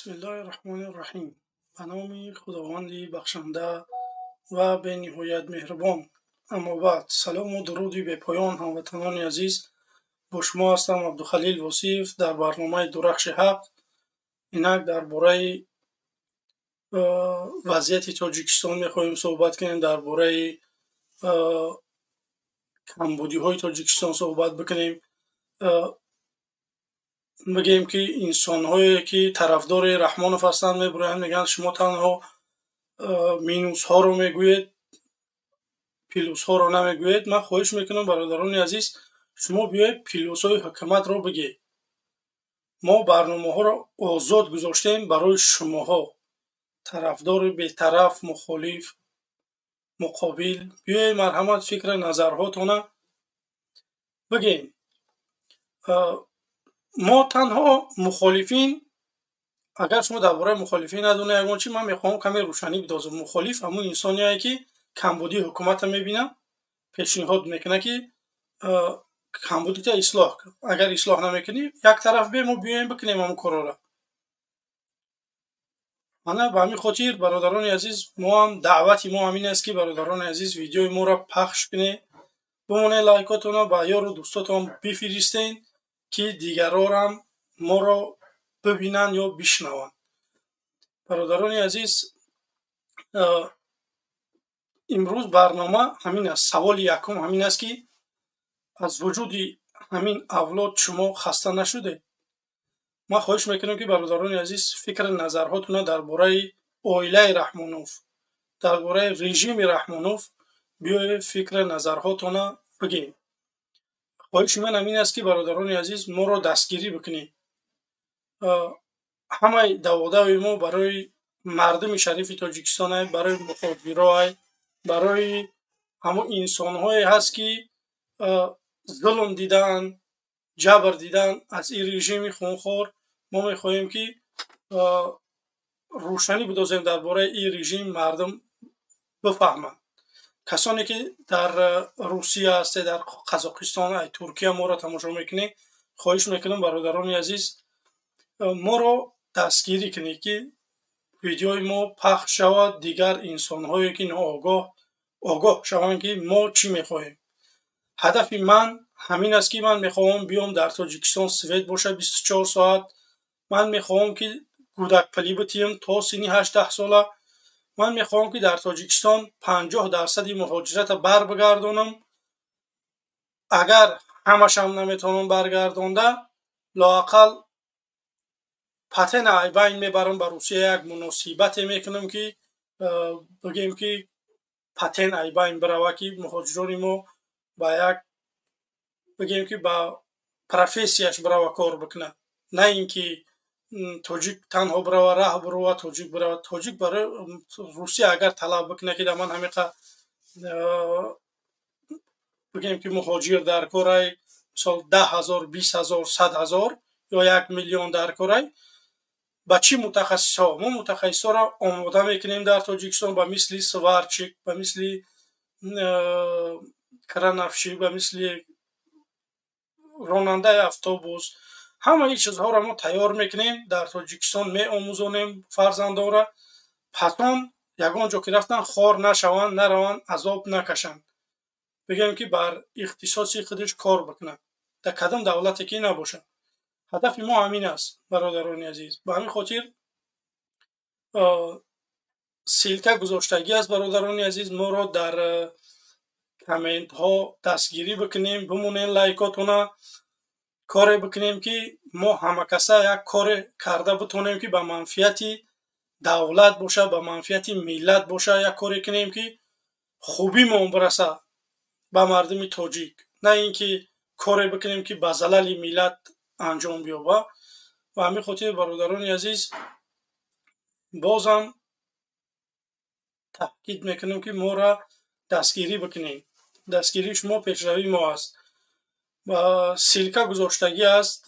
بسم الله الرحمن الرحیم. به نام خداوند بخشنده و به نهایت مهربان. اما بعد، سلام و درودی به پایان هموطنان عزیز. با شما هستم عبدالخلیل وصیف در برنامه درخش حق. اینک درباره وضعیت تاجیکستان میخواهیم صحبت کنیم، درباره کمبودی های تاجیکستان صحبت بکنیم. بگیم که انسان هایی که طرفدار رحمانوف هستند میبرند میگن شما تنها مینوس ها رو میگوید، پلوس ها رو نمیگوید. من خواهش میکنم برادران عزیز شما بیایید پلوس های حکومت رو بگید. ما برنامه ها رو آزاد گذاشتیم برای شما ها، طرفدار بی‌طرف، مخالف، مقابل. بیایید مرحمت فکر نظرهاتون بگین. ما تنها مخالفین، اگر شما درباره مخالفین ندونه یگان چی، من میخوام کمی روشنی بدازم. مخالف همون انسانی هست که کمبودی حکومت میبینه، پیشنهاد میکنه که کمبودی تا اصلاح کن. اگر اصلاح نمیکنی یک طرف بیم و بیایم بکنیم همون کارا را. من به همین خاطر برادران عزیز ما هم دعوتی ما همین است که برادران عزیز ویدیوی ما را پخش کنید، بمونه لایکاتون با یار و دوستاتون بفرستین که دیگران هم ما را ببینن یا بشنون. برادران عزیز امروز برنامه همین است. سوال یکم همین است که از وجود همین اولاد شما خسته نشده؟ ما خواهش میکنم که برادران عزیز فکر نظرهاتون درباره اویله رحمانوف، درباره رژیم رحمانوف بیاید فکر نظرهاتون بگین. خواهش من همین است که برادران عزیز ما را دستگیری بکنید. همه دعوای ما برای مردم شریف تاجیکستان، برای مخاطبین، برای همون انسان های هست که ظلم دیدن، جبر دیدن از این رژیم خونخوار. ما میخواهیم که روشنی بدازیم درباره این رژیم، مردم بفهمند. کسانی که در روسیه هست، در قزاقستان، ترکیه ما را تماشا میکنه، خواهش میکنم برادران عزیز ما را دستگیری کنید که ویدیوی ما پخش شود، دیگر انسان هایی که آگاه شوند که ما چی میخواهیم. هدف من همین است که من میخواهم بیام در تاجیکستان سوید باشه 24 ساعت. من میخواهم که کودک پلی بتیم تا سنی 18 ساله. من میخواهم که در تاجیکستان 50% مهاجرت بر بگردانم. اگر همش هم نمیتونم برگردانده، لااقل پتن ایبین میبرم به روسیه، یک مناسبت میکنم که بگیم که پتن ایبین بروه که مهاجران ما با یک بگیم که با پروفسیاش بروه کار بکنه، نه اینکه تاجیک تنها بروه راه بروه تاجیک بروه. تاجیک برای روسیه اگر طلب بکنه که من همیقه بگیم که مهاجر در کاره مثال 10,000 20,000 100,000 یا 1 میلیون در کاره، با چی متخصص ها؟ ما متخصص ها را آماده میکنیم در تاجیکستان، با مثل سوارچیک، با مثل کرانفشی، با مثل راننده اتوبوس، همه این چیزها را ما تیار میکنیم در تاجیکستان، می آموزانیم فرزندان را. پتان یگان جا که رفتن خار نشوند، نروند عذاب نکشند، بگیم که بر اختصاصی خودش کار بکنن، در کدام دولتی که نباشه. هدف ما همین است برادران عزیز. به همین خاطر سیلکه گذاشتگی است برادران عزیز. ما را در کامنت ها دستگیری بکنیم، بمونین لایکاتون کار بکنیم که ما همه کسا یک کار کرده بتونیم که به منفعت دولت باشه، به منفعت ملت باشه. یک کاری کنیم که خوبی ما برسه به مردم تاجیک، نه اینکه کاری بکنیم که به ضلال ملت انجام بیابه. و همین خاطر برادران عزیز بازم تاکید میکنم که ما را دستگیری بکنیم. دستگیری شما پیشروی ما است. و سیلکه گذاشتگی است.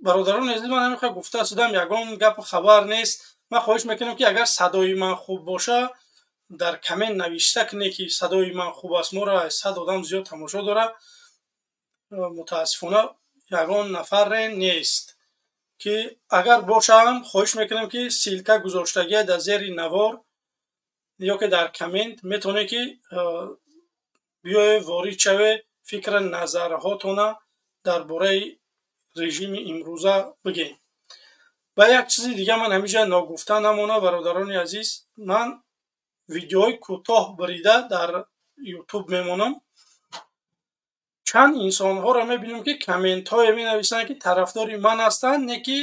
برادران عزیز من همیخواه گفته شدم یگان گپ خبر نیست. من خواهش میکنم که اگر صدای من خوب باشه در کامنت نوشته کنه که صدای من خوب است. ما را 100 آدم زیاد تماشا داره، متاسفانه یگان نفر نیست ки агар бошам хоҳиш мекунам ки силка гузоштагия дар зери навор ё ки дар коммент метавонед ки биёе ворид шаве фикр назарҳотона дар бораи режими имрӯза бигем. ва як чизи дига ман ҳамиҷа ногуфта намона, бародарони азиз, ман видеоҳои кӯтоҳ бирида дар ютуб мемонам. чанд инсонҳоро мебинам ки комментҳое менависанд ки тарафдори ман ҳастанд, не ки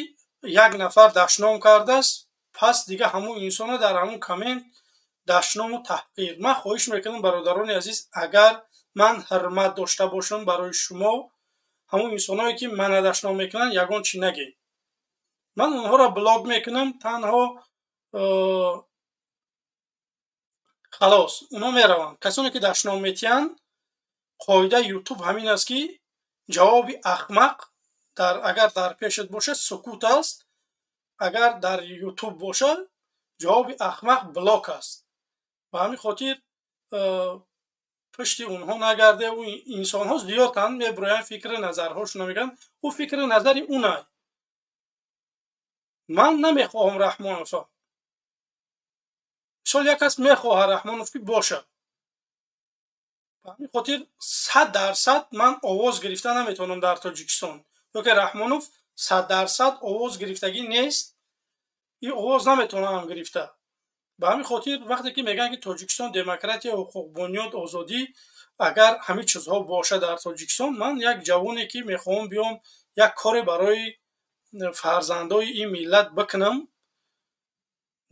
як нафар дашном кардааст, пас дига ҳамун инсонҳо дар ҳамун коммент дашному таҳқир. ман хоҳиш мекунам бародарони азиз, агар ман ҳурмат дошта бошам барои шумо, ҳамун инсонҳое ки мана дашном мекунанд ягон чӣ нагем. ман онҳоро блок мекунам, танҳо халос онҳо мераванд. касоне ки дашном метиҳанд, қоидаи ютуб ҳамин аст ки ҷавоби ахмақ агар дар пешат бошад сукут аст, агар дар ютуб бошад ҷавоби ахмақ блок аст. ба ҳамин хотир пушти онҳо нагарде. ӯ инсонҳо зиёданд, мебуроянд фикри назарҳошона мегӯянд, ӯ фикри назари унай. ман намехоҳам Раҳмонова. мисол як кас мехоҳад Раҳмонов ки бошад. ба ҳамин хотир 100% ман овоз гирифта наметавонам дар Тоҷикистон. ё ки Раҳмонов 100% овоз гирифтагӣ нест, ин овоз наметавонам гирифта. ба ҳамин хотир вақте ки мегӯянд ки Тоҷикистон демократия, ҳуқуқбунёд, озодӣ, агар ҳамин чизҳо бошад дар Тоҷикистон, ман як ҷавоне ки мехоҳам биём як коре барои фарзандои ин миллат бикунам.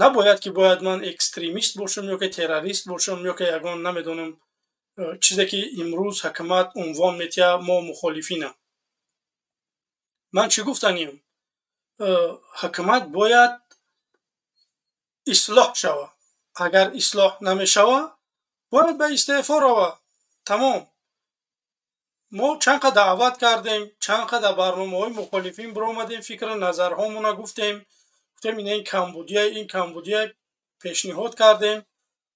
набояд ки бояд ман экстремист бошам ё ки террорист бошам ё ки ягон намедонам чизе ки имрӯз ҳукумат унвон метиҳад мо мухолифинам. ман чӣ гуфтаним? ҳукумат бояд ислоҳ шавад. агар ислоҳ намешавад, бояд ба истеъфо равад. тамом. мо чанд қадр даъват кардем, чанд қадр барномаҳои мухолифин биромадем, фикру назарҳомона гуфтем, ин камбудия пешниҳод кардем,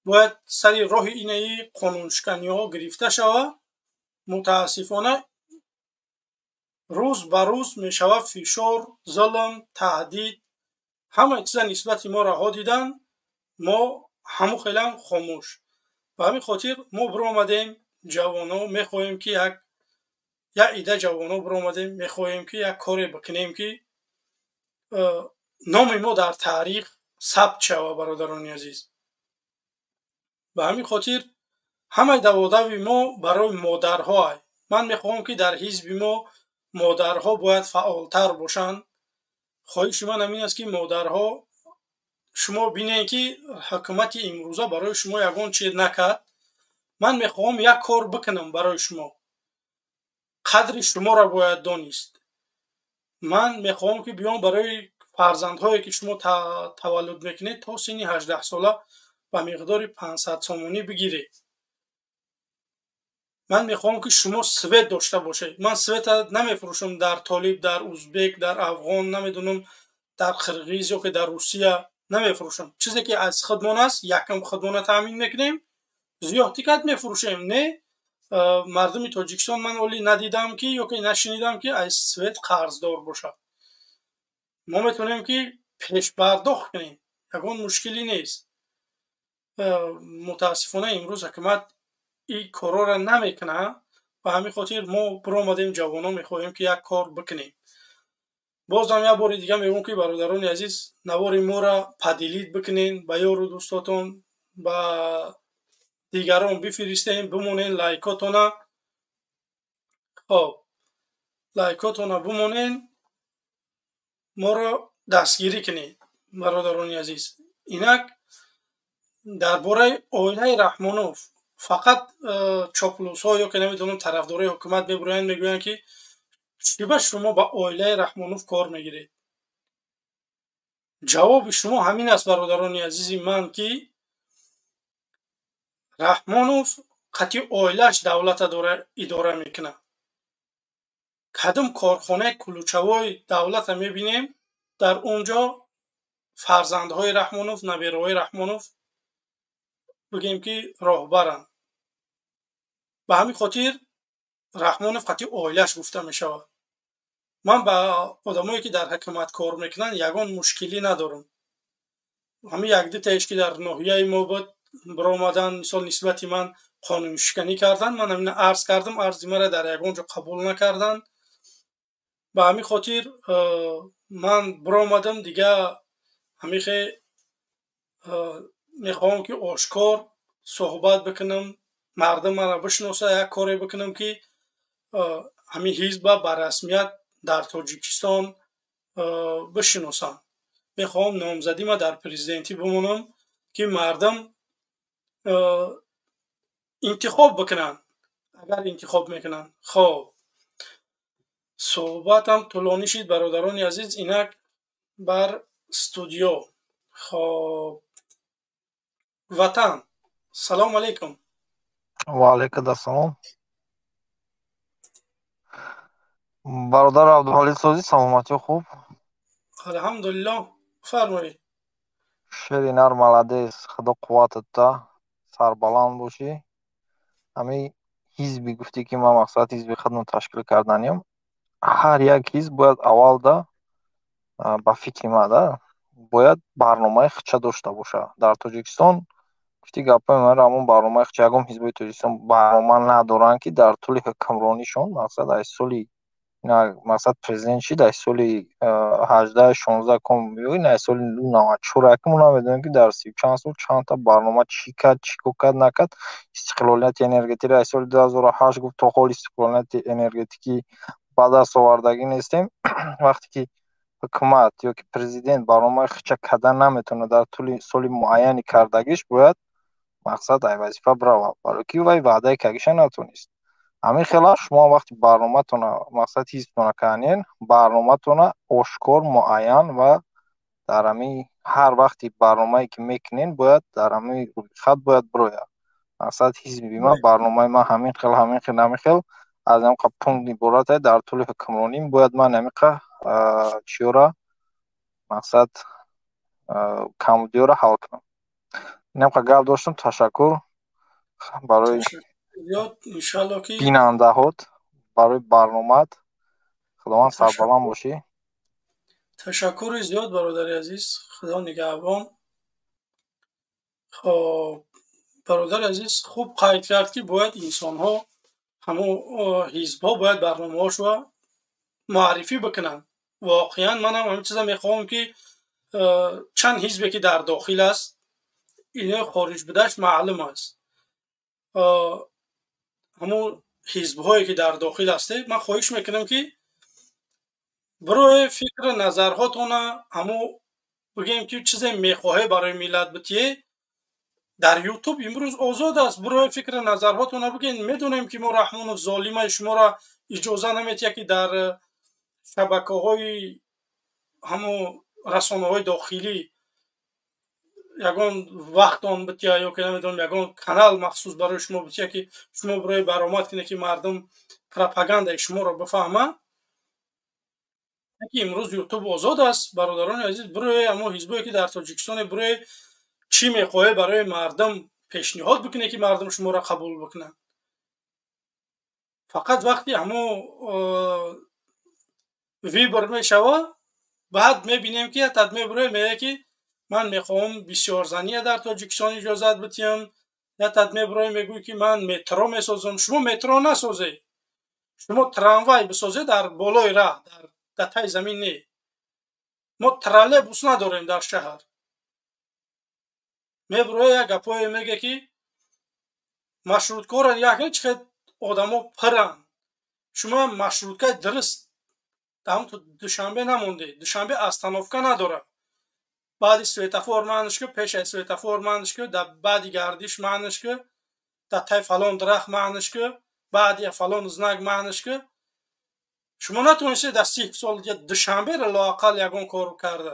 бояд сари роҳи инаи қонуншиканиҳо гирифта шавад. мутаассифона рӯз ба рӯз мешавад фишор, зулм, таҳдид, ҳама чиза нисбати мо раҳо дидан, мо ҳамун хелам хомӯш. ба ҳамин хотир мо биромадем ҷавоно мехоҳем ки як ида ҷавоно биромадем мехоҳем ки як коре бикунем ки номи мо дар таърих сабт шавад. бародарони азиз, ба ҳамин хотир ҳамаи даводави мо барои модарҳоай. ман мехоҳам ки дар ҳизби мо модарҳо бояд фаъолтар бошанд. хоҳиши ман ҳамин аст ки модарҳо, шумо бинед ки ҳукумати имрӯза барои шумо ягон чиз накард. ман мехоҳам як кор бикунам барои шумо. қадри шуморо бояд донист. ман мехоҳам ки биём барои фарзандҳое ки шумо таваллуд мекунед то синни 18 сола ба миқдори 500 сомонӣ бигиред. ман мехоҳам ки шумо свет дошта бошед. ман света намефурӯшам дар толиб, дар узбек, дар афғон, намедонам дар қирғиз ё ки дар русия намефурӯшам. чизе ки аз худмон аст, якум худмона таъмин мекунем, зиёдтикат мефурӯшем. не мардуми Тоҷикистон ман оли надидам ки ё ки нашинидам ки аз свет қарздор бошад. мо метавонем ки пешпардохт кунем, ягон мушкилӣ нест. мутаассифона имрӯз ҳукумат ин корора намекунад. ба ҳамин хотир мо биромадем ҷавоно мехоҳем ки як кор бикунем. бозам як бори дига мегӯям ки бародарони азиз, навори моро падилид бикунен, ба ёру дӯстотон, ба дигарон бифиристем, бимонен лайкотона. хоб лайкотона бимонен, моро дастгирӣ кунед. бародарони азиз, инак дар бораи оилаи Раҳмонов фақат чоплусҳо ё ки намедонам тарафдорои ҳукумат мебуроянд, мегӯянд ки чӣ ба шумо ба оилаи Раҳмонов кор мегиред? ҷавоби шумо ҳамин аст бародарони азизи ман ки Раҳмонов қатъи оилааш давлата идора мекунад. кадом корхонаи кулучавои давлата мебинем, дар онҷо фарзандҳои Раҳмонов, набераҳои Раҳмонов бигем ки роҳбаранд. ба ҳамин хотир Раҳмонов қатъи оилааш гуфта мешавад. ман ба одамое ки дар ҳакумат кор мекунанд ягон мушкилӣ надорам. ҳамин якдитаеш ки дар ноҳияи мо буд биромаданд, мисол нисбати ман қонуншиканӣ карданд, ман ҳамина арз кардам, арзи маро дар ягон ҷо қабул накарданд. ба ҳамин хотир ман биромадам дига ҳамихе мехоҳам ки ошкор суҳбат бикунам, мардум маро бишноса, як коре бикунам ки ҳамин ҳизба ба расмият дар Тоҷикистон бишиносам. мехоҳам номзадима дар президентӣ бимонам ки мардум интихоб бикунанд, агар интихоб мекунанд. хоб суҳбатам тӯлонӣ шид бародарони азиз, инак бар студио. хоб ватан, салом алейкум. ва алейкум ассалом. бародар Абдухолид Созӣ, саломатӣ хуб? алҳамдулиллоҳ, фармоед. шери нар маладес, худо қувватат да, сарбаланд бошӣ. ҳамин ҳизби гуфтӣ ки ман мақсад ҳизби худам ташкил карданем. ҳар як ҳизб бояд аввалда ба фикри мада бояд барномаи худша дошта бошад. дар Тоҷикистон гуфтӣ гапҳои маро ҳамон барномаи худша ягон ҳизбои Тоҷикистон барнома надоранд ки дар тӯли ҳукмронишон мақсад аз соли мақсад президент шид аз соли 18-16 ком биёй аз соли 94 якум намедонем ки дар 30 чанд сол чандта барнома чӣ кард, чӣ кард накард. истиқлолияти энергетика аз соли 2008 гуфт то ҳол истиқлолияти энергетикӣ ба даст овардагӣ нестем. вақте ки ҳукумат ёки президент барномаи худша кардан наметавонад дар тӯли соли муайяни кардагиш бояд мақсад ай вазифа биравад, барои ки вай ваъдае кардагиша натавонист. ҳамин хела шумо вақти барноматона мақсад ҳизбтона карден, барноматона ошкор, муайян ва дар ҳамин ҳар вақти барномае ки мекунен бояд дар ҳамин рӯйхат бояд бирояд. мақсад ҳизби ман, барномаи ман ҳамин хел аз ҳамин пункт иборат аст. дар тӯли ҳукмроним бояд ман ҳамин чиёра мақсад камбудиёра ҳал кунам. ҳамин гап доштам. ташаккур барои бинандаҳот, барои барномаат. худованд сарбаланд бошӣ. ташаккури зиёд бародари азиз, худо нигаҳбон. хоб бародари азиз хуб қайд кард ки бояд инсонҳо ҳамон ҳизбҳо бояд барномаҳошро муаррифӣ бикунанд. воқеан манам ҳамин чиза мехоҳам ки чанд ҳизбе ки дар дохил аст, ино хориҷбудааш маълум аст. ҳамон ҳизбҳое ки дар дохил ҳастед, ман хоҳиш мекунам ки бирои фикру назарҳотона ҳамон бигем ки чизе мехоҳед барои миллат битие, дар ютуб имрӯз озод аст. бирои фикру назарҳотона бигем. медонем ки мо Раҳмонов золимай шуморо иҷоза наметиҳад ки дар шабакаҳои ҳамон расонаҳои дохилӣ ягон вақтон бития ёки намедонам ягон канал махсус барои шумо бития ки шумо бирои баромад кунед ки мардум пропагандаи шуморо бифаҳма. ки имрӯз ютуб озод аст. бародарони азиз, бирои ҳамон ҳизбое ки дар Тоҷикистоне бирои чӣ мехоҳед барои мардум пешниҳод бикунед ки мардум шуморо қабул бикунад. фақат вақти ҳамон вибр мешавад, баъд мебинем ки тадмир бирои мегӯяд ки ман мехоҳам бисёрзание дар Тоҷикистон иҷозат битиям, я тадмир бирои мегӯяд ки ман метро месозам. шумо метро насозед, шумо трамвай бисозед дар болои раҳ, дар таи замин не. мо троллейбус надорем дар шаҳр. мебирояд як гапое мега ки маршруткора нигоҳ кунед чӣ қадр одамо пиранд. шумо маршруткаи дуруст ҳамту душанбе намондед. душанбе остановка надорад. баъди светофор маъниш ку, пеши светофор маъниш ку, дар баъди гардиш маъниш ку, дар таи фалон дарахт маъниш ку, баъди фалон знак маъниш ку. шумо натавонистед дар 30 сол душанберо лоақал ягон кору карда.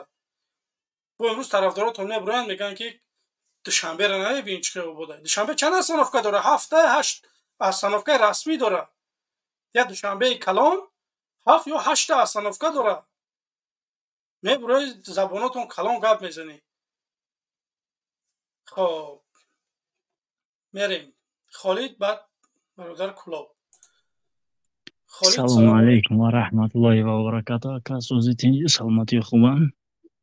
бо имрӯз тарафдоротон мебироянд мегӯянд ки душанберо намебинед чӣ қадр обод аст. душанбе чанд остановка дорад? 7-8 остановкаи расмӣ дорад. я душанбеи калон 7 ё 8 остановка дорад. мебирояд забонотон калон гап мезанед. хоб мерем. холид баъд бародар Кулоб. خالد السلام سلام علیکم. عليكم ورحمة الله وبركاته. كاسوزيتي سلامتي خوبان.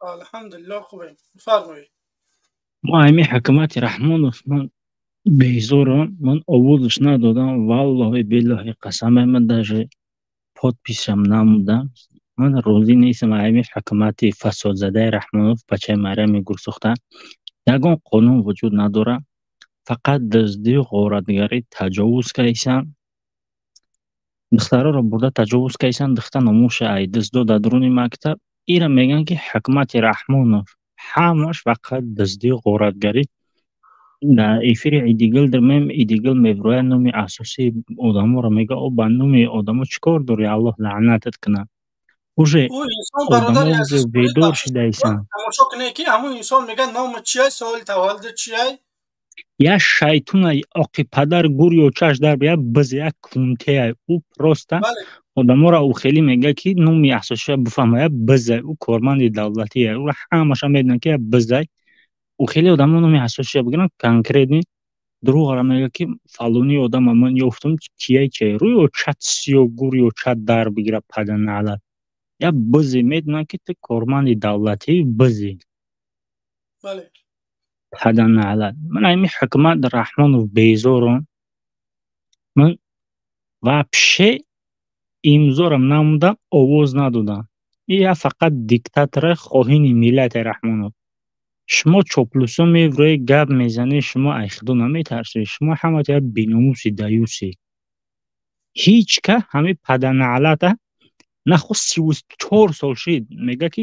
الحمدلله خوبیم. بفرمایید. ما همي حكماتي رحمون من بيزورم من أولش ندادم والله بالله قسم من даже подписям намудам. من روزی نیستم همي حكماتي فساد زده رحمونов بچه مریم گرسخته یگان قانون وجود نداره فقط دزدی غارتگری تجاوز کردن دخترها را برده تجاوز کردن دختر نموش ای دزدو در درون مکتب ایرا میگن که حکمت رحمانов همش فقط دزدی غارتگری در افیر ایدیگل در میم ایدیگل میبروی نومی اساسی آدمو را میگه او با نومی آدمو چکار داری الله لعنتت کنه اوژه او انسان برادر آدما اوژه عزیز کنید ویدور بخشش شده ایسن تماشا کنید که همون انسان میگه نام چیه، سوال تولد چیه. یا شیطون آقی پدر گوری و چش در بیا بز یک کونته او پروسته بله آدما را او خیلی میگه که نومی اساسش بفهمه بزه او کارمند دولتیه او را همش میدونن که بزه او خیلی آدما نومی اساسش بگیرن کنکریت نی دروغ را میگه که فلونی آدم من یافتم کیه که روی او چت سیو گوری و چت در بگیره پدن نعلت یا بزی میدونن که تو کارمند دولتی بزی بله پدن نعلت من ایمی حکمت در رحمان و بیزارم من вообще имзорам намудам овоз надодам я фақат диктатор хоҳини миллати раҳмонов шумо чоплусо мевроӣ гап мезанӣ шумо ай худо наметарсӣ шумо ҳамаат як биномуси даюсӣ ҳеҷ ка ҳамин паданаълата нахо 34 сол шид мега ки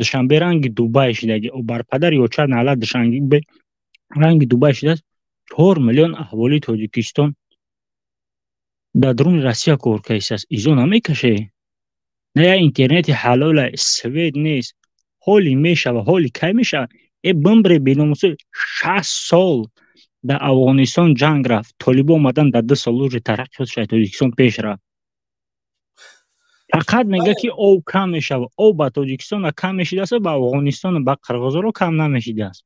душанбе ранги дубай шидаги барпадар ёча наълат душанбе ранги дубай шидааст 4 миллион аҳволи тоҷикистон дар дуруни Россия кор кардааст изо намекашӣ نه یا اینترنت حلال سوید نیست حالی میشوه حالی کی میشه ای بمبر بیناموسه 60 سال در افغانستان جنگ رفت طالبان آمدن در 2 سال روز ترقیات شد تاجیکستان پیش رفت فقط میگه که او کم میشوه او با تاجیکستان کم میشیده است با افغانستان و با قرغیزستان کم نمیشیده است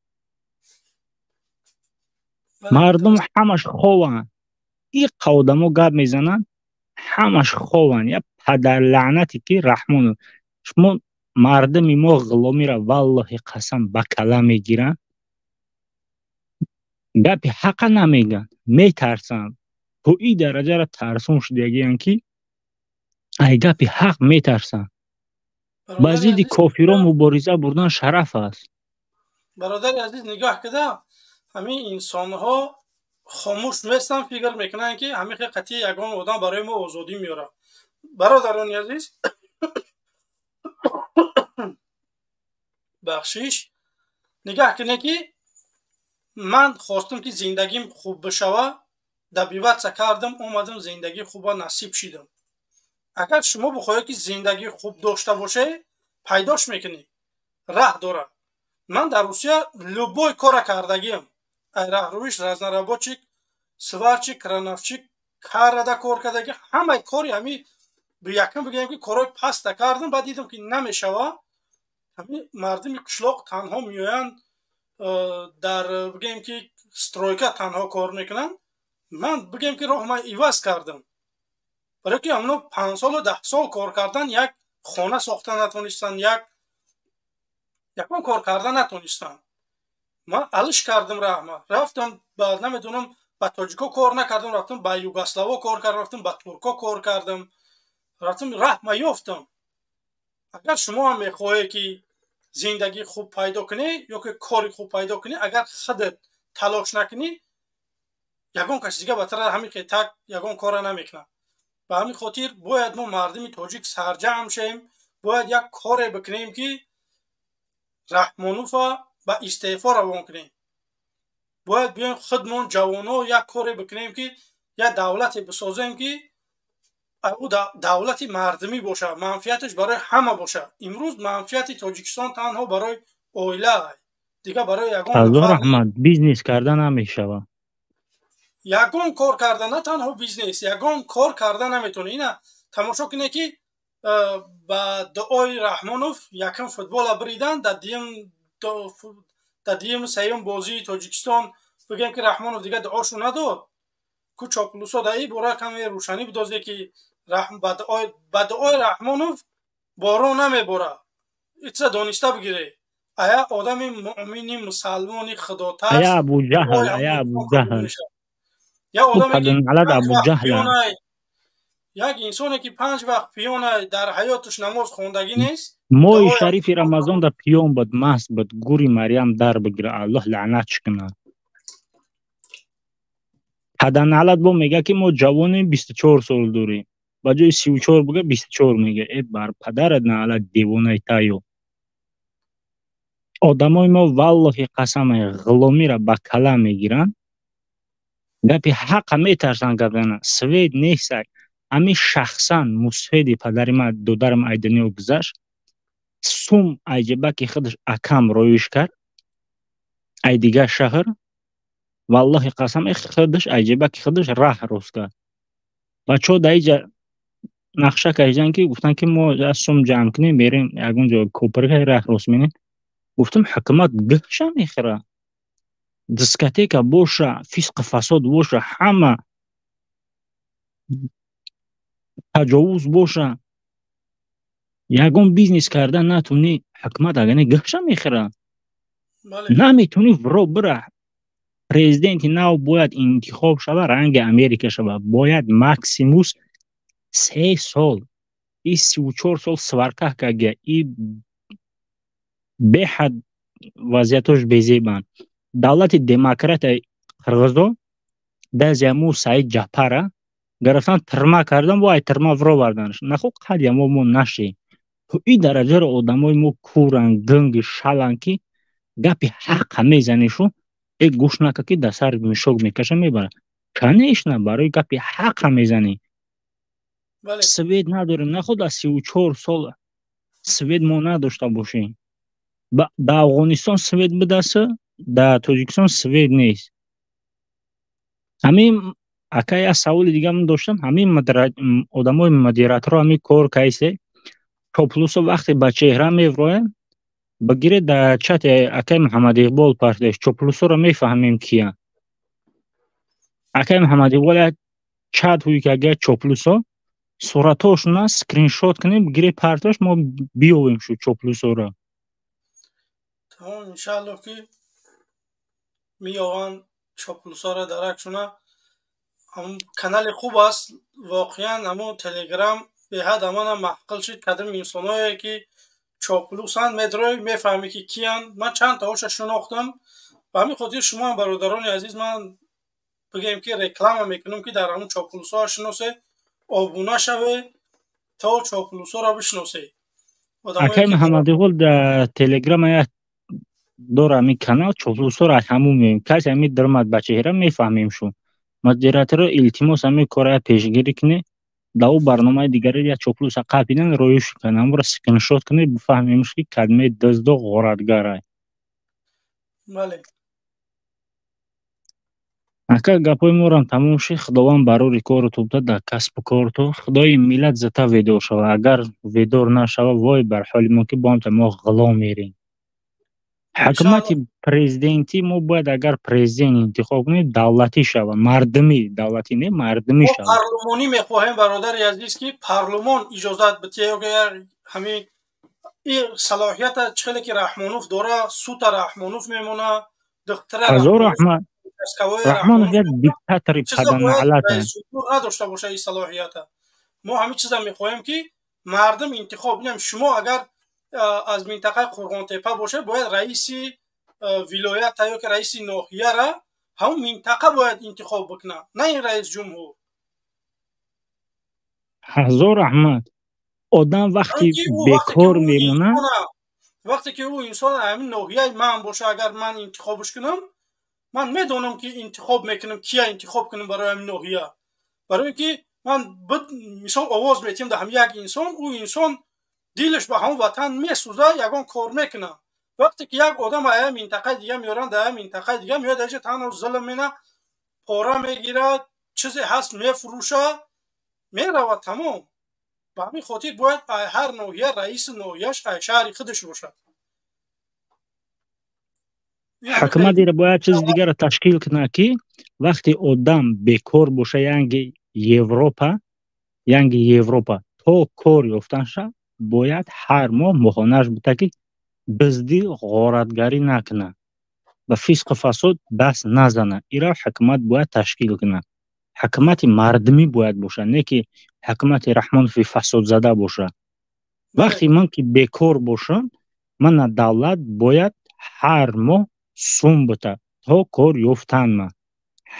مردم همش خوان این قودمو گپ میزنن همش خوان یا پدر لعنتی که رحمان شما مردمی ما غلامی را والله قسم به کله میگیرن گپی حق نمیگن میترسن تو این درجه را ترسون شدگیان که ای گپی حق میترسن بازید کافران مبارزه بردن شرف است برادر عزیز نگاه کده همین انسان ها خاموش میستن فکر میکنن که همین قطعی یگان آدم برای ما آزادی میاره. برادران عزیز بخشش نگاه کنه که من خواستم که زندگیم خوب بشوه دبیوت کردم اومدم زندگی خوب نصیب شدم. اگر شما بخواهید که زندگی خوب داشته باشه پیداش میکنی راه داره. من در روسیه لوبوی کار کردگیم راهرویش разнорабочик сварчик крановчик карада кор кардагӣ ҳамаи кори ҳами якум бигӯям ки корҳои паста кардам баъд дидам ки намешава ҳами мардуми қишлоқ танҳо меоянд дар бигӯем ки стройка танҳо кор мекунанд ман бигӯем ки роҳман иваз кардам барои ки амно 5 солу 10 сол кор кардан як хона сохта натонистанд якон кор карда натонистанд من алиш кардам раҳма рафтам ба намедонам ба тоҷико кор накардам рафтам ба югославо кор кардам рафтам ба турко кор кардам рафтам раҳма ёфтам. агар шумо ҳам мехоҳед ки зиндагӣ хуб пайдо кунӣ ё ки кори хуб пайдо кунӣ агар худат талош накунӣ ягон каси дига батар ҳамин так ягон кора намекунад. ба ҳамин хотир бояд мо мардуми тоҷик сарҷамъ шем бояд як коре бикунем ки раҳмонова ба истеъфо равон кунем. бояд биёем худмон ҷавоно як коре бикунем ки як давлате бисозем ки ӯ давлати мардумӣ боша манфиаташ барои ҳама боша. имрӯз манфиати тоҷикистон танҳо барои оила дига барои ягон азор аҳмад бизнес карда намешава ягон кор карда на танҳо бизнес ягон кор карда наметавонӣ. ина тамошо кунед ки ба дуои раҳмонов якум футбола биридан дар дуюм сеюм бозии тоҷикистон бигӯем ки раҳмонов дига дуошу надод ку чоплусо дар ин бора каме рӯшанӣ бидозед ки ба дуои Раҳмонов борон намебора. итса доништа бигирӣ. ая одами муъмини мусалмони худотарс Aya Abu Jahl, дуои aya ҳамон Abu инсон қабул Jahl. мешавад. як Bu одаме ки kadın alad 5 Abu вақт Jahl. пиёнай, як инсоне ки 5 вақт пиёнай, дар ҳаёташ намоз хондагӣ нест, Moy дуои Şerifi Ramazon'da piyon bud, mast bud, guri Meryem dar bigire, Allah lanet çıkına. Hadan alad bu mege ki mo javoni 24 sol duri. Bajoy 34 bige 24 mege. Bar padarad na alad devonay tayo. Odamoy mo vallahi qasamay g'ilomira ba kalam megiran. Gapi haqa metarsan gapdana. Sved nesak. Ami shaxsan musfedi padarima dodarim aydani ogzash. Sum ayjebaki khidsh akam royish kar. Aydiga shahr. Vallahi qasam khidsh ayjebaki khidsh rah roska. Bacho dayja нақша карданд ки гуфтанд ки мо сум ҷамъ кунем берем ягон ҷо кӯприка рах рост менем. Гуфтам ҳукумат гӯша мехӯра, дискотека боша, фисқу фасод боша, ҳама таҷовуз боша, ягон бизнес кардан натуни, ҳукумат агар не гӯша мехӯра. Наметуни вро бира. Президенти нав бояд интихоб шава, ранги Америка шава. Бояд максимус 3 сол. И 34 сол сварка кага. И беҳад вазъиятош безебанд. Давлати демократияи Қирғизо дазяму Саид Ҷаҳпара гирифтан тирма кардан, вай тирма вро барданаш. Нахо қадямо мо наши. То и дараҷаро одамои мо куран, гунги, шалан ки гапи ҳақqa мезанишу, э гӯш нака ки дар сар мишок мекаша мебара. Конечно, барои гапи ҳақqa мезани. Свед надорем, нахо дар 34 сол свед мо надошта бошем. Да Афғонистон свед будаса, да Тоҷикистон свед нест. Ҳамин ака як саволи дигам доштам, ҳамин одамои модераторо ҳамин кор кайсе чоплусо вақте ба чеҳра мевроянд, бигире дар чати акай Муҳаммад Иқбол партияш чоплусоро мефаҳмем кия. Акай Муҳаммад Иқбол як чат ҳуй кага чоплусо суратошона скриншот кунем бигире партияш мо биёвем шу чоплусоро. Tamam inşallah ki میآوان چاپلوسا درکشونه هم کانال خوب است واقعا اما تلگرام به حد امان محقل شد کدام انسانایی که چاپلوسان مدرای میفهمی که کیان. من چند تاش شناختم و همین خاطر شما برادران عزیز من بگیم که رکلام میکنم که در همون چاپلوسا شناسه آبونه شوه تا چاپلوسا را بشناسه. اکای محمد اقبال در تلگرام یک داره می کانال چاپلوسا را همون می‌بینیم. کسی همین درآمد بچه هرم میفهمیم شو. مدیراتور التماس همین کارا پیشگیری کنه. داو برنامه دیگری یا چاپلوس قابلن رویش کنه. هم را اسکرین شات کنه بفهمیمش که کدمه دزد و غارتگاره. بله. اکا گپای ما را تموم شد. خداوند برای کار تو بده در کسب و کار تو. خدای ملت زتا ویدور شود. اگر ویدور نشود وای بر حال ما که با هم ما غلام میریم. حکومت پرزیدنتی ما باید اگر پرزیدنت انتخاب کنیم دولتی شود. مردمی دولتی نه مردمی شود. پارلمانی میخواهیم برادر عزیز که پارلمان اجازت بده اگر همین این صلاحیت چخلی که رحمانوف داره سوت رحمانوف میمونه دختر رحمانوف یک دیکتاتوری پدرنعلته نداشته باشه این صلاحیت. ما همین چیزا میخواهیم که مردم انتخاب کنیم. شما اگر از منطقه قرغانتپه باشه باید رئیس ولایت یا که رئیس ناحیه را همون منطقه باید انتخاب بکنه نه این رئیس جمهور. هزار احمد آدم وقتی بیکار میمونه وقتی که او انسان همین ناحیه من باشه اگر من انتخابش کنم من میدونم که انتخاب میکنم کیا انتخاب کنم برای همین ناحیه. برای اینکه من مثلا آواز میتیم در هم یک انسان او انسان دیلش به همون وطن میسوزه یگان کار میکنه. وقتی که یک آدم ای منطقه دیگه میارن در منطقه دیگه میاد اجا تنها ظلم مینه پاره میگیره چیزی هست میفروشه میروه تمام. به همین خاطر باید هر ناحیه رئیس ناحیهش شهر خودش باشه. حکومت دیره باید چیز دیگه را تشکیل کنه که وقتی آدم بیکار باشه یعنی یوروپا янги Европа то кор ёфтан шав, бояд ҳар моҳ моҳонааш буда ки дуздӣ, ғоратгарӣ накунад, ба фисқу фасод даст назанад. Инро ҳукумат бояд ташкил кунад. ҳукумати мардумӣ бояд бошад, не ки ҳукумати Раҳмонови фасодзада бошад. вақте ман ки бекор бошам, мана давлат бояд ҳар моҳ сум бута то кор ёфтан ман.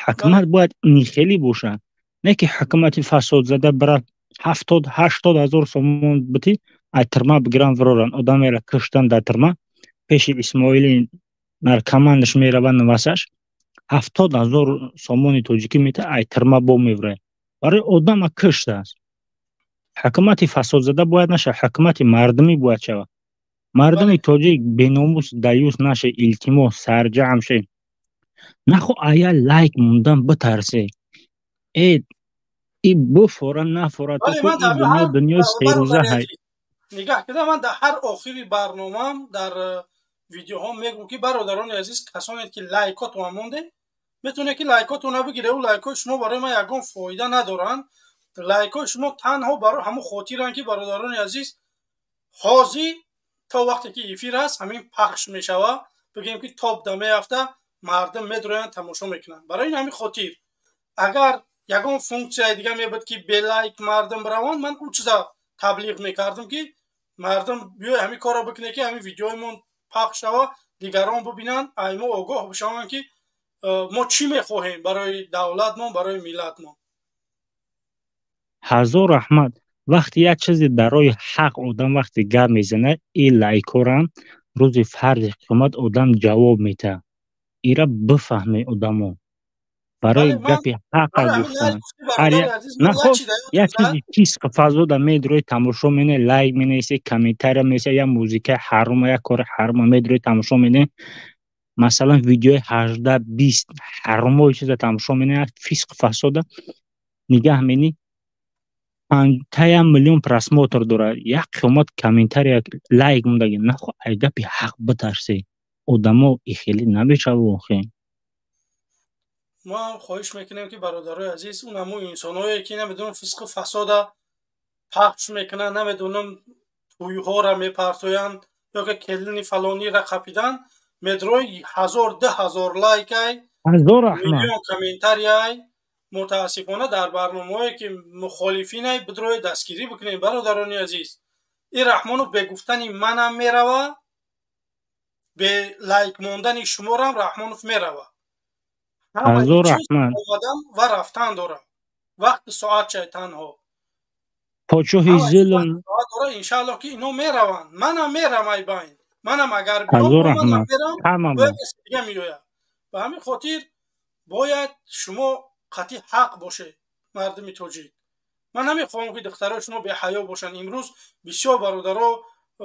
ҳукумат бояд инхелӣ бошад, не ки ҳукумати фасодзада барад 70-80 ҳазор сомон бутӣ, ай тирма бигиран вироранд, одамеро киштан дар тирма, пеши Исмоили наркомандаш мераванд васаш, 70 ҳазор сомони тоҷикӣ мета, ай тирма бо меварад. барои одама киштааст. ҳукумати фасодзада бояд наша, ҳукумати мардумӣ бояд шавад. мардуми тоҷик беномус даюс наше, илтимос сарҷамъ ше. нахо ая лайк мондан битарсе. И буфора нафора то ки и дунё серӯза ҳай. нигоҳ кида, ман дар ҳар охири барномаам дар видеоҳо мегӯям ки бародарони азиз, касоне ки лайкотон монде, метавоне ки лайкотона бигире. У лайкои шумо барои ман ягон фоида надоранд. лайкои шумо танҳо барои ҳамон хотиранд ки бародарони азиз, ҳозир то вақте ки эфир аст, ҳамин пахш мешавад, бигем ки тоб да меафта, мардум медуранд тамошо мекунанд. барои ҳамин хотир агар ягон функсияи дига мебуд ки белайк мардум раванд, ман у чиза таблиғ мекардам ки мардум биёй ҳамин корро бикуне ки ҳамин видеоимон пахш шава, дигарон бубинанд, ай мо огоҳ бишаванд ки мо чӣ мехоҳем барои давлатмон, барои миллатмон. ҳазор раҳмат. вақте як чизе дар роҳи ҳақ одам вақте гап мезанад, ин лайкорам рӯзи фарзи қиёмат одам ҷавоб медиҳад. ира бифаҳме одамо. барои гапи ҳаққа гуфтан. нахо як чизи фисқу фасода медурӯи тамошо мене, лайк менависе, комментария менависе, як музикаи ҳарома, як кори ҳарома медурӯи тамошо мене. масалан видеои 18-20 ҳаромои чиза тамошо мене, як фисқу фасода нигаҳ менӣ 5 миллион просмотр дорад. як қиёмат комментария лайк мондаги. нахо ай гапи ҳақ битарсе. одамо ихелӣ набешаву охе. мо ҳам хоҳиш мекунем ки бародарои азиз, он ҳамон инсоное ки намедонам фисқу фасода пахш мекунанд, намедонам тӯйҳоро мепартоянд, ё ки келини фалониро қапидан, медрои 1000-2000 лайкай, миллион комментарияй, мутаассифона дар барномаҳое ки мухолифинай бидрои дастгирӣ бикунем. бародарони азиз, ин Раҳмонов бе гуфтани манам мерава, бе лайк мондани шуморам Раҳмонов мерава. ҳазор раҳмат. омадам ва рафтан дорам. вақти соат чай танҳо. подшоҳи зулм дора, иншааллоҳ ки ино мераванд. манам мерам ай байн. манам агар биём, манам мерам, бояд дига меояд. ба ҳамин хотир бояд шумо қатъи ҳақ бошед, мардуми тоҷик. ман намехоҳам ки духтарои шумо беҳаё бошанд. имрӯз бисёр бародаро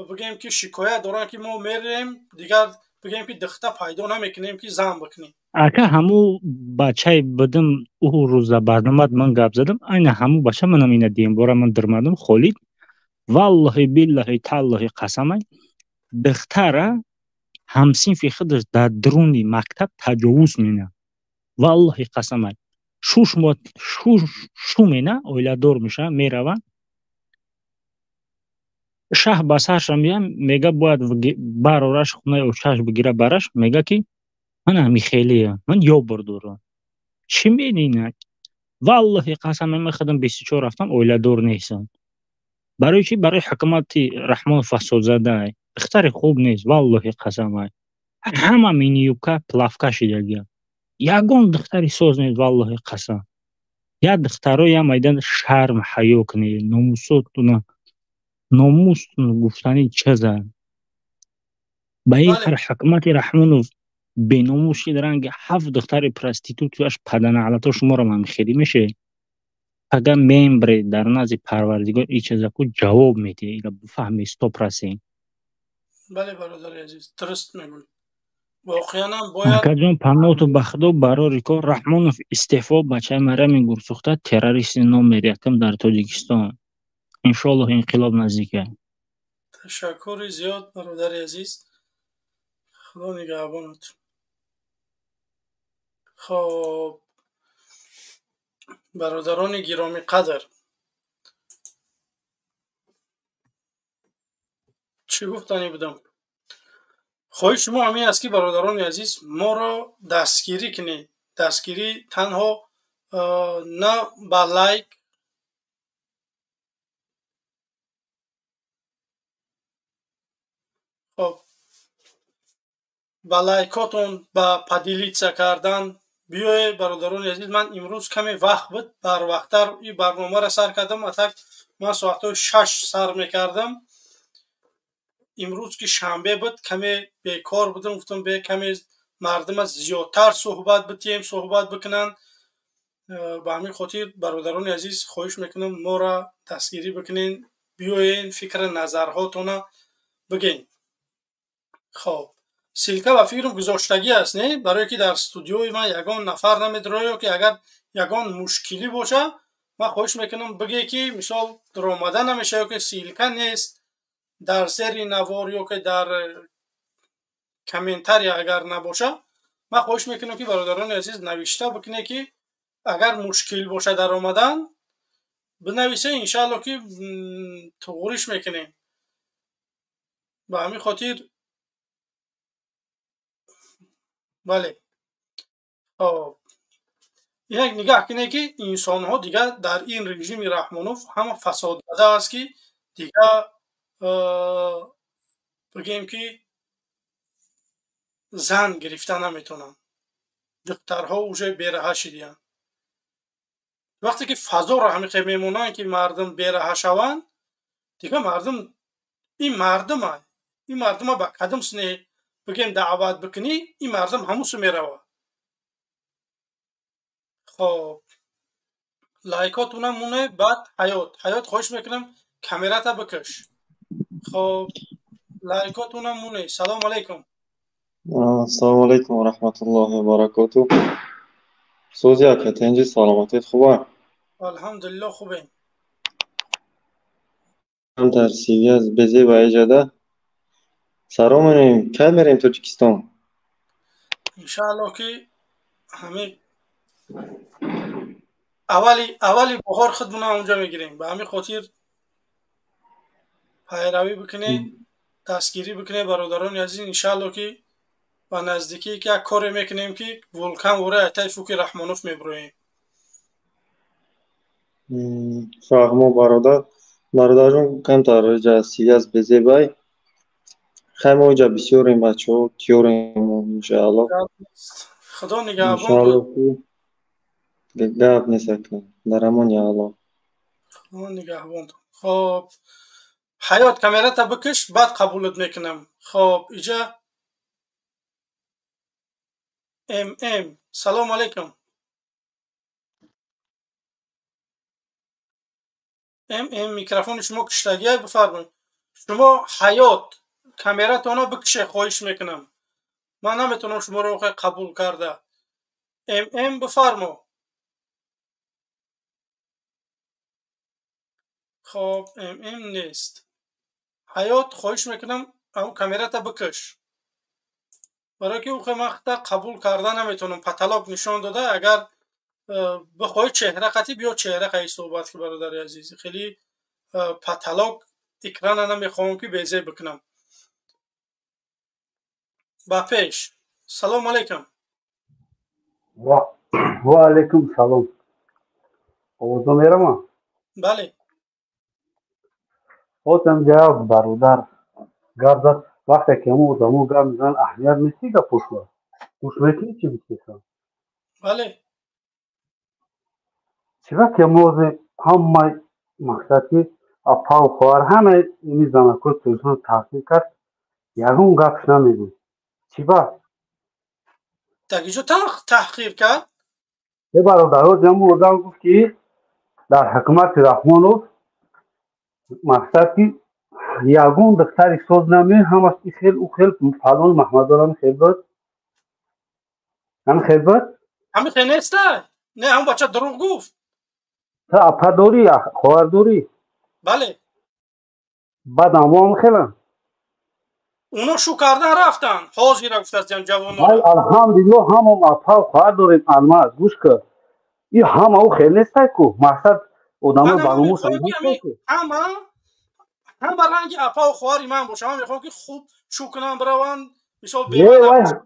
бигем ки шикоят доранд ки мо мерем, дигар бигем ки духта пайдо намекунем ки зан бикунем. ака ҳаму бачаи бидим ӯ рӯза барномат ман гап задам, айна ҳаму бача манам ина дембора ман дирмадам Холид. валлоҳи биллаҳи таллоҳи қасамай духтара ҳамсинфи худаш дар дуруни мактаб таҷовуз мена. валлоҳи қасамай шу мена, оиладор меша, мерава шаҳ ба сарша меям, мега бояд барораш хунаи ошаш бигира бараш, мега ки ман амихелия, ман ёбор дорам. чӣ менинак? валлоҳи қасамай ман худам 24 рафтам, оиладор нестам. барои чӣ? барои ҳукумати Раҳмонов фасодзада. духтари хуб нест, валлоҳи қасамай. ҳама миниюбка плавка шидагия. ягон духтари соз нест, валлоҳи қасам. як духтароям айдан шарм ҳаё кунед, номусотуна номус гуфтани чиза. ба ин қадр ҳукумати Раҳмонов беномус шидаранд ки 7 духтари проститутияш паданалато шуморо мамихелӣ меше. агар мембре дар назди Парвардигор ин чизаку ҷавоб медиҳед, ира бифаҳмед 100%. бале бародари азиз, дуруст мегӯед. воқеан ҳам бояд акаҷон панноту ба худо барори кор Раҳмонов истеъфо, бачаи Марями Гурсухта террористи номери якум дар Тоҷикистон. иншоаллоҳ инқилоб наздик аст. ташаккури зиёд бародари азиз. худо нигаҳбонат. хоб бародарони гиромиқадр, گفتنی بودم. خواهش شما همین است که برادران عزیز ما را دستگیری کنید. دستگیری تنها نه با لایک خب با لایکاتون با پدیلیتسا کردن بیای برادران عزیز. من امروز کمی وقت بود بر وقتتر این برنامه را سر کردم. اتک من ساعت 6 سر میکردم. امروز که شنبه بود کمی بیکار بودم. گفتم به کمی مردم از زیادتر صحبت بکنن. به همین خاطر برادران عزیز خواهش میکنم ما را دستگیری بکنین. بیاین فکر نظرهاتون بگین. خب سیلکه و فکرم گذاشتگی است نه، برای که در استودیوی من یگان نفر نمیدرایه که اگر یگان مشکلی باشه من خواهش میکنم بگی که مثال در آمده نمیشه که سیلکه نیست در زیر نوار یا که در کامنتری اگر نباشه من خواهش میکنم که برادران عزیز نوشته بکنه که اگر مشکل باشه در آمدن بنویسه. انشاءالله که توریش میکنیم. به همین خاطر بله یک نگاه کنه که انسان ها دیگه در این رژیم رحمانوف همه فساد داده است که دیگه بگیم که زن گرفته نمیتونن. دخترها اوجه بیره شدیان. وقتی که فضا را همیشه میمونن که مردم بیره شوند دیگه مردم این مردم با قدم سنه بگیم دعوت بکنی این مردم هموسو میروه. خب لایکاتون مونه. بعد حیات خواهش میکنم کامرات بکش. خب لایکاتون مونه. سلام علیکم. السلام علیکم و رحمت الله و برکاته. سوزیا که تنجی سلامتیت خوبه؟ الحمدلله خوبه. هم در سیوی از بزی و ایجاده سلام منیم. که میریم تاجیکستان؟ انشاءالله که همه اولی بخار خودمون اونجا میگیریم. به همین خاطر پیروی بکنه دستگیری بکنه برادران عزیز. انشاءالله که و نزدیکی که یک کاری میکنیم که ولکان وره اتای فوک رحمانوف میبرویم. فهمو برادرون کم تا سیوی از بزی بای خیمه اوجا بسیاریم بچه ها تیوریم انشاءالله. خدا نگهبان کن. گفت نیست کن در امان یا الله. خدا نگهبان کن. خب حیات کامرات بکش بعد قبولت میکنم. خب ایجا ام سلام علیکم. ام میکروفون شما کشتگیه بفرمایید. شما حیات کامراتونو بکشه خواهش میکنم. من نمیتونم شما رو قبول کرده. ام بفرما. خب ام نیست. حیات خواهش میکنم اون کامرات بکش. برای که اون وقت قبول کرده نمیتونم. پتلاک نشان داده. اگر بخوای چهره قطعی بیا چهره قطعی صحبت که برادر عزیز. خیلی پتلاک اکران نمیخوام که بیزه بکنم. با پیش سلام علیکم. و علیکم سلام. اوضاع میرم؟ بله. خودم جواب برادر گردد وقتی که مو دمو گرم میزن اهمیت نیستی که پوشو پوش میکنی چی بیستیسم. بله. چرا که موزه همه مقصد که اپا و خوار همه اینی زنکو تلسون تحقیق کرد یکون گفش نمیگوی چی با؟ تاگیجو تحقیق کرد؟ یه برادر ها جمعو ازم گفت که در حکومت رحمانوف مقصد که یگون دختری ساز نمی هم از این خیل او خیل فلان محمد آرام خیل بود هم خیل بود همین خیل نیسته نه هم بچه دروغ گفت تا اپا دوری خوار دوری بله بعد هم خیلن اونا شو کردن رفتن حاضی را گفت از جوان های الحمدلله هم اپا خوار دوریم الماس گوش که این هم او خیل نیسته که مقصد ادامه من هم برنامه میخوای سنگان که همه همه رنگ اپا و خواری من باشه. من میخوام که خوب شو کنم برون مثال یه بیمه وای نباشه.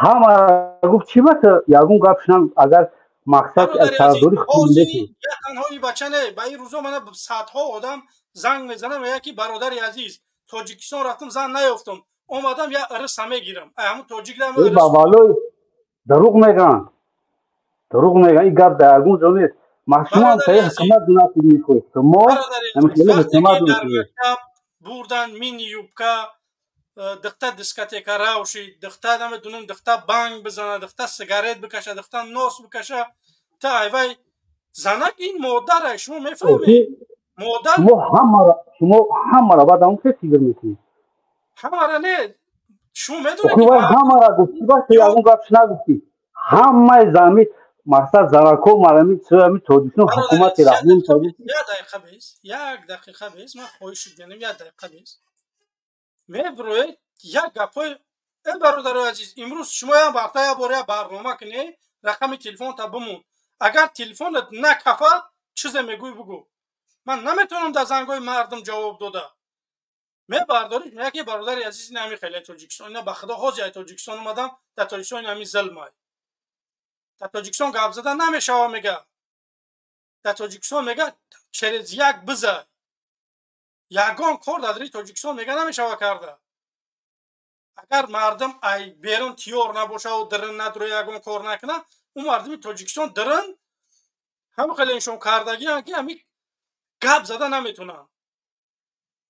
همه گفت چی بسه یگون گپشنم اگر مقصد از برادر عزیز طرفداری بازی خونده شد یک تنهایی بچه نه. به این روزا من صدها آدم زنگ میزنم و یکی برادر عزیز تاجیکستان رفتم زن نیافتم اومدم یا ارس همه گیرم همون تاجیک دارم ای ارس. بابالوی دروغ میگن این گپ در یگون جا نیست شما هم برادر تایی عزیز حکمت دونستی میکنید شما برادر همین عزیز خیلی وقتی حکمت که در دونستی مکتب بردن مینی یوبکا دختر دیسکاتیکا راوشی دختر نمیدونم دختر بانگ بزنه دختر سیگارت بکشه دختر نوس بکشه تا ایوای زنک این مادر شما میفهمی مادر شما همه را بعد همون که فکر میکنید همه را نه. شما میدونه اخی که وای مردم همه را گفتی باشه یا یگون گپش نگفتی همه زمین مقصد زنکو مرمی چه همین تودیسون برادر حکومت عزیز رحمون تودیسون یک دقیقه بیز من خواهش کنم یک دقیقه بیز میبروید یک گپای ای برادر عزیز امروز شما هم وقتا باره برنامه کنی رقم تلفن تا بمون اگر تلفنت نکفد چیز میگوی بگو من نمیتونم در زنگای مردم جواب داده میبرداری یکی برادر عزیز نمی خیلی تاجیکستان اینا بخدا حاضر تاجیکستان اومدم در تاجیکستان نمی ظلمای در تاجیکستان گپ زدن نمیشه میگه در تاجیکستان میگه چرز یک بزه یگان کار در تاجیکستان میگه نمیشه کرده اگر مردم ای بیرون تیور نباشه و درن نداره یگان کار نکنه اون مردم تاجیکستان درن هم خیلی اینشون کردگی هم که همی گپ زده نمیتونن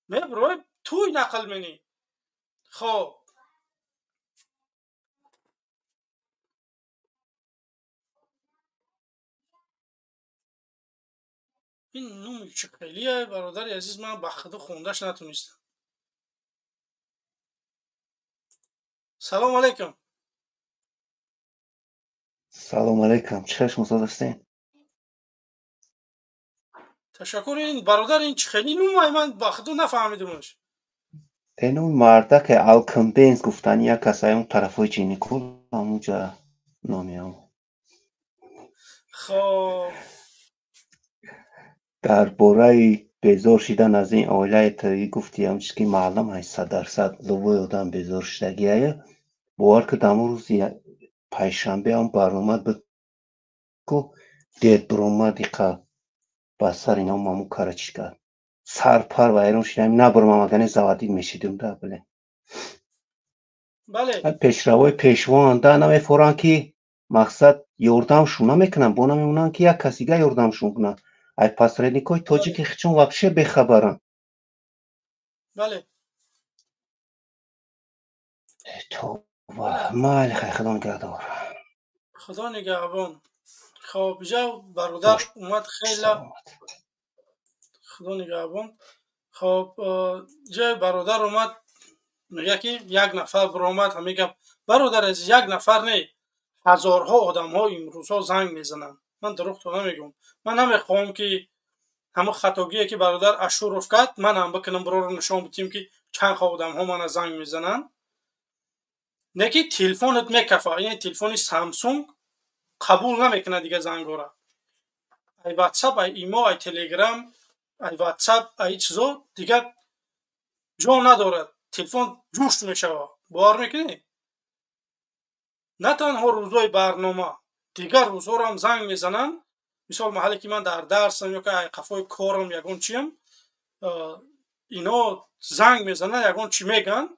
میبروی توی نقل منی خب این نومی چه خیلیه برادر عزیز من بخدا خوندش نتونستم سلام علیکم سلام علیکم چشم هستین تشکر این برادر این چه خیلی نومه من بخدا نفهمیدمش این اون مرده که الکمبینز گفتن یک کسای اون طرفای جینیکول همونجا نامی هم خب در باره بیزار شدن از این آیله تایی گفتی همچیز که معلوم هست 100% لوی آدم بیزار شدگیه باور که دمو روز پایشنبه هم برنامه بکو دید برنامه دیقه بسر اینا مامو کاره چی کرد سرپر و ایران شدیم نبرم مگنه زوادید میشیدیم ده بله بله پیشروای پیشوان ده نمیفورن که مقصد یاردمشون نمیکنن با نمیمونن که یک کسیگه یاردمشون کنن ای پاسرینیکای تاجیک خیچون وابشه بخبرن بله تو بله مال خیلی خدا نگهدار خدا نگهبان خب جا برادر باش اومد خیلی سلامت خدا نگهبان خب جای برادر اومد میگه که یک نفر برآمد هم میگه برادر از یک نفر نه هزارها آدم ها امروزها زنگ میزنن من دروغ تو نمیگم من نمیخوام که همه خطاگیه که برادر اشورف کرد من هم بکنم برو رو نشان بدیم که چند آدم ها من زنگ میزنن نه که تلفنت میکفه این تلفن سامسونگ قبول نمیکنه دیگه زنگ را ای واتساپ ای ایمو ای تلگرام ای واتساپ ای چیزا دیگه جا نداره تلفن جوش میشوه باور میکنی نه تنها روزهای برنامه دیگر روزها رو هم زنگ میزنن مثال محلی که من در درسم یا که قفای کارم یگون چیم اینا زنگ میزنن یگون چی میگن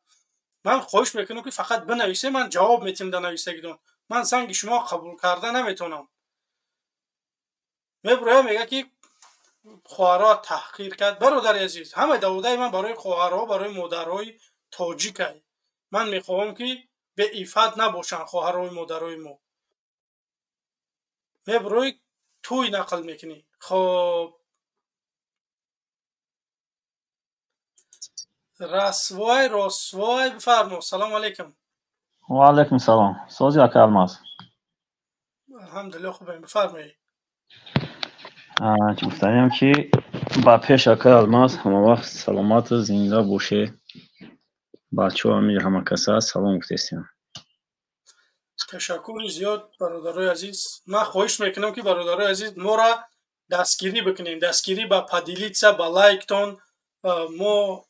من خواهش میکنم که فقط بنویسه من جواب میتیم در نویسگیدون من زنگ شما قبول کرده نمیتونم میبره میگه که خواهرها تحقیر کرد برادر عزیز همه داودای من برای خواهرها برای مادرهای تاجیکه من میخوام که به ایفت نباشن خواهرهای مادرهای ما میبروی توی نقل میکنی خب رسوای بفرمو سلام علیکم و علیکم سلام سوزی اکا الماس الحمدلله خوبیم بفرمایی چی گفتنیم که با پیش اکا الماس همه وقت سلامت و زنده باشه بچه ها همه همه کسا سلام گفتیستیم تشکر زیاد برادرای عزیز من خواهش میکنم که برادرای عزیز ما را دستگیری بکنین دستگیری با پادیلیتسا با لایکتون ما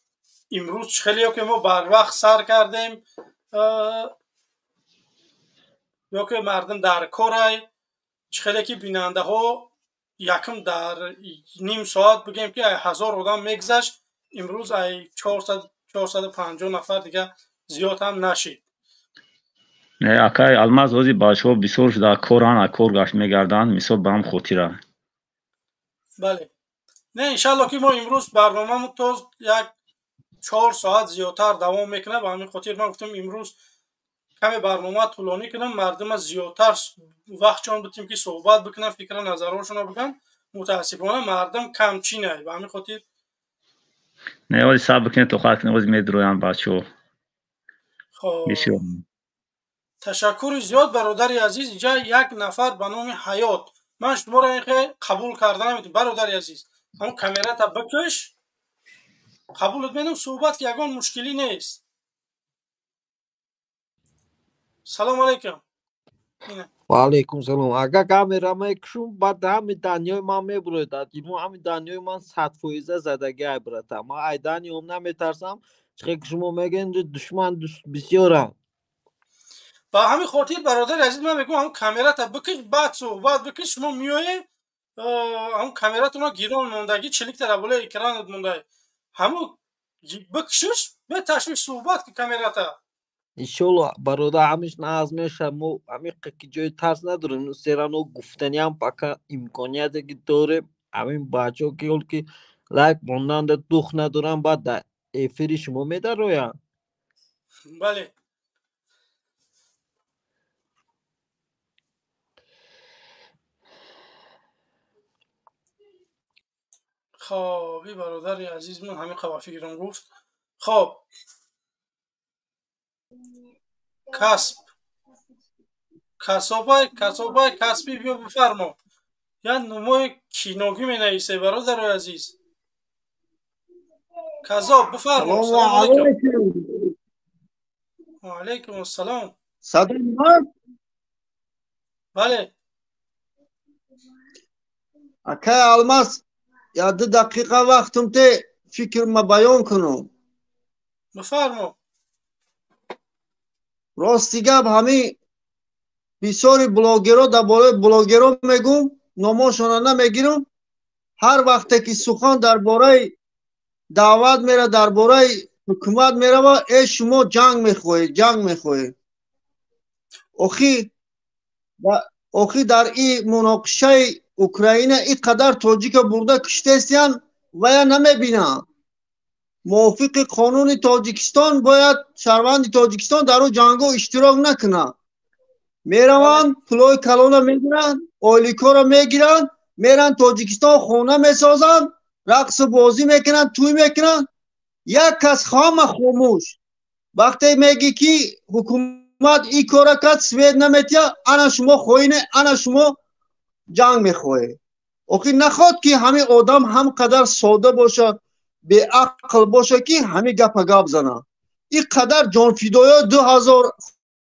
امروز خیلی که ما بر وقت سر کردیم یا که مردم در کارای خیلی که بیننده ها یکم در نیم ساعت بگیم که 1000 آدم میگذشت، امروز 450 نفر دیگه زیاد هم نشید. акай алмаз ҳози бачаҳо бисёр дар коран аз кор гашт мегарданд, мисол ба ҳам хотира. بله نه انشالله که ما امروز برنامه تا یک 4 ساعت زیادتر دوام میکنه. به همین خاطر من گفتم امروز کمی برنامه طولانی کنم، مردم زیادتر وقت چون بتیم که صحبت بکنن، فکر نظرشون بگن. متاسفانه مردم کمچینه، به همین خاطر نه ҳози сабр кунед то охир ҳози медроянд бачаҳо. خب تشکر زیاد برادر عزیز. اینجا یک نفر به نام حیات، من شما را قبول کردن نمیتونم برادر عزیز. اما کامرا تا بکش، قبولت میدم، صحبت که یگان مشکلی نیست. سلام علیکم. و علیکم سلام. اگه کامرا میکشم بعد همین دنیای من میبرد، اینو همین دنیای من 100% زدگی عبرت. ما ایدانیوم نمیترسم، چه که شما میگن دشمن بسیارم. با همین خاطر برادر عزیز من میگم هم کامرا تا بکش، بعد صحبت بکش. شما میای هم کامرا تو ما گیران موندگی چلیک تر بالا اکرانت مونده، همو بکشش به تشویش صحبت که کامرا تا انشالله برادر همیش ناز میشه. ما همین که جای ترس نداریم، سرانو گفتنی هم پاکا امکانیتی که داره. همین بچه که لایک موندن در دوخ ندارن بعد در افیری شما میده رویا. بله خب برادر عزیز من همین قوافی گرم گفت. خب کسبای کسبی بیا بفرما. یا نمای کینوگی می نویسه برادر عزیز. کذاب بفرما. سلام علیکم. و علیکم السلام. صدام بله اکای الماس یا 2 دقیقه وقتم ته فکر ما بیان کنم. بفرما. راستی گپ همین بسیاری بلاگرها درباره بلاگرها میگم، نامشون نمیگیرم. هر وقت که سخن درباره دعوت میره، درباره حکومت میره و ای شما جنگ میخواهید. آخی در این مناقشه اوکراین اینقدر تاجیک برده کشتستیان و یا نمیبینن. موافق قانون تاجیکستان باید شهروند تاجیکستان در اون جنگو اشتراک نکنه. میروان پلوی کلونا میگیرن، آلیکا را میگیرن، میرن تاجیکستان خونه میسازن، رقص بازی میکنن، توی میکنن. یک کس خاموش. وقتی میگی که حکومت این کارا کرد سوید نمیتیا، انا شما خوینه، انا شما جنگ میخواه. اوکی نخواد که همه آدم هم قدر ساده باشه، به عقل باشه که همه گپ زنه. این قدر جان فیدایا 2000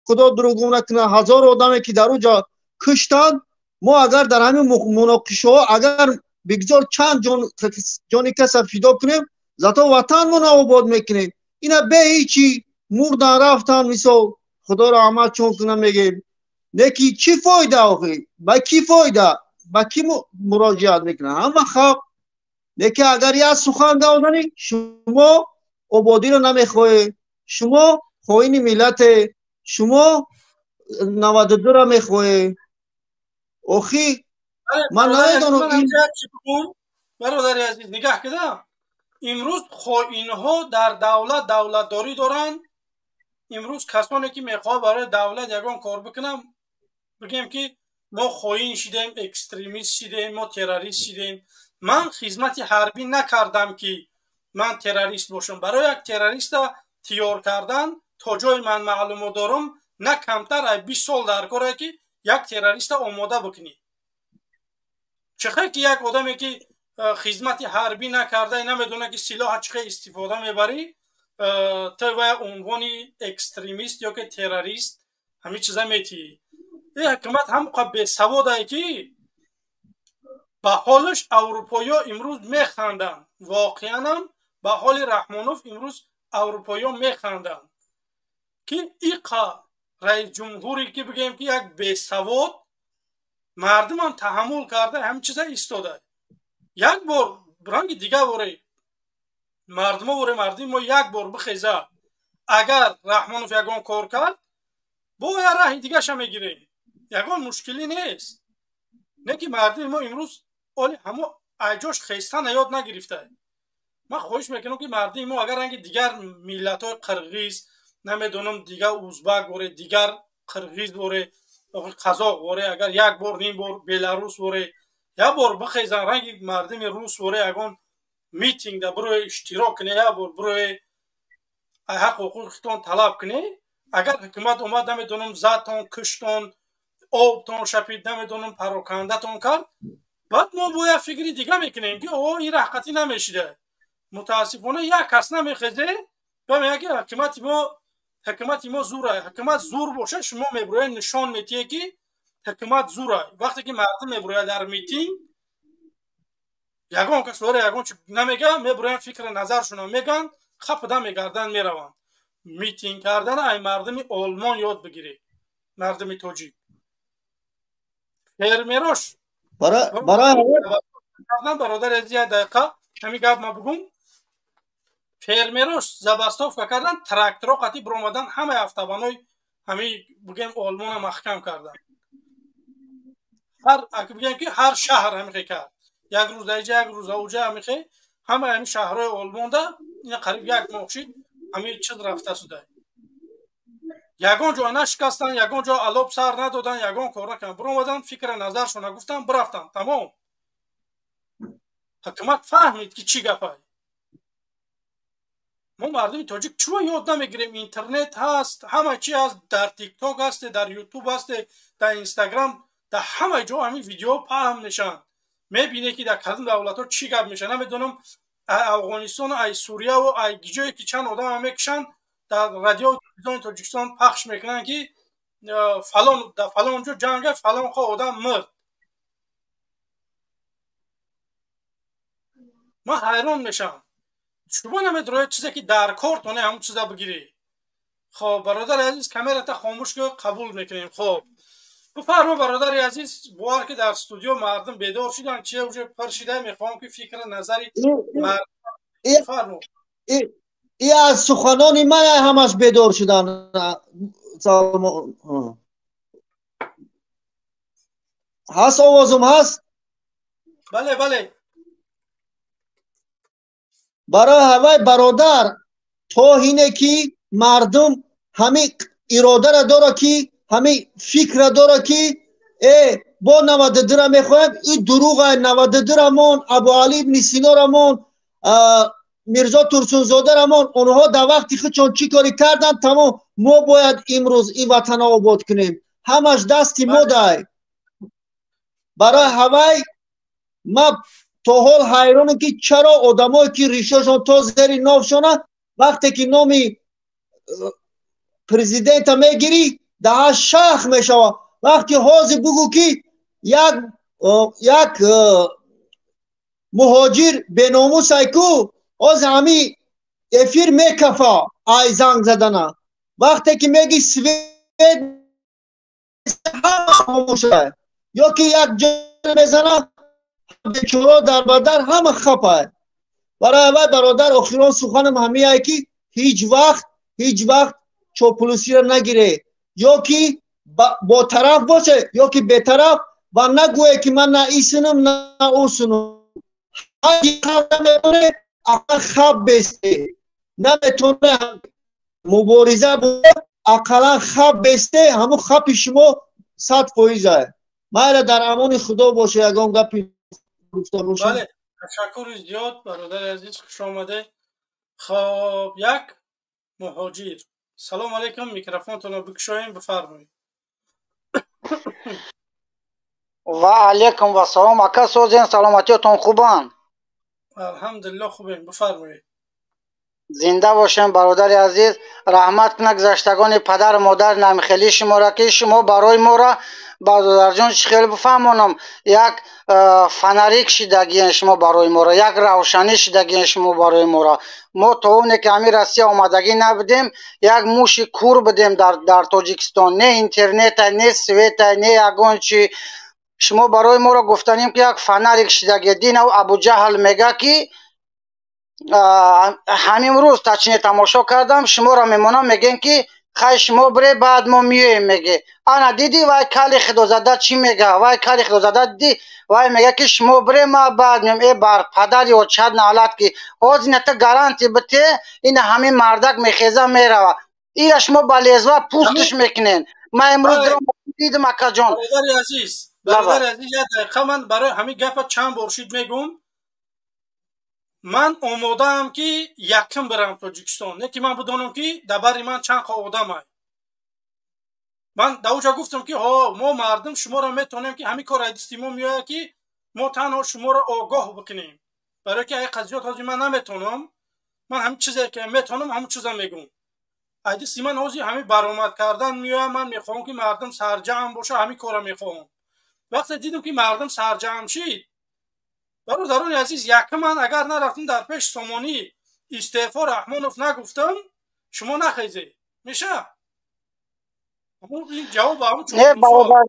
خدا دروغ نکنه 1000 آدمی که در اونجا کشتن. ما اگر در همین مناقشه ها اگر بگذار چند جانی کس فدا کنیم، زتا وطن ما آباد میکنیم. اینا به هیچی مردن رفتن. مثال خدا رحمت چون کنه میگیم نکی چی فایده آخی؟ با کی فایده؟ با کی مراجعت میکنه؟ همه خب نکی اگر یه سخن گوزنی شما آبادی رو نمیخواه، شما خواهین ملت، شما 92 رو میخواه. آخی من نمیدونم این برادر عزیز نگاه کده. امروز خائنها در دولتداری دارن. امروز کسانی که میخواه برای دولت یگان کار بکنم بگیم که ما خائن شدیم، اکستریمیست شدیم، ما تروریست شدیم. من خدمت حربی نکردم که من تروریست باشم. برای یک تروریست تیار کردن تا جای من معلومه دارم نه کمتر از 20 سال در کاره که یک تروریست آماده بکنی. چخیر که یک آدمی که خدمت حربی نکرده نمیدونه که سلاح چخیر استفاده میبری تو و عنوان اکستریمیست یا که تروریست همین چیزا میتی. این حکومت هم به سواده که به حالش اروپایی ها امروز میخندن. واقعا هم ба ҳоли Раҳмонов имрӯз аврупоиён механданд ки иқа раис ҷумҳуре ки бигем ки як бесавод мардумам таҳаммул карда ҳамин чиза истода. Як бор ранги дига боре мардумо боре мардуми мо як бор бихеза агар Раҳмонов ягон кор кард бо я раҳи дигаша мегирем. Ягон мушкилӣ нест. Не ки мардуми мо имрӯз оли ҳамо айҷош хестана ёд нагирифта. Ман хоҳиш мекунам ки мардуми мо агар ранги дигар миллатҳои қирғиз намедонам дигар узбак боре дигар қирғиз боре қазоқ боре агар як бор ним бор беларус боре я бор бихезан ранги мардуми рус боре ягон митингда бироe иштирок кune я бор бироe ҳақ ҳуқуқитон талаб кune агар ҳукумат омад намедонам задтон куштон обтон шапид намедонам парокандатон кард баъд мо бояд фикри дига мекунем ки о ин раҳқатӣ намешида. Мутаассифона як кас намехезе бамеяд ки ҳукумати мо зур аст. Ҳукумат зур боша шумо меброяд нишон метиҳед ки ҳукумат зур аст. Вақте ки мардум меброяд дар митинг ягон кас боре ягон чӣ намега меброяд фикри назаршона меган хапда мегарданд мераванд. Митинг кардан ай мардуми олмон ёд бигиред, мардуми тоҷик. Фермерош бародар азиз як дақиқа ҳамин гап ма бигум. Фермерош забастовка кардан тракторо қатӣ биромадан ҳамаи автобанои ҳамин бигем олмона маҳкам кардан. Бигем ки ҳар шаҳр ҳамихе кард. Як рӯз даиҷа як рӯз ауҷа ҳамихе ҳамаи ҳамин шаҳрҳои олмонда ина қариб як моҳ шид ҳамин чиз рафта шуда. Ягон ҷо нашикастан, ягон ҷо алоб сар надодан, ягон кор накарданд. Биромадан фикри назаршона гуфтанд бирафтанд. Тамом. ҳукумат фаҳмид ки чӣ гапай. мо мардуми тоҷик чӯ ёд намегирем? Интернет ҳаст, ҳама чӣ ҳаст, дар тикток ҳаст, дар ютуб ҳаст, дар инстаграм, дар ҳама ҷо ҳамин видео паҳн мешаванд. мебине ки дар кадом давлатҳо чӣ гап мешавад. намедонам ай Афғонистон, ай Сурияву ай гиҷое ки чанд одама мекушанд дар радиои телевизиони Тоҷикистон пахш мекунанд ки фалон дар фалон ҷо ҷанга фалон хо одам мирд. ман ҳайрон мешавам. шумо намедроед чизе ки дар кортоне ҳамун чиза бигирӣ. хоб бародари азиз камерата хомӯш кӯ қабул мекунем. хоб бифармо бародари азиз бовар ки дар студио мардум бедор шуданд чия уже пир шида мехоҳам ки фикри назари мардум бифармо. ин аз суханони ман ҳамаш бедор шуданд. ҳаст овозум ҳаст? бале бале. барои ҳавай бародар то ҳине ки мардум ҳамин иродара дора ки ҳамин фикра дора ки бо 92 мехоҳем ин дуруға 92-рамон Абуалӣ ибни Синорамон Мирзо Турсунзодарамон онҳо дар вақти худшон чӣ кори карданд. тамом мо бояд имрӯз ин ватанро обод кунем. ҳамаш дасти модай. барои ҳавай ма то ҳол ҳайронам ки чаро одамое ки ришошон то зери новшона вақте ки номи президента мегирӣ даҳа шах мешава. вақти ҳозир бугӯ ки як муҳоҷир беномусай ку ҳозир ҳамин эфир мекафа ай занг задана. вақте ки меги свед ҳама хомӯшай ё ки як ҷо мезана бечора дар бадар ҳама хапай. барои аввал бародар охирон суханам ҳамиае ки ҳеҷ вақт чопулусиро нагире ё ки бо тараф боше ё ки бетараф ва нагӯе ки ман на исунам на усунам. хаб бесте наметоне мубориза буде ақаллан хаб бесте ҳамун хапи шумо 100% ай. майра дар амони худо боше. ягон гапи гуфта бошам. бале ташаккури зиёд бародари азиз хуш омаде. хоб як муҳоҷир. салом алейкум. микрофонтонро бикушоем бифармоед. ва алейкум ва салом. ака созен саломатиётон хубанд? алҳамдулилло хубем. бифармоед. زنده باشین برادر عزیز. رحمت کنه گذشتگان پدر مادر نمیخیلی شما را که شما برای ما را برادر جان خیلی بفهمونم یک فنریک شدگی شما برای ما را، یک روشنی شدگی شما برای ما را. ما تا اونه که همین روسیه آمدگی نبودیم یک موش کور بدیم در تاجیکستان، نه اینترنت نه سویت نه یگان چی. شما برای ما را گفتنیم که یک فنریک شدگی دین و ابو جهل میگه که همین روز تچینه تماشا کردم شما را میمونم میگن که خیلی شما بره بعد ما میویم. میگه انا دیدی وای کلی خدا زده چی میگه، وای کلی خدا زده دیدی وای میگه که شما بره ما بعد میم. ای بر پدر یا چد نالت که از اینتا گارانتی بته این همین مردک میخیزه میروه ایره شما بلیزوه پوستش میکنین. من امروز درم دیدم اکا جان. برادر عزیز یک دقیقه من برای همین گپ چند بارشید میگم. من آماده ام که یکم برم تاجیکستان، نه که من بدانم که دبری من چند آدم های. من دوجا گفتم که ها ما مردم شما را میتونیم که همین کار دستی ما میاد که ما تنها شما را آگاه بکنیم، برای که ای قضیات هازی من نمیتونم. من همین چیزی که میتونم همون چیزا میگم. دستی من هازی همین برآمد کردن میاد. من میخوام که مردم سرجم باشه، همین کارا میخوام. وقتی دیدم که مردم سرجم شید برادران عزیز، یکم من اگر نرفتم در پیش سامانی استعفا رحمانوف نگفتم شما نخیزه میشه. این جواب همون نه برادر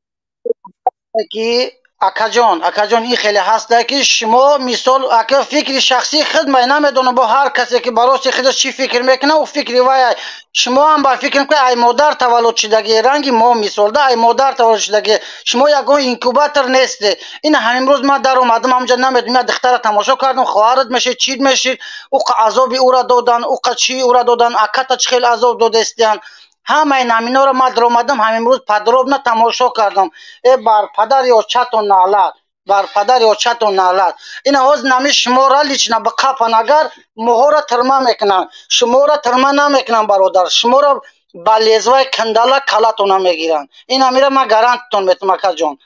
که اکا جان این خیلی هست که شما مثال اکا فکر شخصی خود من نمیدونم با هر کسی که براش خودش چی فکر میکنه و فکری وای شما هم با فکر میکنه ای مادر تولد شدگی رنگی ما مثال ده ای مادر تولد شدگی شما یگان اینکوباتور نیسته. این همین روز من در اومدم همونجا نمیدونم دختر تماشا کردم خواهرت میشه چید میشید او عذاب او را دادن او چی او را دادن اکا تا خیلی عذاب دادستیان همه این همینا را من در اومدم همین روز پدراب نه تماشا کردم. ای بر پدر یا چتون نالد، بر پدر یا چتون نالد. این آواز نمی شما را لیچنه به قپن اگر موها را ترمه میکنن شما را ترمه نمیکنن برادر، شما را با لیزوای کندله کلاتون میگیرن. این همیره من گارانتتون میتونم اکا جان.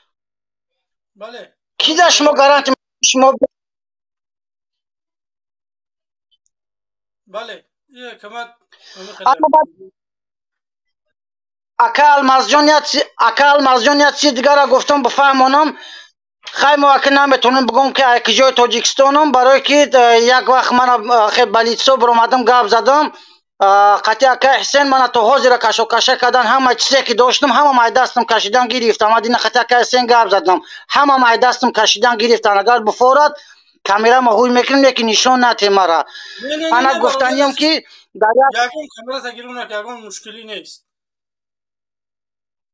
بله کی در شما گارانتی شما بله یه کمت اکا المزجان یا چی دیگر را گفتم بفهمونم. خیلی موقع نمیتونم بگم که اکی جای تاجیکستانم، برای که یک وقت من خیلی بلیتسو برامدم گپ زدم قطعی اکا حسین من تو حاضی را کشو کشه کردن همه چیزی که داشتم همه مای دستم کشیدن گرفتم. مدینه قطعی اکا حسین گپ زدم همه مای دستم کشیدن گرفتن. اگر بفورد کامیرا ما هوی میکنم که نشان نتی مرا. انا گفتنیم که در یکم کامرا تگیرون یکم مشکلی نیست.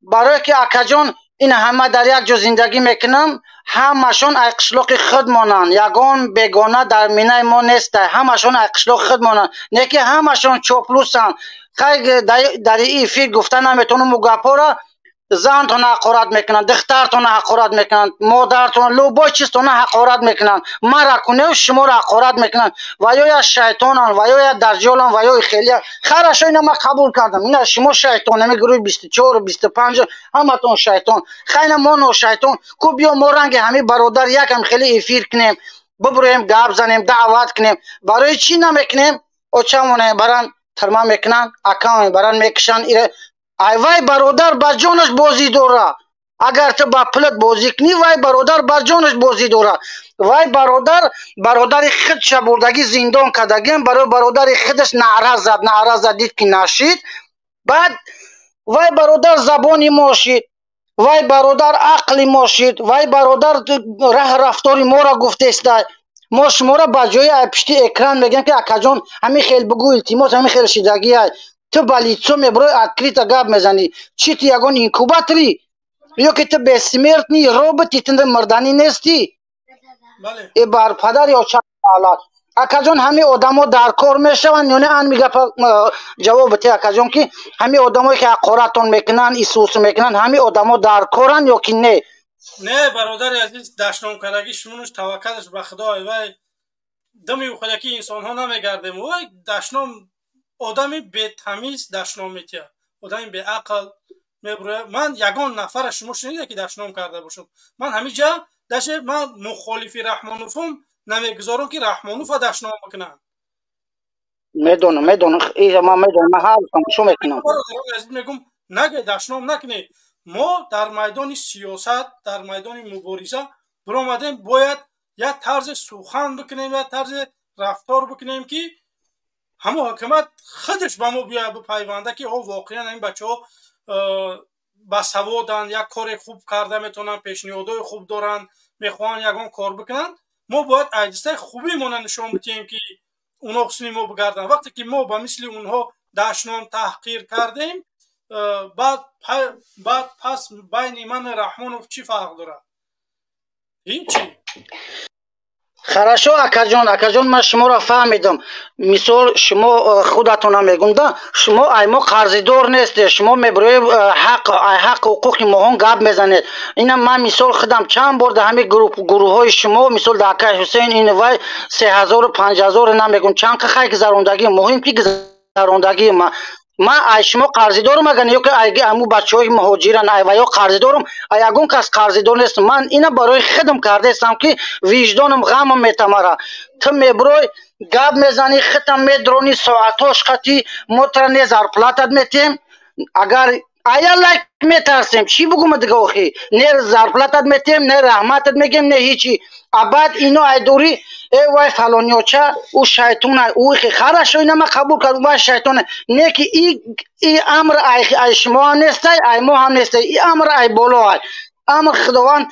برای که اکا جان این همه در یک جا زندگی میکنم همشون اقشلاق خود مانن، یگان بگانه در مینه ما نیست، همشون اقشلاق خود مانن، نه که همشون چاپلوسن. خیلی در این فیلم گفتن نمیتونم و گپا را زنتون حقارت میکنن، دخترتون حقارت میکنن، مادرتون لوبای چیزتون حقارت میکنن، مرا کنه و شما را حقارت میکنن و یا شیطانن و یا دجالن و یا خیلی خرش اینا ما قبول کردم. اینا شما شیطان نمی گروه 24 و 25 همتون شیطان. خیلی ما نو شیطان کو بیا ما رنگ همین برادر یکم خیلی افیر کنیم ببریم گپ زنیم دعوت کنیم. برای چی نمیکنیم؟ او چمونه برن ترما میکنن اکان برن میکشن ایره. ای وای برادر بر جانش بازی دوره. اگر تو با پلت بازی کنی وای برادر بر جانش بازی دوره. وای برادر خود شبردگی زندان کدگیم برای برادر خودش نعره زد دید که نشید. بعد وای برادر زبانی ماشید، وای برادر عقلی ماشید، وای برادر ره رفتاری ما را گفته است. ما شما را با جای پشتی اکران میگم که اکا جان همین خیلی بگو التماس همین خیلی شیدگی های تو بلیتسو میبروی اتکریت گپ میزنی چی تو یگان اینکوباتری یا که تو بسمیرت نی روبوتی تنده مردانی نیستی. بله ای بر پدر یا چند حالات اکا جان همین آدم ها در کار میشون یا نه ان میگه جواب بده اکا جان که همین آدم هایی که حقارتون میکنن ایسوس میکنن همین آدم ها در کارن یا که نه؟ نه برادر عزیز دشنام کردگی شمونش توکلش به خدای و دمی و خودکی انسان ها نمیگردیم و دشنام آدمی به تمیز دشنام میتیه آدمی به عقل میبره. من یگان نفر شما شنیده که دشنام کرده باشم. من همیجا دشه من مخالفی رحمانوفم نمیگذارم که رحمانوف دشنام بکنن. میدونم این ما میدونم من حال کنم شو میکنم میگم نگه دشنام نکنی ما در میدان سیاست در میدان مبارزه برآمدیم باید یک طرز سخن بکنیم یا طرز رفتار بکنیم که همه حکومت خودش به ما بیا بپیونده که واقعا این بچه‌ها باسوادن یک کار خوب کرده میتونن پیشنهادهای خوب دارن میخوان یگان کار بکنن ما باید عجزه خوبی مون نشون بدیم که اونا حسنی ما بگردن وقتی که ما به مثل اونها دشنام تحقیر کردیم بعد پس بین من رحمانوف چی فرق داره این چی хорошо акаҷон ман шуморо фаҳмидам мисол шумо худатона мегум да шумо аймо қарзидор нестед шумо меброед ҳақ ҳуқуқи моҳон гап мезанед ина ман мисол худам чанд бор дар ҳамин гурӯҳҳои шумо мисол дар акаи ҳусейн ин вай 3000 5000 намегум чанд қахай гузарондагӣ муҳим ки гузарондагии ман ай шумо қарзидорум агар ё ки айги аму бачаҳои муҳоҷиран ай ва ё қарзидорум ай ягон кас қарзидор нестам ман ина барои худам кардаистам ки виҷдонам ғамам метамара ту меброй гап мезанӣ худам медрони соатҳош хати мотра не зарплатат метем агар ая лайк метарсем чӣ бугума дига охи не зарплатат метем не раҳматат мегем не ҳичи абад ино айдори вай фалониёча ӯ шайтона уи харашо ина ман қабул кардам вай шайтона не ки и амр ай шумо ҳам нестай ай мо ҳам нестай и амр ай боло ай амр худованд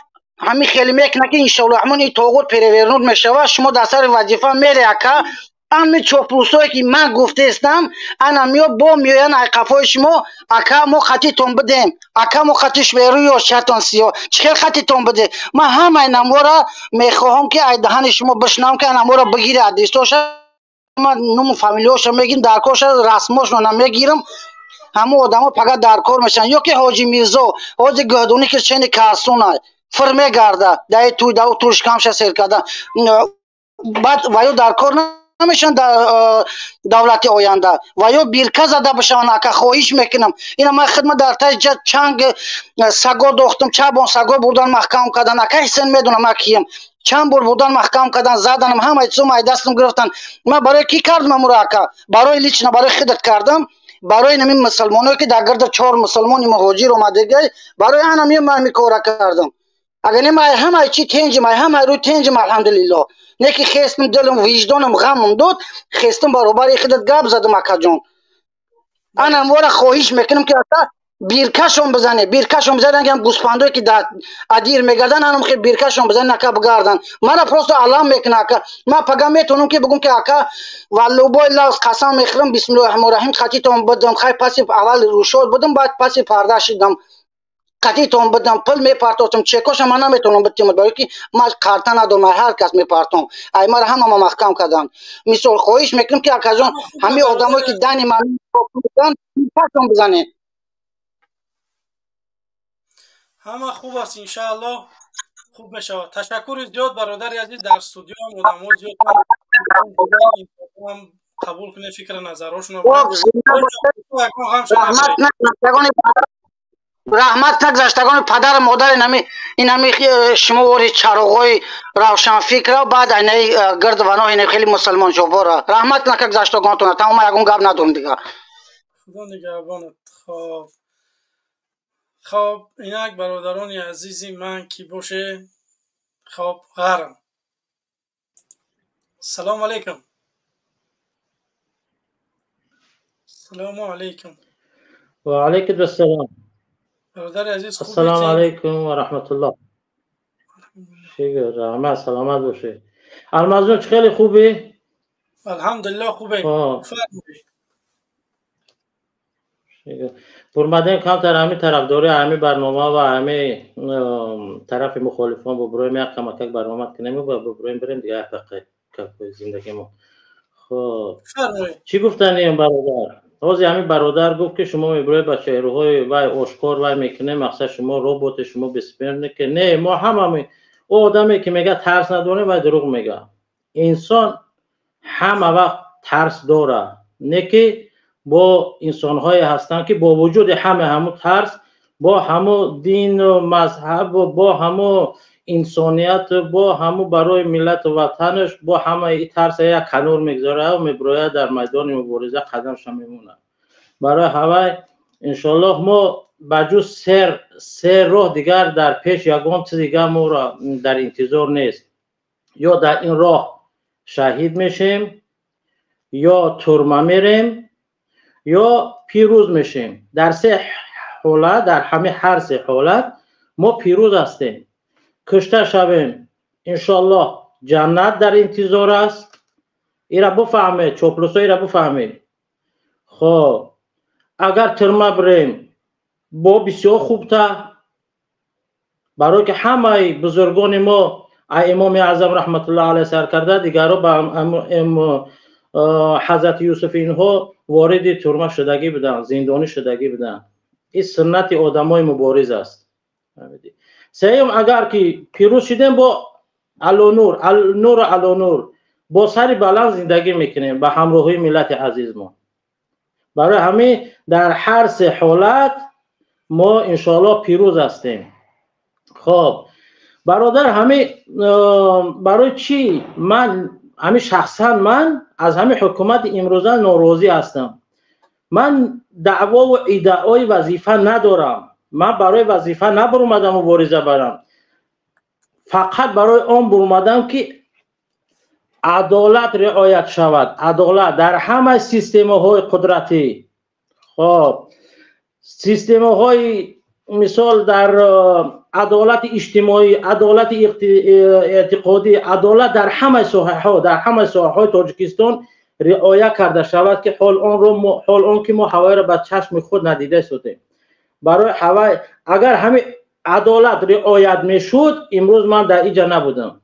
ҳамин хеле мекуна ки иншоалло ҳамон и тоғут перевернут мешава шумо дар сари вазифа мере ака ҳамин чоплусое ки ман гуфтаистам ана меё бо меоян ай қафои шумо ака мо хатитон бидем ака мо хати шверу ё шатон сиё чӣ хел хатитон биде ман ҳамаи намора мехоҳам ки ай даҳани шумо бишнавам ки намора бигире адресоша ман нуму фамилияоша мегирам даркоша расмошно намегирам ҳамон одамо фақат дар кор мешаванд ё ки ҳоҷи мирзо ҳоҷи гӯдунӣ ки чени касунай фир мегарда даи туй дау туршкамша сер карда баъд ва ё дар кор намешан давлати оянда ва ё бирка зада бишаванд ака хоҳиш мекунам ина ман хидмат дар таи ҷад чанг саго дохтам чабон саго бурдан маҳкам кардан ака ҳисен медунам ман кием чанд бор бурдан маҳкам кардан заданам ҳамаи чизо май дастам гирифтан ман барои ки кардам амуро ака барои лично барои худат кардам барои намин мусулмоное ки дар гирда 4 мусулмони муҳоҷир омадагай барои анам ман микора кардам агар не май ҳамаи чи тенҷим ай ҳамаи рӯй тенҷим алҳамдулилло не ки хестам дилам виҷдонам ғамам дод хестам баробари худат гап задам акаҷон анам вора хоҳиш мекунам ки ака биркашон бизане биркашон бизанан ки гӯспандое ки дар адир мегардан анам хел биркашон бизанен ака бигардан мана просто алам мекуна ака ман пага метонам ки бигум ки ака валлубой лавз қасам мехӯрам бисмиллоҳи раҳмони раҳим хатитон бидам хай паси аввал рӯшод будам баъд паси парда шидам хатитон бидам пул мепартотам чекоша ман наметонам битем барои ки ман қарта надорам ҳар кас мепартом ай мара ҳамама маҳкам кардан мисол хоҳиш мекунам ки акаҷон ҳамин одамое ки дани ман пашон бизане ҳама хуб аст иншаалло хуб мешавад ташаккури зиёд бародари азиз дар студио одамо зиёд қабул кунед фикр назарошуно раҳмат нагзаштагони падару модари инами шумовори чароғои равшанфикра баъд айнаи гирдваноҳ ина хели мусулмонҷобора раҳмат нагзаштагонатона тамома ягон гап надорум дига худо нигаҳбонад хоб инак бародарони азизи ман ки боше хоб ғарам салому алайкум салому алайкум ва алайкум ассалом برادر عزیز خوب السلام علیکم و رحمت الله شکر رحمت سلامت باشه الماس جان خیلی خوبی الحمدلله خوبه شکر برمدن کم تر همین طرفداری همین برنامه و همین طرف مخالفان با برای یک کمک برنامه کنیم و با برای بریم دیگه حقیقه زندگی ما خب چی گفتن این برادر حاضی همین برادر گفت که شما میبرای با چهره‌های وای آشکار وای میکنه مقصد شما ربات شما بسپرنه که نه ما همه او آدمی که میگه ترس نداره و دروغ میگه انسان همه وقت ترس داره نه که با انسان‌های هستن که با وجود همه ترس با همه دین و مذهب و با همه انسانیت با همو برای ملت و وطنش با همه این ترس یک کنور میگذاره و میبروید در میدان مبارزه قدمش میمونه. برای همه انشالله ما بجز سه راه دیگر در پیش، یگان چیز دیگر ما را در انتظار نیست. یا در این راه شهید میشیم، یا ترمه میریم، یا پیروز میشیم. در سه حالت، در همه هر سه حالت ما پیروز هستیم. کشته شویم انشالله جنت در انتظار است. ایرا بفهمید، چوپلوسا ایرا بفهمید. خب اگر ترمه بریم با بسیار خوبتر، برای که همه بزرگان ما امام اعظم رحمت الله علیه سر کرده، دیگرها با حضرت یوسف اینها وارد ترمه شدگی بدن، زندانی شدگی بدن. این سنت آدمای مبارز است. سیوم اگر که پیروز شدیم با نور علی نور با سر بلند زندگی میکنیم به همراهی ملت عزیز ما. برای همین در هر سه حالت ما انشاءالله پیروز هستیم. خب برادر، همین برای چی من شخصا من از همین حکومت امروزه ناراضی هستم. من دعوا و ادعای وظیفه ندارم. من برای وظیفه نبرمدم مبارزه برم. فقط برای آن برمدم که عدالت رعایت شود. عدالت در همه سیستم های قدرتی. خب سیستم های مثال در عدالت اجتماعی، عدالت اعتقادی، عدالت در همه ساحه های تاجیکستان رعایت کرده شود که حال آن که ما هوای را به چشم خود ندیده شده. برای هوای اگر همین عدالت رعایت میشد امروز من در اینجا نبودم.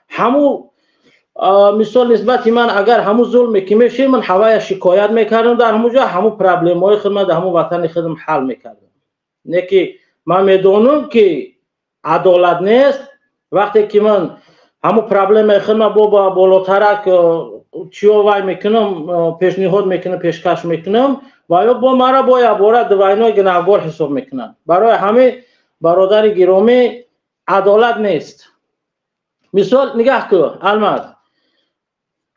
همو مثال نسبت من اگر همو ظلم که میشه من هوای شکایت میکردم در همونجا، همو پرابلم های خودم در همو وطن خودم حل میکردم. نه که من میدونم که عدالت نیست. وقتی که من همو پرابلم خودم با بالاترک چیوای میکنم، پیشنهاد میکنم، پیشکش میکنم و یا با مرا با عبارت دوینای گناهگار حساب میکنن. برای همه برادر گرامی عدالت نیست. مثال نگاه کن علمت،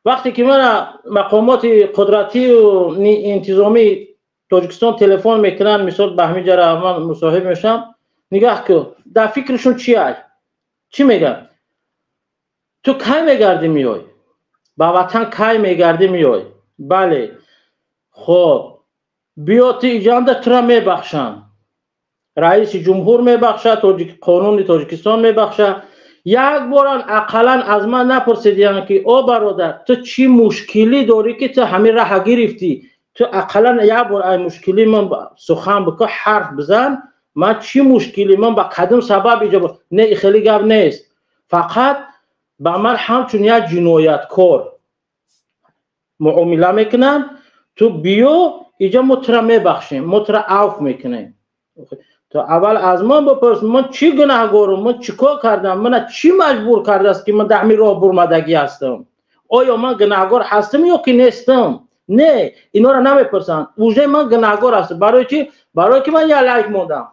وقتی که من مقامات قدرتی و انتظامی تاجیکستان تلفن میکنن، مثال به همین جره من مصاحبه میشم، نگاه کن در فکرشون چی میگن؟ تو کی میگردی میای؟ با وطن کی میگردی میای؟ بله خب بیا تو ایجانده تو را میبخشن، رئیس جمهور میبخشه، قانون تاجیکستان میبخشه. یک باران اقلا از من نپرسیدین که او برادر تو چی مشکلی داری که تو همین راه گرفتی؟ تو اقلا یک بار ای مشکلی من سخن بکن، حرف بزن، من چی مشکلی من با قدم سبب ایجاب نه، خیلی گپ نیست. فقط با من همچون یک جنایتکار معامله میکنن. تو بیا اینجا متر میبخشیم، متر عفو میکنیم. تو اول از من بپرس من چی گناهگارم، من چیکار کردم، من چی مجبور کرده است که من در همین راه برمدگی هستم؟ آیا من گناهگار هستم یا که نیستم؟ نه، اینا را نمیپرسن. اوجه من گناهگار هستم. برای چی؟ برای که من یلک موندم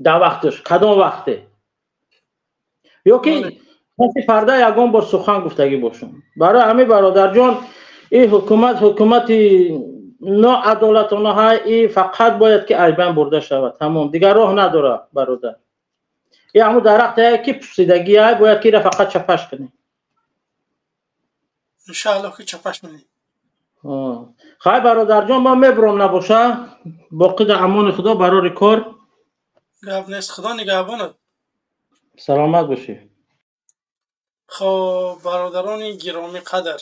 در وقتش. کدام وقته؟ یا که مثل پرده یگان با سخن گفتگی باشم. برای همین برادر جان این حکومت ناعدالتانه های فقط باید که ایبن برده شود. تمام، دیگر راه نداره برادر. این همون درخت های که پوسیدگی های باید که فقط چپش کنیم. انشاءالله که چپش کنیم. خیلی برادر جان من میبرم نباشه، باقی در امان خدا برای کار گپ نیست. خدا نگهبانت. سلامت باشی. خب برادران گرامی قدر،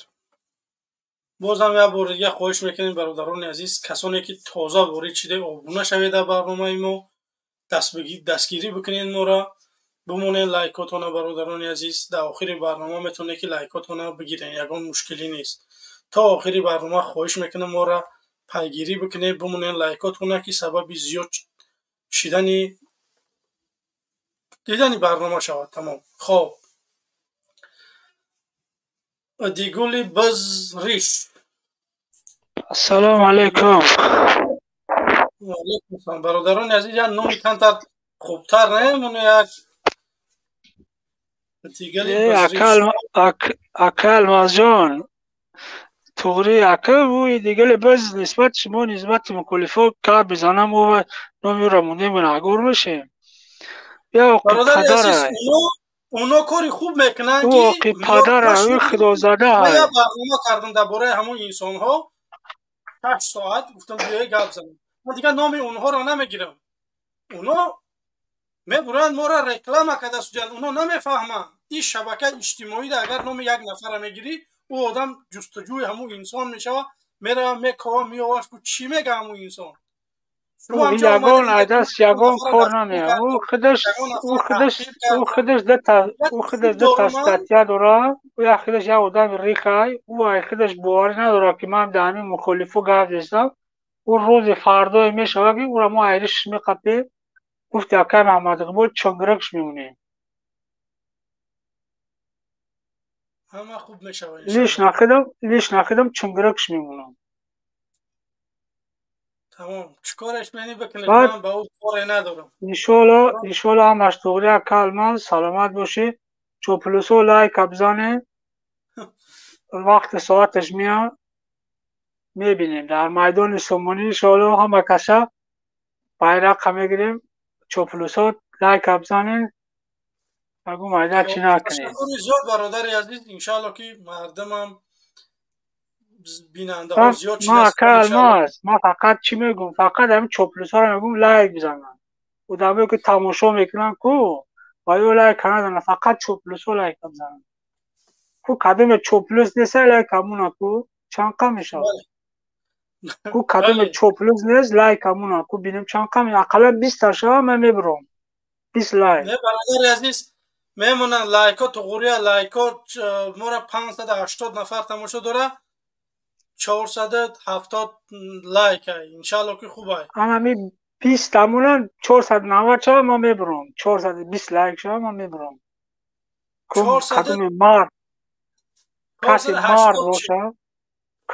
بازم یک بار دیگه خواهش میکنیم برادران عزیز، کسانی که تازه وارد شده آبونه شوید در برنامه ما، دستگیری بکنید ما را، بمونید لایکاتون. برادران عزیز در آخر برنامه میتونه که لایکاتون بگیرین، یگان مشکلی نیست. تا آخر برنامه خواهش میکنم ما را پیگیری بکنید، بمونید لایکاتون که سبب زیاد دیدن برنامه شود. تمام. خب دیگولی بزریش، السلام علیکم. و علیکم السلام. برادران عزیز نام تان خوبتر نه اونو یک دیگری بزریش اکل مازجان توغری اکل بوی دیگل بز نسبت شما نسبت مکلفه کار بزنم و نامی را مونده منعگور بشه یا اقی برادر عزیز پدره اونا کاری خوب میکنن او که اقی پدره او خدا زده ما های یا برنامه کردم درباره همون انسان ها 8 ساعت گفتم بیای گپ زنیم من دیگه نام اونها رو نمیگیرم اونا میبرند ما را رکلام کرده سودن اونا نمیفهمن این شبکه اجتماعی ده اگر نام یک نفر میگیری او آدم جستجوی همون انسان میشه میره میکوه میواش کو چی میگه همون انسان او یگان عدس یگان کار نمیه او خودش ده تستاتیا داره او یا خودش یا آدم ریخای او خودش باوری نداره که من در همین مخالفو گفت دستم او روز فردای میشه که او را ما ایرش میقپیم گفت یکای محمد اقبال چنگرکش میمونیم همه خوب میشه لیش نخیدم چنگرکش میمونم تمام چیکارش می‌کنی بکنید من با او کاری ندارم ایشالا همش دوغری اکل من سلامت باشی چوپلوسو لایک ابزانه وقت ساعتش میاد میبینیم در میدان سومونی ایشالا همه کسا بیرق میگیریم چوپلوسو لایک ابزانه بگو میده چی نکنیم تشکر زیاد برادر عزیز انشالله که مردم هم بیننده ها زیاد چی ما فقط چی میگم فقط همین چوپلوس ها رو میگم لایک بزنن و دمه که تماشا میکنن کو باید لایک کنن فقط چوپلوس ها لایک بزنن کو کدوم چوپلوس نیست لایک همونا کو چند کم میشه کو کدوم چوپلوس نیست لایک همونا کو بینیم چند کم اقلا 20 تا شما من میبرم 20 لایک نه برادر عزیز میمونن لایک ها تو غوریه لایک ها ما را 580 نفر تماشا داره 470 لایک های انشالله که خوب های همین 20 تمونن 490 شما ما میبرم 420 لایک شما ما میبرم کدوم مرد کسی مرد باشه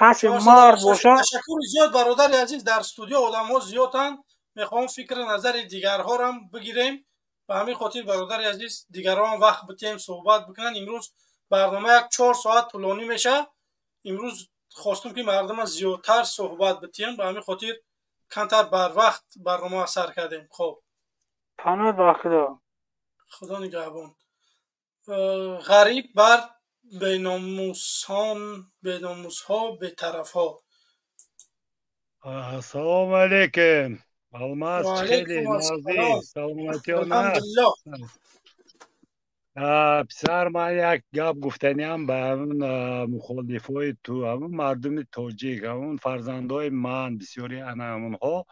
کسی مرد باشه تشکر زیاد برادر عزیز در استودیو آدم ها زیادن میخوام فکر نظر دیگرها رو هم بگیریم و همین خاطر برادر عزیز دیگرها هم وقت بتیم صحبت بکنن امروز برنامه 4 ساعت طولانی میشه امروز خواستم که مردم زیادتر صحبت بتیم و همین خاطر کمتر بر وقت برنامه سر کردیم خب پناه با خدا نگهبان غریب بر بیناموسها بی‌طرف‌ها السلام علیکم الماس خیلی نازی سلامتی ها نه پسر من یک گپ گفتنیم به همون مخالفای تو همون مردم تاجیک همون فرزندای من بسیاری همون ها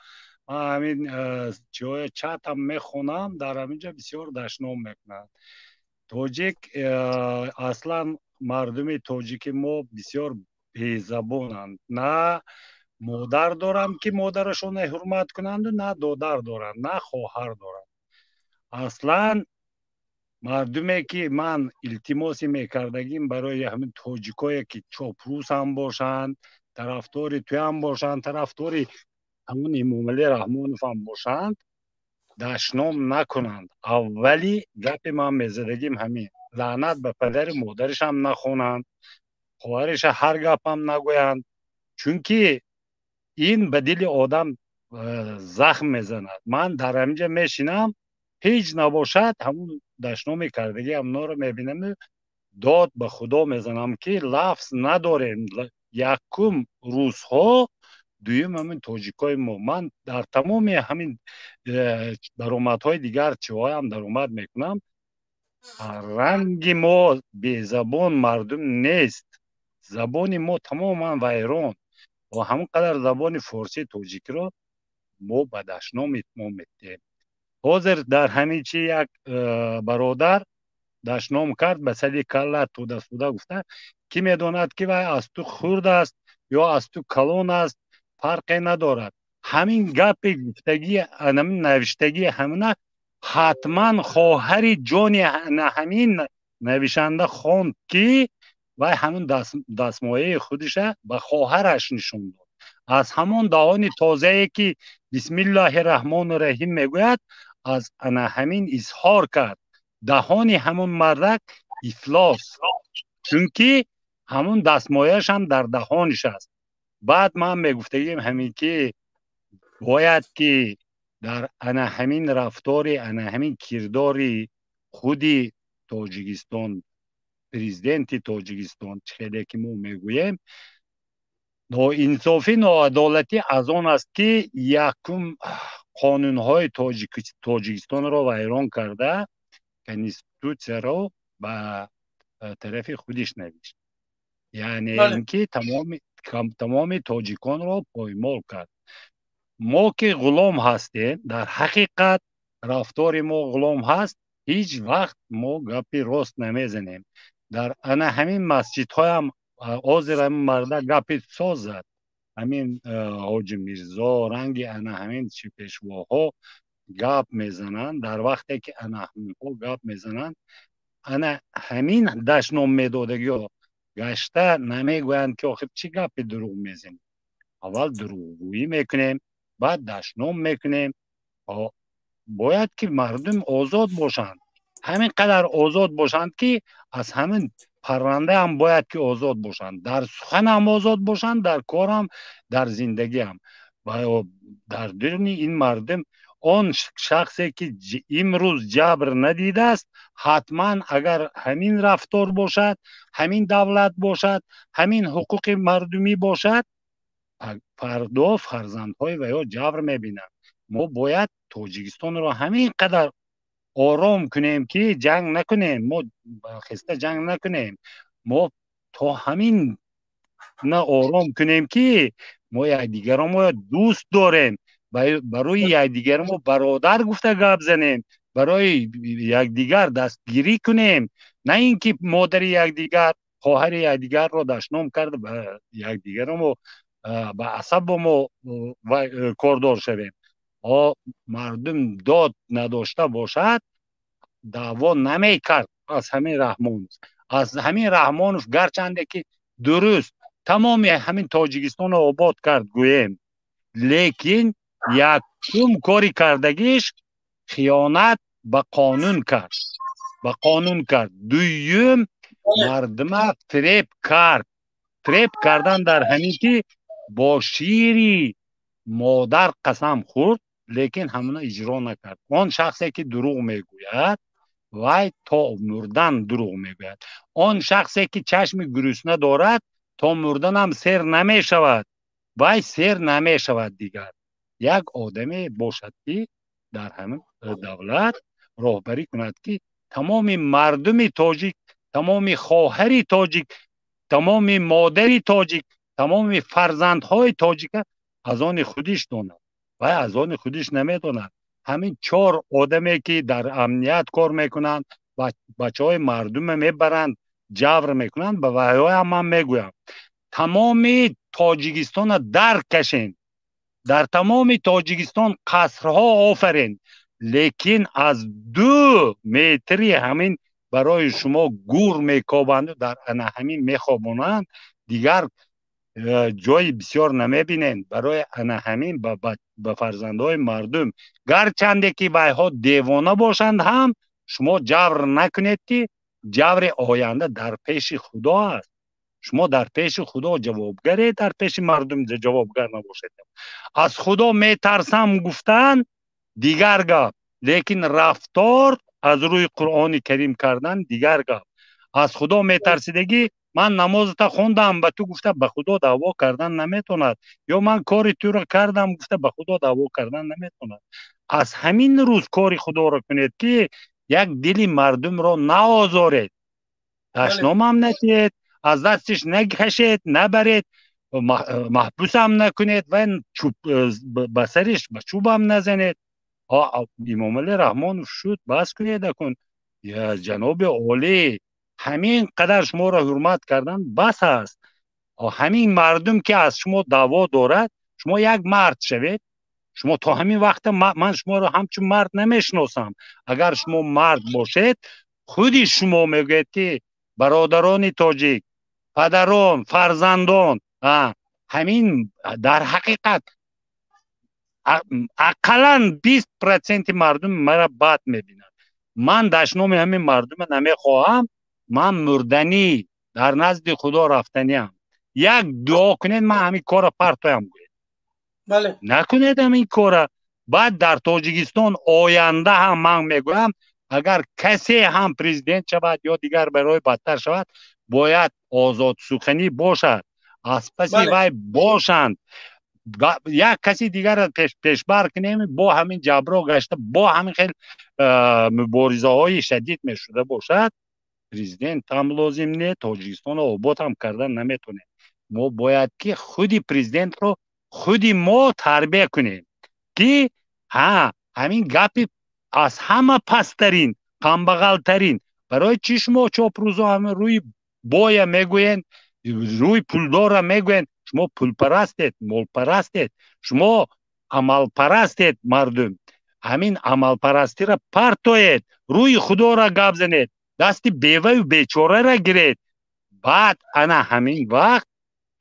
من همین جای چت هم میخونم در همینجا بسیار دشنام میکنن تاجیک اصلا مردم تاجیک ما بسیار بی‌زبانند نه مادر دارند که مادرشون حرمت کنند و نه دادر دارند نه خواهر دارند اصلا مردمی که من التماسی میکردگیم برای همین تاجیکایی که چاپروس هم باشند طرفدار توی هم باشند طرفدار همون امامعلی رحمانوف هم باشند دشنام نکنند اولی گپ من میزدگیم همین لعنت به پدر مادرش هم نخونند خواهرش هر گپ هم نگویند چونکه این به دل آدم زخم میزند من در همینجا میشینم هیچ نباشد همون دشنام کردگی همونا رو میبینم داد به خدا میزنم که لفظ نداریم یکم روزها دویم همین تاجیکای ما من در تمام همین درآمدهای دیگر چیهای هم درآمد میکنم رنگ ما بی زبان مردم نیست زبان ما تماما ویران و همونقدر زبان فارسی تاجیکی رو ما به دشنام اتمام میدیم حاضر در همین چی یک برادر دشنام کرد به سلی کلا توده سوده گفته کی میداند که وای از تو خورد است یا از تو کلون است فرقی ندارد همین گپ گفتگی همین نوشتگی همونه حتما خواهر جان همین نویسنده خواند که وای همون دستمایه خودش به خواهرش نشون داد از همون دهان تازه‌ای که بسم الله الرحمن الرحیم میگوید از انا همین اظهار کرد. دهان همون مردک افلاس، چونکی همون دستمایش هم در دهانش است. بعد من میگفتیم همین که باید که در انا همین رفتاری، انا همین کرداری خودی تاجیکستان، پریزیدنت تاجیکستان خیلی که ما میگوییم ناانصافی، ناعدالتی از آن است که یکم قانونهای تاجیکستان را ویران کرده، کنستیتوسیا را به طرف خودش نوشت. یعنی اینکه تمام تاجیکان را پایمال کرد. ما که غلام هستیم، در حقیقت رفتار ما غلام هست، هیچ وقت ما گپی راست نمیزنیم. در انا همین مسجد های هم آزر همین مرده گپی ساز زد، همین حاج میرزا رنگ انا همین چی پیشواها گپ میزنن. در وقتی که انا همین ها گپ میزنن، انا همین دشنام میدادگی ها گشته نمیگویند که آخر چی گپی دروغ میزنیم. اول دروغگویی میکنیم، بعد دشنام میکنیم. باید که مردم آزاد باشند، همین قدر آزاد باشند که از همین پرنده هم باید که آزاد باشند، در سخن هم آزاد باشند، در کار هم، در زندگی هم. و در درون این مردم آن شخصی که امروز جبر ندیده است، حتما اگر همین رفتار باشد، همین دولت باشد، همین حقوق مردمی باشد، فردا فرزندهای و یا جبر میبینند. ما باید تاجیکستان را همین قدر آرام کنیم که جنگ نکنیم، ما خسته جنگ نکنیم. ما تا همین نه آرام کنیم که ما یکدیگر ما دوست داریم، برای یکدیگر ما برادر گفته گپ زنیم، برای یکدیگر دستگیری کنیم، نه اینکه مادر یکدیگر، خواهر یکدیگر را دشنام کرده به یکدیگر ما به عصب ما کاردار شویم. مردم داد نداشته باشد، دعوا نمی کرد از همین رحمانوف. از همین رحمانوف گرچنده که درست تمام همین تاجیکستان آباد کرد گویم، لیکن یکم کاری کردگیش خیانت به قانون کرد، به قانون کرد. دویم مردم فریب کرد. فریب کردن در همین که با شیری مادر قسم خورد، لیکن همون اجرا نکرد. آن شخصی که دروغ میگوید وای تا مردن دروغ میگوید. آن شخصی که چشم گرسنه دارد تا مردن هم سیر نمی شود، وای سیر نمی شود دیگر. یک آدمی باشد که در همین دولت راهبری کند که تمام مردم تاجیک، تمام خواهر تاجیک، تمام مادر تاجیک، تمام فرزندهای تاجیک از آن خودش داند و از آن خودش نمیداند. همین 4 آدمی که در امنیت کار میکنند، بچه های مردم میبرند جبر میکنند، به وحیای هم من میگویم تمام تاجیکستان در کشین، در تمام تاجیکستان قصرها آفرین، لیکن از 2 متری همین برای شما گور میکابند، در همین میخوابونند، دیگر جای بسیار نمیبینند. برای همین به فرزندهای مردم گرچنده که بایها دیوانه باشند هم شما جبر نکنید که جبر آینده در پیش خدا است. شما در پیش خدا جوابگرید، در پیش مردم جوابگر نباشید. از خدا میترسم گفتن دیگر گپ، لیکن رفتار از روی قرآن کریم کردن دیگر گپ. از خدا میترسیدگی من نمازت خوندم به تو گفته به خدا دعوا کردن نمیتوند، یا من کاری تو را کردم گفته به خدا دعوا کردن نمیتوند. از همین روز کاری خدا را کنید که یک دل مردم را نآزارید، دشنام هم نکنید، از دستش نکشید، نبرید، محبوس هم نکنید و به سرش به چوب هم نزنید. امام علی رحمانوف شد بس کنید کن، یا جناب عالی همین قدر شما را حرمت کردن بس است. همین مردم که از شما دعوا دارد، شما یک مرد شوید. شما تا همین وقت من شما را همچون مرد نمیشناسم. اگر شما مرد باشید، خودی شما میگید که برادران تاجیک، پدران، فرزندان، همین در حقیقت اقلا 20% مردم مرا بد میبینند. من دشنام همین مردم نمیخواهم. من مردنی در نزد خدا رفتنیم. یک دعا کنید من همین کار پرتایم گوید. بله. نکنید همین کار. بعد در تاجیکستان آینده هم من میگویم اگر کسی هم پرزیدنت شود یا دیگر برای بدتر شود باید آزاد سخنی باشد. از پس وی باشند. یک کسی دیگر را پیشبر کنیم با همین جبرا گشته با همین خیلی مبارزه های شدید می شده باشد. پرزیدنت هم لازم نه، تاجیکستان رو آباد هم کردن نمیتونه. ما باید که خودی پرزیدنت رو خودی ما تربیه کنیم که همین گپی از همه پسترین کمبغل ترین برای چی شما چاپروزا همه روی بای میگوین روی پولدار میگوین شما پول پرستید مال پرستید شما عمل پرستید مردم همین عمل پرستی را پرتوید روی خدا را گپ زنید دست بیوه و بیچاره را گیرید بعد انا همین وقت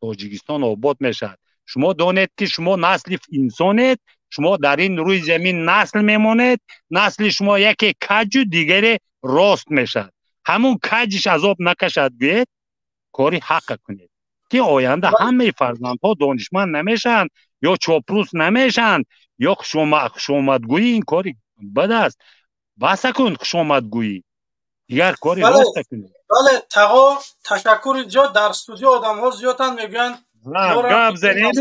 تاجیکستان آباد میشد. شما دانید که شما نسل انسانید شما در این روی زمین نسل میمونید نسل شما یکی کج و دیگری راست میشد همون کجش عذاب نکشد گوید کاری حق کنید که آینده همه فرزندها دانشمند نمیشن یا چاپروس نمیشن یا خوشامدگویی این کاری بد است بس کن خوشامدگویی دیگر کاری راست کنید. بله تقا تشکر زیاد در استودیو آدم ها زیادن میگن گپ زنید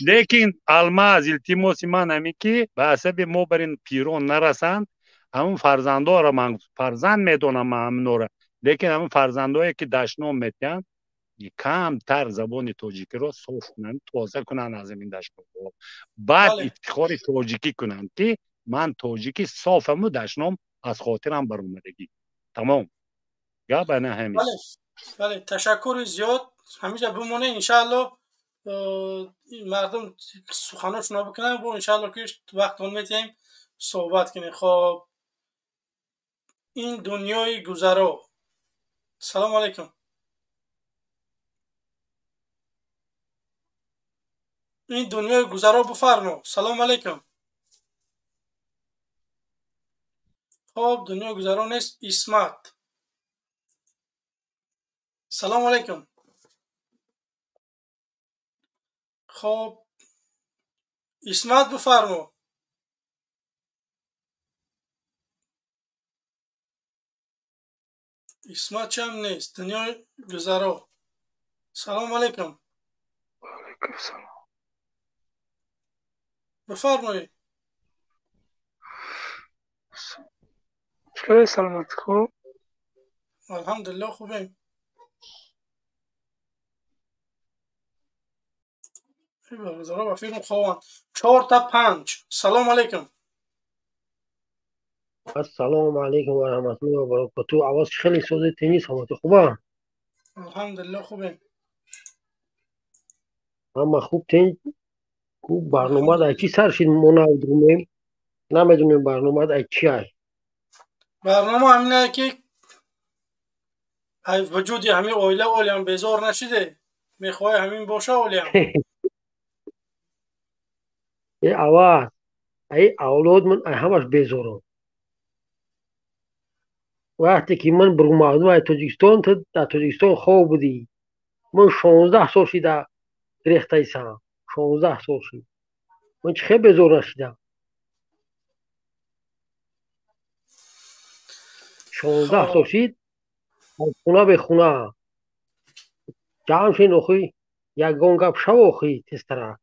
لیکن الماس التماس من همی که به حسب ما بر این پیران نرسند همون فرزندا را من فرزند میدونم من همون را لیکن همون فرزندایی که دشنام میتن کم تر زبان تاجیکی را صاف کنن تازه کنن از این دشنام بعد افتخار تاجیکی کنن که من تاجیکی صافم و دشنام از خاطرم بر اومدگی تمام یا بنا همین. بله تشکر زیاد همیشه بمونه انشالله مردم سخناشون بکنن و انشالله که وقت اون میتیم صحبت کنیم. خب این دنیای گذرا. سلام علیکم. این دنیای گذرا بفرما. سلام علیکم. خب دنیای گذرا نیست. اسمت. سلام علیکم. خب اسمت بفرما. اسمت چم نیست. دنیای گذرا. سلام علیکم. علیکم سلام. بفرمایید. چطوری سلامت خوب؟ الحمدلله خوبیم. گذرا با فیلم خوان 4 تا 5. سلام علیکم. السلام علیکم و رحمت الله و برکاته. آواز خیلی سوزه تنیس هم تو خوبه؟ الحمدلله خوبیم. اما خوب تنیس خوب برنامه در چی سر شد ما نمیدونیم برنامه در چی هست. برنامه همینه که وجودی همین اولی هم بیزار نشده میخواه همین باشه اولی هم ای آواز ای اولاد من همش بیزارم وقتی که من برو مردم تاجیکستان تو در تاجیکستان خواب بودی من 16 سال شده گریخته ایسم 16 سال شد من چه خیلی بیزار نشیدم 16 سال شد از خونه به خونه جمع شین اخی یک گون گپ شو اخی تستره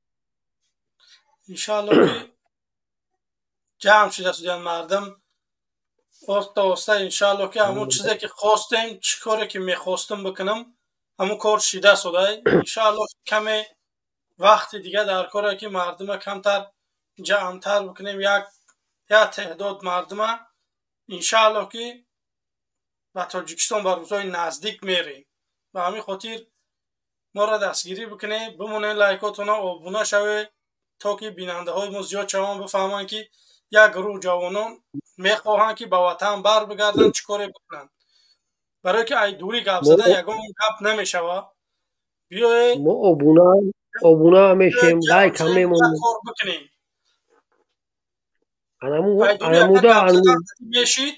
انشاءالله که جمع شده سودیان مردم آستا آستا انشاءالله که همون چیزی که خواستیم چی کاری که میخواستم بکنم همون کار شده سوده انشاءالله کمی وقت دیگه در کاری که مردم کمتر جمعتر بکنیم یک تعداد مردم انشاءالله که و تاجیکستان با روزهای نزدیک میریم و همین خاطر ما را دستگیری بکنه بمونه لایکاتون آبونه شوه تا که بیننده های ما زیاد شوان بفهمن که یک گروه جوانان میخواهن که به وطن بر بگردن چیکار بکنن برای که ای دوری گپ زدن یگان گپ نمیشوه بیایید ما آبونه میشیم لایک هم میمونیم айдури агар гап задан мешид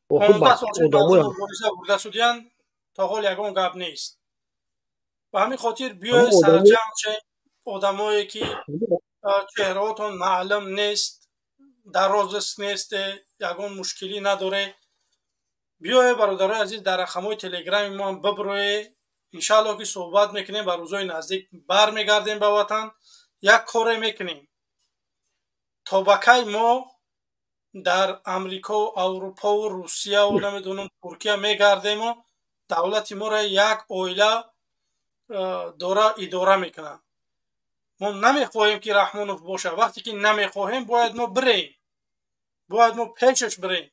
15 соли баъди мубориза бурда шудиян то ҳол ягон гап нест. ба ҳамин хотир биёед сарҷамъ ше одамое ки чеҳраотон маълум нест, дарозис несте, ягон мушкилӣ надоре, биёе бародарои азиз дар рақамҳои телеграми мо бибироед. иншаалло ки суҳбат мекунем, ба рӯзҳои наздик бармегардем ба ватан, як коре мекунем то ба кай мо дар амрико, аврупову русияву намедонам туркия мегардему давлати моро як оила дора идора мекунад. мо намехоҳем ки Раҳмонов боша. вақте ки намехоҳем, бояд мо бирем, бояд мо пешаш бирем.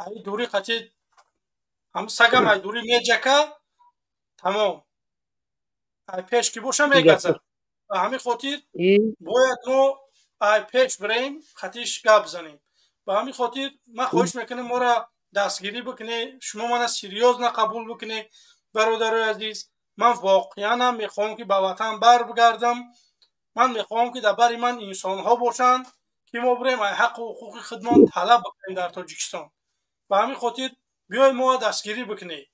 ай дури қатӣ ҳам сагам ай дури меҷака тамом, ай пеш ки боша мегазад. ба ҳамин хотир бояд мо ай пеш бирем, қатиш гап занем. ба ҳамин хотир ман хоҳиш мекунам моро дастгирӣ бикунед, шумо мана серьёзна қабул бикунед. бародарои азиз, ман воқеанам мехоҳам ки ба ватан баргардам. ман мехоҳам ки дар бари ман инсонҳо бошанд ки мо бирем ай ҳаққу ҳуқуқи худмон талаб бикунем дар Тоҷикистон. ба ҳамин хотир биёед мо дастгирӣ бикунед.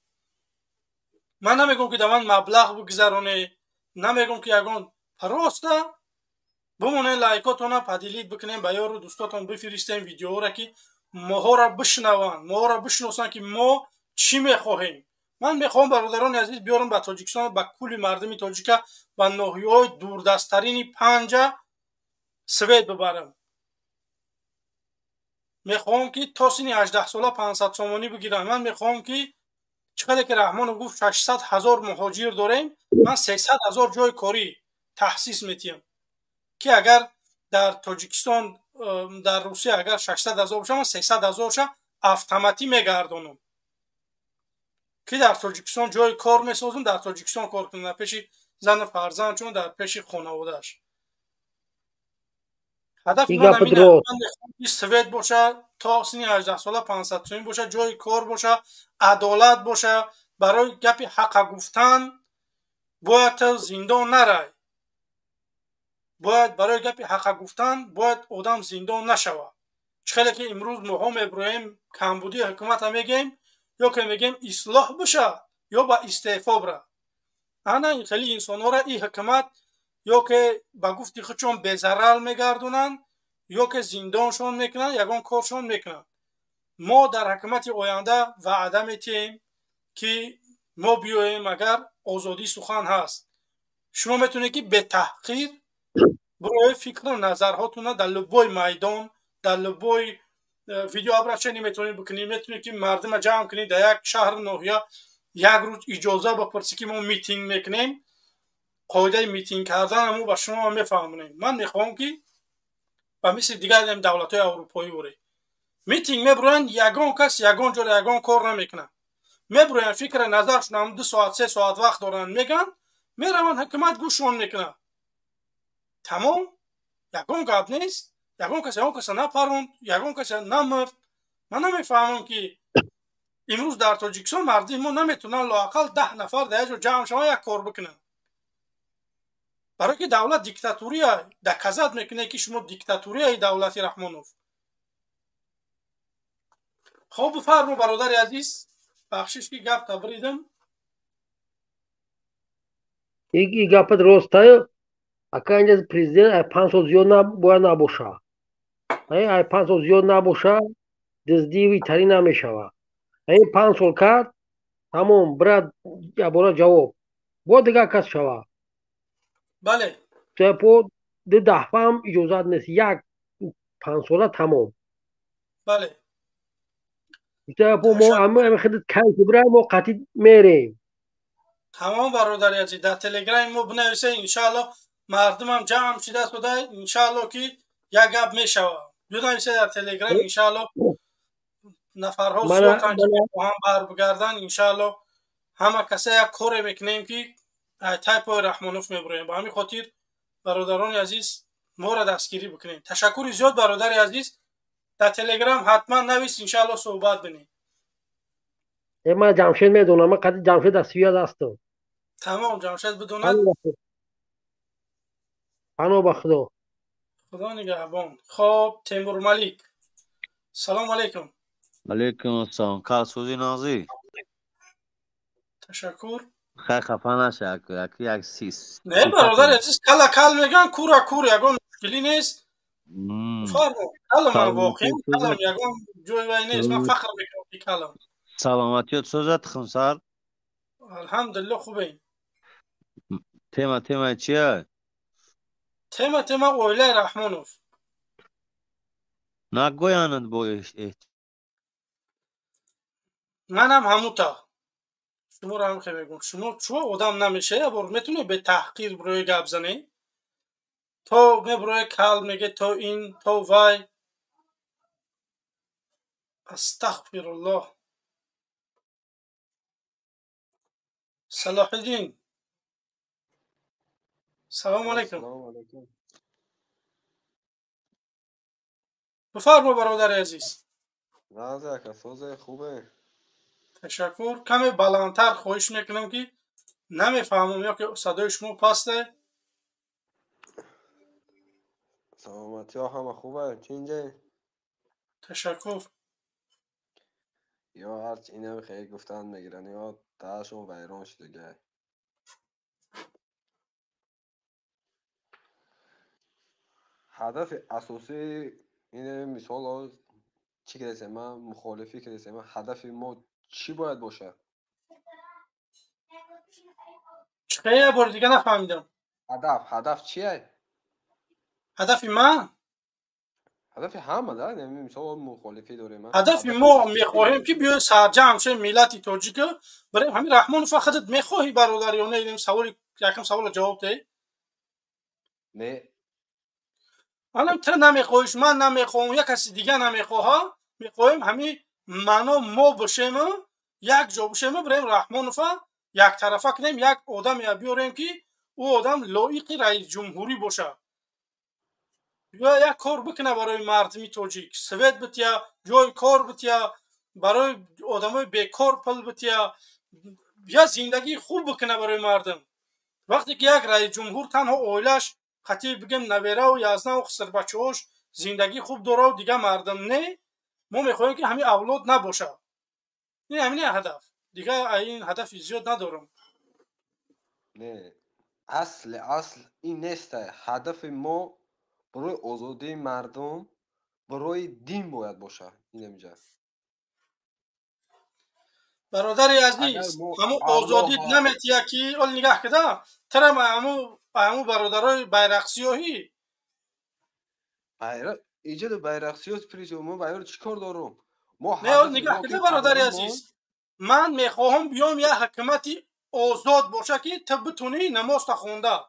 ман намегӯям ки дар ман маблағ бигузаронед, намегӯям ки ягон проста бимонед лайкотона падилит бикунем, ба ёру дӯстотон бифиристем видеоҳоро ки моҳоро бишнаванд, моҳоро бишносанд ки мо чӣ мехоҳем. ман мехоҳам бародарони азиз биёрам ба Тоҷикистон, ба кулли мардуми тоҷика, ба ноҳияҳои дурдасттарини панҷа свет бибарам. мехоҳам ки то синни 18 сола 500 сомонӣ бигирам. ман мехоҳам ки чӣ қадр ки Раҳмонов гуфт 600 000 муҳоҷир дорем, ман 300 000 ҷойи корӣ таъсис метиҳам ки агар дар Тоҷикистон, дар Русия агар 600 000 боша, ман 300 000ша автоматӣ мегардонам ки дар Тоҷикистон ҷойи кор месозам, дар Тоҷикистон кор кунам, дар пеши зану фарзандшон, дар пеши хонаводааш. ҳадафи ман ҳамин аст. ман мехоҳам ки свет боша, то синни 18 сола 500 сомӣ боша, ҷойи кор боша, адолат боша. барои гапи ҳаққа гуфтан бояд то зиндон нарай. бояд барои гапи ҳаққа гуфтан бояд одам зиндон нашавад. чӣ қадр ки имрӯз моҳо мебироем камбудии ҳукумата мегем, ё ки мегем ислоҳ боша, ё ба истеъфо бира. ана ин хели инсонҳоро ин ҳукумат ё ки ба гуфти худшон безарар мегардонанд, ё ки зиндоншон мекунанд, ягон коршон мекунанд. мо дар ҳукумати оянда ваъда метиҳем ки мо биёем, агар озодии сухан ҳаст. шумо метавонед ки бетаҳқир бироед фикру назарҳотона дар любой майдон, дар любой видеообращение метавонед бикунед. метавонед ки мардума ҷамъ кунед дар як шаҳру ноҳия, як рӯз иҷоза бапурсед ки мо митинг мекунем. қоидаи митинг карданаму ба шумо мефаҳмонем. ман мехоҳам ки ба мисли дигар давлатҳои аврупоӣ буред. митинг мебироянд, ягон кас ягон ҷоро ягон кор намекунад. мебироянд фикри назаршонам 2 соат 3 соат вақт доранд мегӯянд, мераванд ҳукумат гӯшшон мекунад. тамом, ягон гап нест. ягон каса напаронд, ягон каса намирд. ман намефаҳмам ки имрӯз дар Тоҷикистон мардуми мо наметавонанд лоақал 10 нафар дар як ҷо ҷамъ шаванд, як кор бикунанд. барое ки давлат диктатурия доказат мекунед ки шумо диктатурияи давлати Раҳмонов. хоб бифармо бародари азиз, бахшиш ки гап табридам. ин гапат ростаю. ака инҷа президент ай 5 сол зиёд бояд набоша. ай 5 сол зиёд набоша, диздии витарӣ намешавад. ин 5 сол кард, тамом, бирад ябора ҷавоб. бояд дигар кас шавад. бале. по даҳфаам иҷозат нест. як 5 сола тамом. бале. по мо ҳамин хидат кайф бирад, мо қатъи мерем. тамом бародари азиз, дар телеграми мо бинависед. иншаалло мардумам ҷамъ шуда шуда, иншаалло ки як гап мешавад. бинависед дар телеграм, иншаалло нафарҳо зиёдтанд ки мехоҳанд барбигарданд. иншаалло ҳама каса як коре мекунем ки тайпои Раҳмонов мебироем. ба ҳамин хотир бародарони азиз, моро дастгирӣ бикунед. ташаккури зиёд бародари азиз. дар телеграм ҳатман навис, иншаалло суҳбат бинем. ман ҷамшед медонам, ман қатъи ҷамшед аз Свияз ҳастам. тамом, ҷамшед бидонад. пано ба худо. خدا نگهبان. خب تیمور ملیک، سلام علیکم. علیکم السلام. کارسوزی نازی تشکر. خیلی خفه نشه یک نه برادر عزیز، کلا کل میگن کورا کور، یگان مشکلی نیست. بفرمو کلم، من واقعا کلم یگان جوی وای نیست، من فخر میکنم که کلم. سلامتیت سوزت خمسر. الحمدلله خوبه. تیمه چیه؟ تیمه اویله رحمانوف. نگویاند با منم هموتا. شما رو هم خیلی میگم، شما چوه آدم نمیشه یه بار میتونی به تحقیر بروی گپ زنی؟ تو میبروی کل میگه تو این تو وای. استغفر الله. صلاح الدین، سلام علیکم. سلام علیکم. بفرما برادر عزیز. نازه که سوزه خوبه. تشکر. کمی بلندتر خواهش میکنم که نمیفهمم یا که صدای شما پسته. سلامتی ها همه خوبه. چینجه؟ تشکر. یا هرچ اینه خیلی گفتن میگیرن یا تاشون ویران شده گه. هدف اساسی اینه، مثال چی که دستیم من مخالفی که دستیم من، هدف ما چی باید باشه؟ چه بار دیگه نفهمیدم. هدف چیه؟ هدف من؟ هدف همه ده، مثال مخالفی داریم من. هدف ما میخواهیم که بیای سرجم شه ملت تاجیک. برای همین رحمان فقط میخواهی برادر یا نه؟ این سوال یکم سوال جواب ده. نه الان تو نمیخواهیش، من نمیخواهم، یک کسی دیگه نمیخواه. میخواهیم همین منو ما باشیم، یک جا باشیم. برای رحمان یک طرفه کنیم، یک آدم بیاریم که او آدم لایق رئیس جمهوری باشه، یا یک کار بکنه برای مردمی تاجیک. سوید بتیا، جای کار بتیا، برای آدمای بیکار پل بتیا، یا زندگی خوب بکنه برای مردم. وقتی که یک رئیس جمهور تنها اویلش خطی بگم نویره و یازده و خسر بچه‌هاش زندگی خوب داره و دیگه مردم نه، ما میخوایم که همین اولاد نباشه. این همین هدف دیگه، این هدف زیاد ندارم. نه اصل این نیست. هدف ما برای آزادی مردم، برای دین باید باشه. این نمیشه. برادری عزیز، همو آزادی نمیتیه که اول نگاه کده ترم همو برادرای بیرق سیاهی بیرق ایجاد بیرق سیاه پریشو ما بیرق چیکار دارم؟ ما نه اول نگاه کده برادری عزیز، من میخواهم بیام یه حکومتی آزاد باشه که تو بتونی نماز خونده،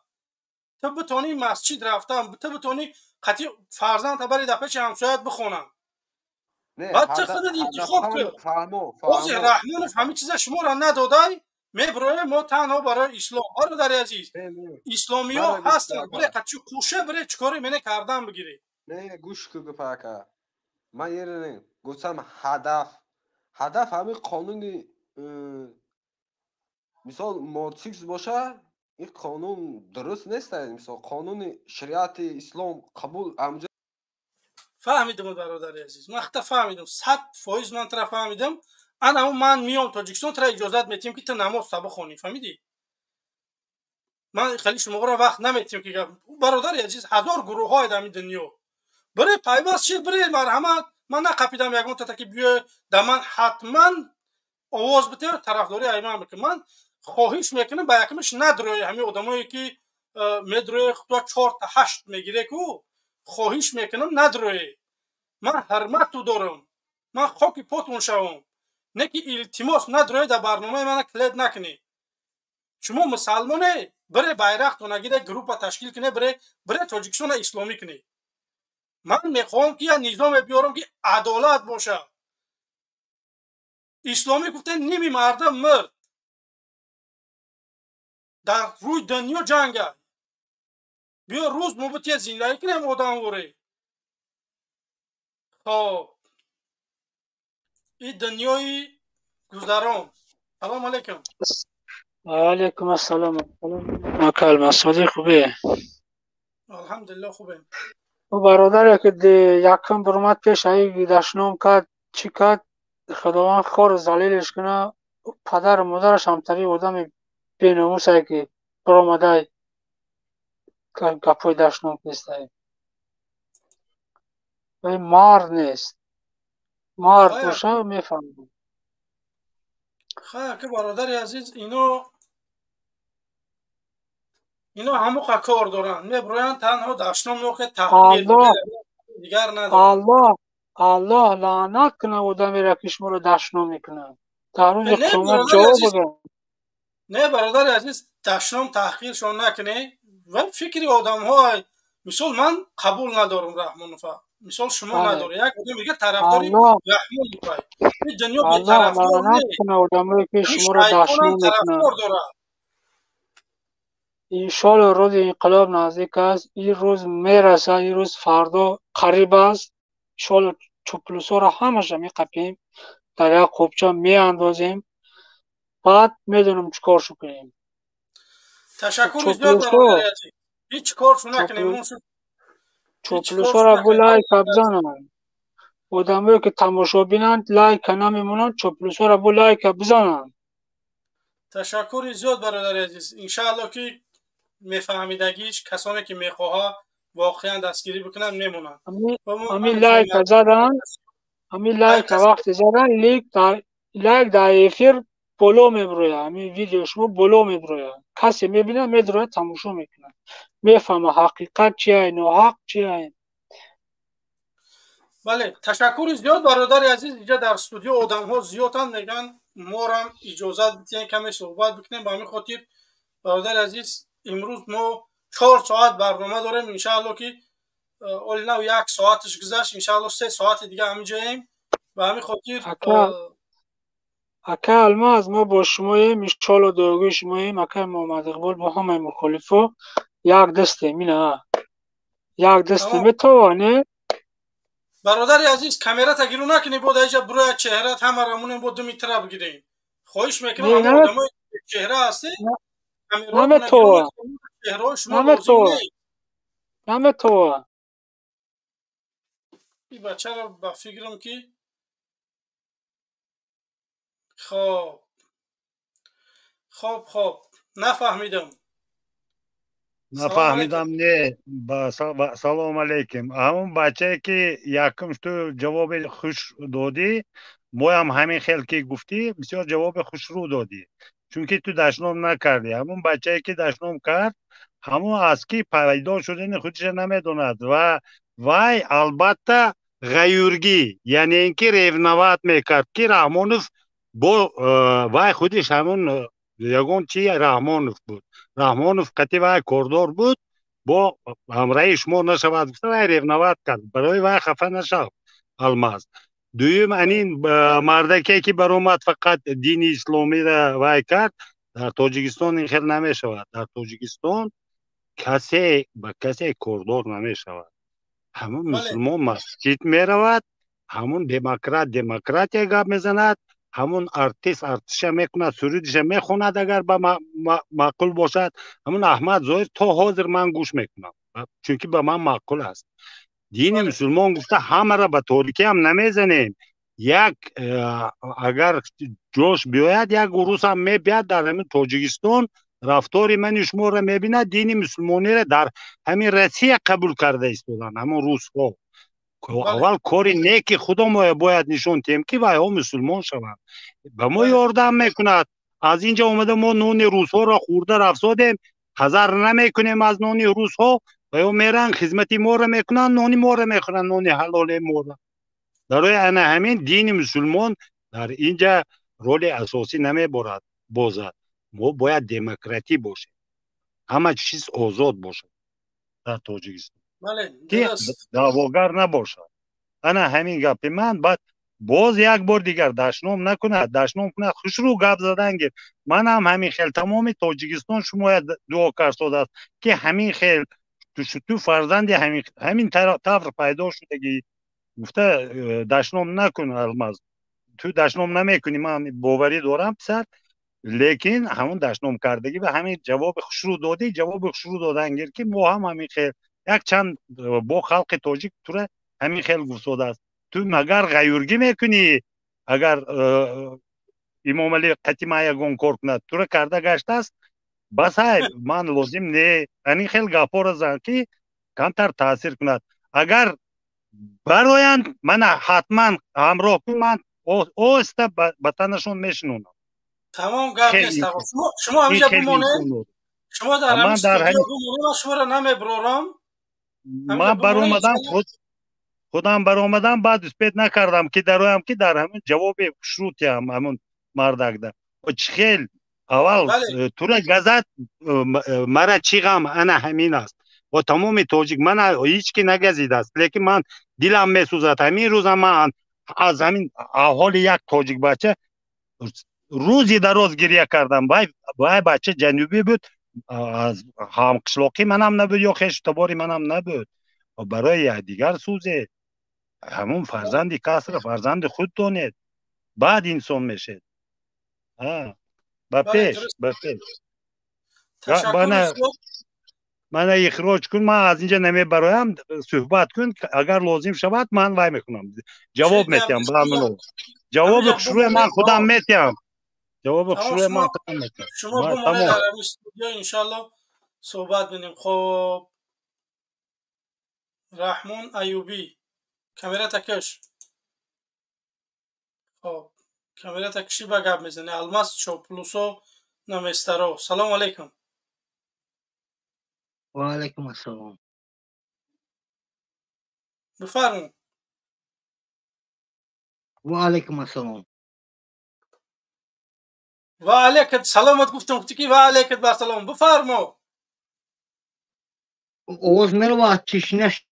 تو بتونی مسجد رفتن، تو بتونی خطی فرزند بری در پیش همسایت بخونن. بعد تو خودت انتخاب کن. اوز رحمانوف همه چیز شما را نداده، میبروی ما تنها برای اسلام. برادر عزیز، اسلامی ها هستن برای قچی کوشه برای چکاری منه کردن بگیری. نه گوش که گفاکه من یه نه گفتم هدف همین قانونی مثال مارکسیسم باشه. این قانون درست نیست. مثال قانون شریعت اسلام قبول امجا فهمیدم برادر عزیز، من خطا فهمیدم، 100% من طرف فهمیدم. انا من میام تاجیکستان ترا اجازت میتیم که تو نماز تا بخونی. فهمیدی؟ من خیلی شما را وقت نمیتیم که برادر عزیز، هزار گروه های در دنیا برای پیوست شد، برای مرحمت من نقپیدم یگان تا که بیای در من حتما آواز بده طرفداری ایمان بکن. من خواهش میکنم با یکمش ندروی همین آدمایی که میدروی تو 4 تا 8 میگیره کو، خواهش میکنم ندروی. من حرمت تو دارم، من خاکی پاتون شوم، نه که التماس ندروی در برنامه من کلید نکنی. شما مسلمانه برای بیرق تو نگیره گروه تشکیل کنه، برای تاجیکستان اسلامی کنی. من میخوام که یه نظام بیارم که عدالت باشه. اسلامی گفته نیمی مردم مرد در روی دنیا جنگه. بیا روز مبتی زندگی کنیم آدم وره. خب این دنیای گذران. سلام علیکم. علیکم السلام. مکال مسعودی خوبه؟ الحمدلله خوبه. برادر که یکم برمت پیش ای دشنام کرد چی کرد خداوند خور زلیلش کنه پدر و مادرش هم تری آدم بیناموس ای که برامده گپای دشنام نیست ای مرد نیست مرد باشه میفهمم خیر که برادر عزیز اینو همو کار دارن میبروین تنها دشنام نوخه تحقیر دیگر ندارن الله لعنت کنه آدمی را که شما رو دشنام میکنه در روز قیامت جواب بگم نه برادر عزیز دشنام تحقیرشون نکنه و فکری آدم های مثال من قبول ندارم رحمانوفا مثال شما نداره یک آدم میگه طرفداری رحمانوفا این دنیا به طرفدار نیست آدمی که شما رو دشنام میکنه انشالله روز انقلاب نزدیک است این روز میرسه این روز فردا قریب است انشالله چوپلوسا را همش میقپیم در یک خوبچه میاندازیم بعد میدونم چیکارشو کنیم تشکر زیاد برادر عزیز هیچ کارشو نکنیم چوپلوسا را بو لایک بزنن آدمایی که تماشا بینند لایک نمیمونن چوپلوسا را بو لایک بزنن تشکر زیاد برادر عزیز انشالله که میفهمیدگیش کسانی که میخواه واقعا دستگیری بکنن میمونن همین لایک زدن همین لایک وقت زدن لایک در افیر بلو میبروید همین ویدیو شما بلو میبروید کسی میبینه میدروید تماشا میکنه میفهمه حقیقت چیه ناحق چیه بله تشکر زیاد برادر عزیز اینجا در استودیو آدم ها زیادن میگن ما هم اجازه بدین کمی صحبت بکنیم به همین خاطر برادر عزیز امروز ما 4 ساعت برنامه داریم انشاءالله که اولنا 1 ساعتش گذشت انشاءالله 3 ساعت دیگه همینجاییم به همین خاطر اکا الماس ما با شماییم انشاءالله دوگوی شماییم اکا محمد اقبال با همه مخالفو یک دستیم اینه یک دستیم میتوانه برادر عزیز کامرا تا گیرو نکنی بود اینجا برای چهرهت همه رامون بود 2 متر بگیریم خواهش میکنم همه آدمای چهره هستی نمیتوانه نمیتوانه این بچه رو با فکرم که خب نفهمیدم نه سلام علیکم همون بچه که یکم تو جواب خوش دادی ما هم همین خیلی که گفتی بسیار جواب خوش رو دادی چون که تو دشنام نکردی همون بچه که دشنام کرد همون از کی پیدا شدن خودش نمیدوند و وای البته غیورگی یعنی اینکه ریونوات میکرد که رحمانوف با وای خودش همون یگون چی رحمانوف بود رحمانوف قطعی وای کردار بود با همراه شما نشود گفته وای ریونوات کرد برای وای خفه نشد الماس دویم انین مردکی که برآمد فقط دین اسلامی را وای کرد در تاجیکستان این خیلی نمی شود در تاجیکستان کسی با کسی کردار نمی شود همون مسلمان مسجد می رود همون دموکرات گپ میزند همون ارتش میکند سرودش میخوند اگر به معقول باشد همون احمد ظاهر تا حاضر من گوش میکنم چون که به من معقول است دین مسلمان گفته همه را به تاریکی هم نمیزنیم یک اگر جوش بیاید یک روز هم میبید در همین تاجیکستان رفتاری من شما را میبینه دین مسلمانی را در همین روسیه قبول کرده ایستادن همون روس ها اول کاری نیکی خدا ما باید نشون دهیم که وای ها مسلمان شوند به ما یاردم میکند از اینجا اومده ما نون روس ها را خورده رفسادیم حذر نمیکنیم از نون روس ها و یا میرن خدمتی ما را میکنن نون ما را میخورن نون حلال ما را برای همین دین مسلمان در اینجا رول اساسی نمیبرد بازد ما باید دموکراتی باشیم همه چیز آزاد باشه در تاجیکستان که دعواگر نباشد انا همین گپ من بعد باز یک بار دیگر دشنام نکند دشنام کند خوش رو گپ زدن گیر من هم همین خیل تمام تاجیکستان شما دعا کرد است که همین خیل تو فرزند همین طور پیدا شدگی گفته دشنام نکن الماس تو دشنام نمیکنی من باوری دارم پسر لیکن همون دشنام کردگی و همین جواب خوش رو دادی جواب خوش رو دادن گیر که ما هم همین خیل یک چند با خلق تاجیک تو را همین خیلی گفتاده است. تو مگر غیورگی میکنی اگر امام علی قطیما یگون کار کند تو را کرده گشته است بس های من لازم نه این خیلی گپا را زن که کمتر تاثیر کند اگر برایند من حتما همراه کن من اوست بطنشون میشنونم تمام گپ نیست شما همینجا بمونه شما در همین استودیو بمونه شما را نمیبرارم من بر اومدم خودم بر اومدم بعد اسپیت نکردم که درایم که در همین جواب شروطی هم همون مردک ده خیل اول تو را گذت مرا چی غم انا همین است و تمام تاجیک من هیچ کی نگزید است لیکن من دلم میسوزد همین روز من از همین احوال یک تاجیک بچه روزی دراز گریه کردم وای بچه جنوبی بود از هم قشلاقی منم نبود یا خیش تباری منم نبود و برای دیگر سوزه همون فرزندی کسر فرزند خود دانید بعد انسان میشه با پیش من اخراج کن من از اینجا نمی برایم صحبت کن اگر لازم شود من وای میکنم جواب میتیم جواب شروع من خودم میتیم جواب شروع من خودم میتیم شما بمونه در استودیو انشالله صحبت بینیم. خب رحمان ایوبی کامرا تکش خب کامرا تکشی با گپ میزنه الماس چوپلوسو نمسترو سلام علیکم. و علیکم السلام. بفرمون. و علیکم السلام. و علیکم سلامت گفتم که و علیکم با سلام بفرمو. آواز میرو با تشنش.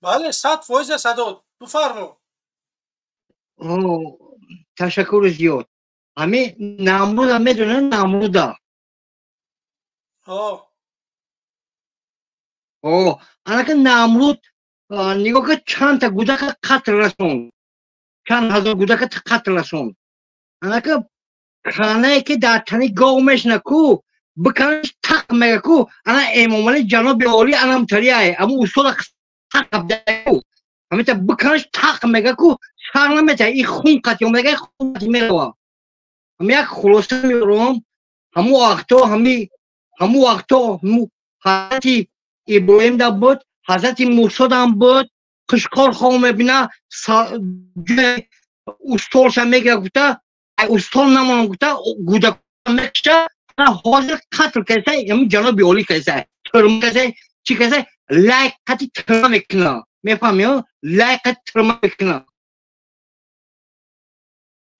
بله 100% صدا بفرمو. تشکر زیاد. همه نمرود هم میدونن نمروده. انا که نمرود نگاه که چند تا گودک قتل رسوند چند هزار گودک قتل رسوند انا که خانه که در تنی گاو میشنه کو بکنش تق میگه کو انا امام علی جناب عالی انا هم تریه اما اصول تق بده کو همه تا بکنش تق میگه کو سر نمیته این خون قطعی میگه خون قطعی میگه همه یک خلاصه میروم همو وقتا حضرت ابراهیم دا بود حضرت موسی دا بود قشقار خواه میبینه استالش میگه گفته استال نمانم گفته گودک میکشه حاضر قتل کسه یعنی جناب عالی کسه ترم کسه چی کسه لایک قطعی ترم میکنه میفهمی ها لایک قطعی ترم میکنه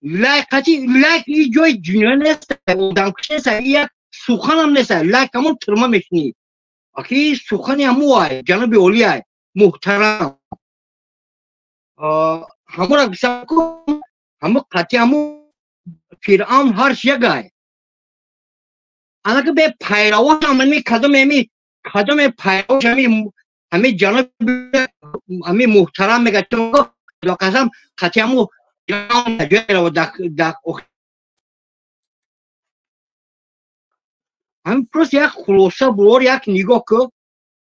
لایک این جای جنیا نیست دم کشه یک سوخن هم نیست لایک همون ترم میکنی اکی سخنی همو های جناب عالی های محترم همو را بسیم کن همو قطعی همو فرعون هرش یک های انا که به پیرواش همه کدام پیرواش همه جناب همه محترم میگه تو قسم قطعی همو جناب نجوه رو در هم پروس یک خلاصه برور یک نگاه که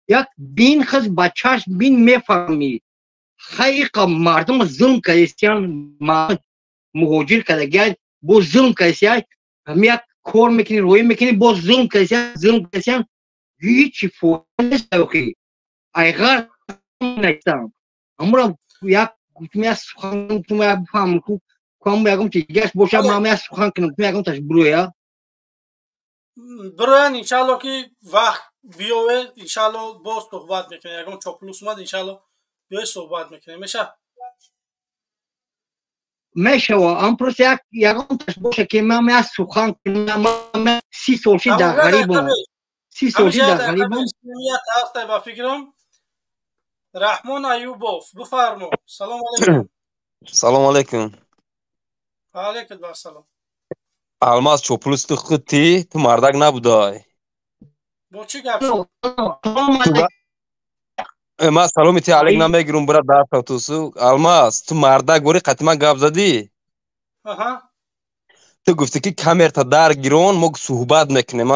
یک بین خز بچهش بین میفهمی خیلی مردم ظلم کردیستیان مهاجر کردگیان با ظلم کردیستیان هم یک کار میکنی روی میکنی با ظلم کردیستیان هیچی فوق نیست اوکی ایغر نیستم امورا یک گفتم یک سخن تو یک بفهم کنم یکم چیگش باشه من یک سخن کنم تو یکم تاش برویا برایان انشالله که وقت بیوه انشالله باز صحبت میکنه یکم چاپلوس اومد انشالله بیوه صحبت میکنه میشه و ام پروس یکم تاش باشه که من یک سخن کنم من 30 سالشی در غریبم 30 سالشی در غریبم با فکرم رحمان ایوبوف بفرمو سلام علیکم. سلام علیکم. و علیکم با سلام. الماس چوپلوس تو خودتی تو مردک نبودای با چی گپ شد؟ ما سلامتی علیک نمیگیرم برات در تو الماس تو مردک بری قطعا گپ زدی تو گفتی که کامرتا در گیرون ما صحبت میکنیم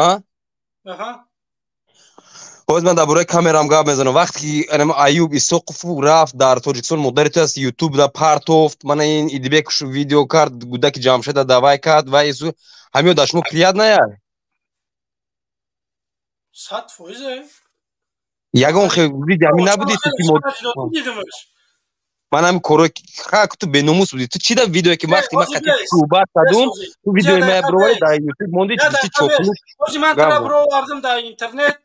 باز من درباره کامرام گپ میزنم وقتی که ایوب اسقف رفت در تاجیکستان مدت است یوتیوب دا پارتوفت من این ایدبک ویدیو کرد گوده که جمشید دعوی کرد و ایسو همین داشمو کریاد نه یار 100% یگون خیلی ویدیو همین نبودی تو مود من هم کورو خاک تو بنوموس بودی تو چی دا ویدیو که وقتی من خاطی صحبت کردم تو ویدیو ما بروی در یوتیوب موندی چی چوپلوس اوزی من ترا برو واردم در اینترنت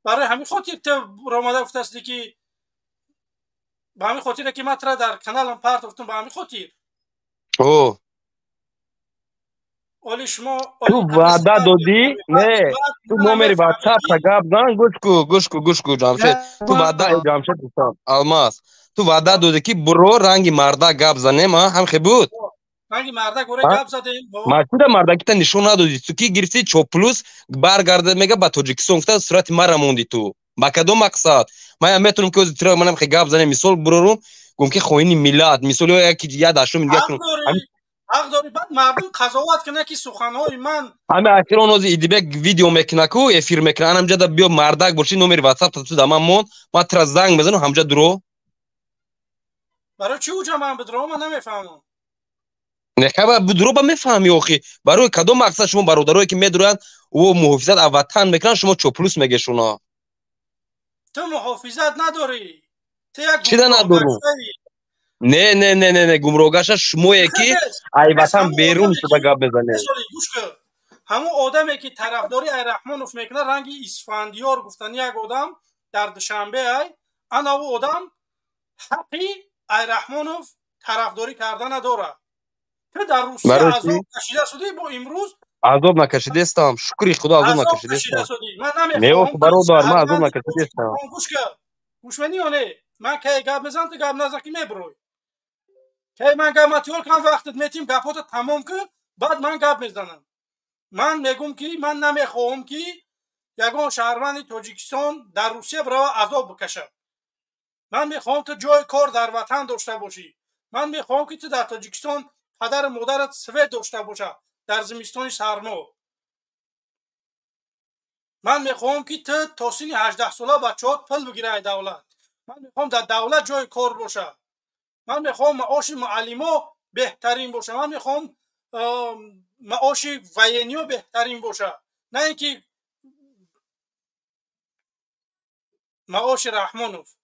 برای همین خاطر تو راماده گفته است که با همین خاطر که من ترا در کانالم پارت گفتم با همین خاطر او ولی شما تو وعده دادی نه تو نمری واتساپ تا گپ زن گوش کو جمشید تو وعده جمشید دوستان الماس تو وعده دادی که برو رنگ مردا گپ زنه ما هم خبود رنگ مردا گوره گپ زدیم ما چرا مردا کی تا نشون ندادی تو کی گرفتی چوپلوس برگرده میگه با تاجیکستان گفت صورت مرا موندی تو با کدوم مقصد من میتونم که ترا منم خی گپ زنه مثال برو گم که خوینی میلاد مثال یکی یاد اشو میگه حق داری بعد مردم قضاوت کنه که سخنهای من همه اخیرا نوزی ایدیبک ویدیو میکنه کو افیر میکنه همجا دا بیا مردک برشی نمیر واتساپ تو دام مون ما ترا زنگ بزنم همجا درو برای چی اوجا من بدرو من نمیفهمم نه خبر بدرو با میفهمی اخی برای کدوم مقصد شما برادرایی که میدورن و محافظت از وطن میکنن شما چوپلوس میگه شونا تو محافظت نداری تو یک چی ندارم نه گمروگاش شما یکی ای وطن بیرون تو گپ بزنه همون آدمی که طرفداری ای رحمانوف میکنه رنگ اسفندیار گفتن یک آدم در دوشنبه ای انا او آدم حقی ای رحمانوف طرفداری کردن نداره تو در روسیه عذاب کشیده شدی با امروز عذاب نکشیده استم شکری خدا عذاب نکشیده استم من نمیخوام برادر من عذاب نکشیده استم گوش منی یا نه من که گپ بزنم تو گپ نزن که میبروی که من گپ ماتیول کنم وقتت میتیم گپات تمام که بعد من گپ میزنم من میگم که من نمیخوام که یگان شهروند تاجیکستان در روسیه برای عذاب بکشه من میخوام تو جای کار در وطن داشته باشی من میخوام که تو در تاجیکستان پدر مادرت سفید داشته باشه در زمستان سرما من میخوام که تو تا سن 18 ساله بچه‌هات پول بگیره دولت من میخوام در دولت جای کار باشه من میخوام معاش معلما بهترین باشه من میخوام معاش وینیو بهترین باشه نه اینکه معاش رحمانوف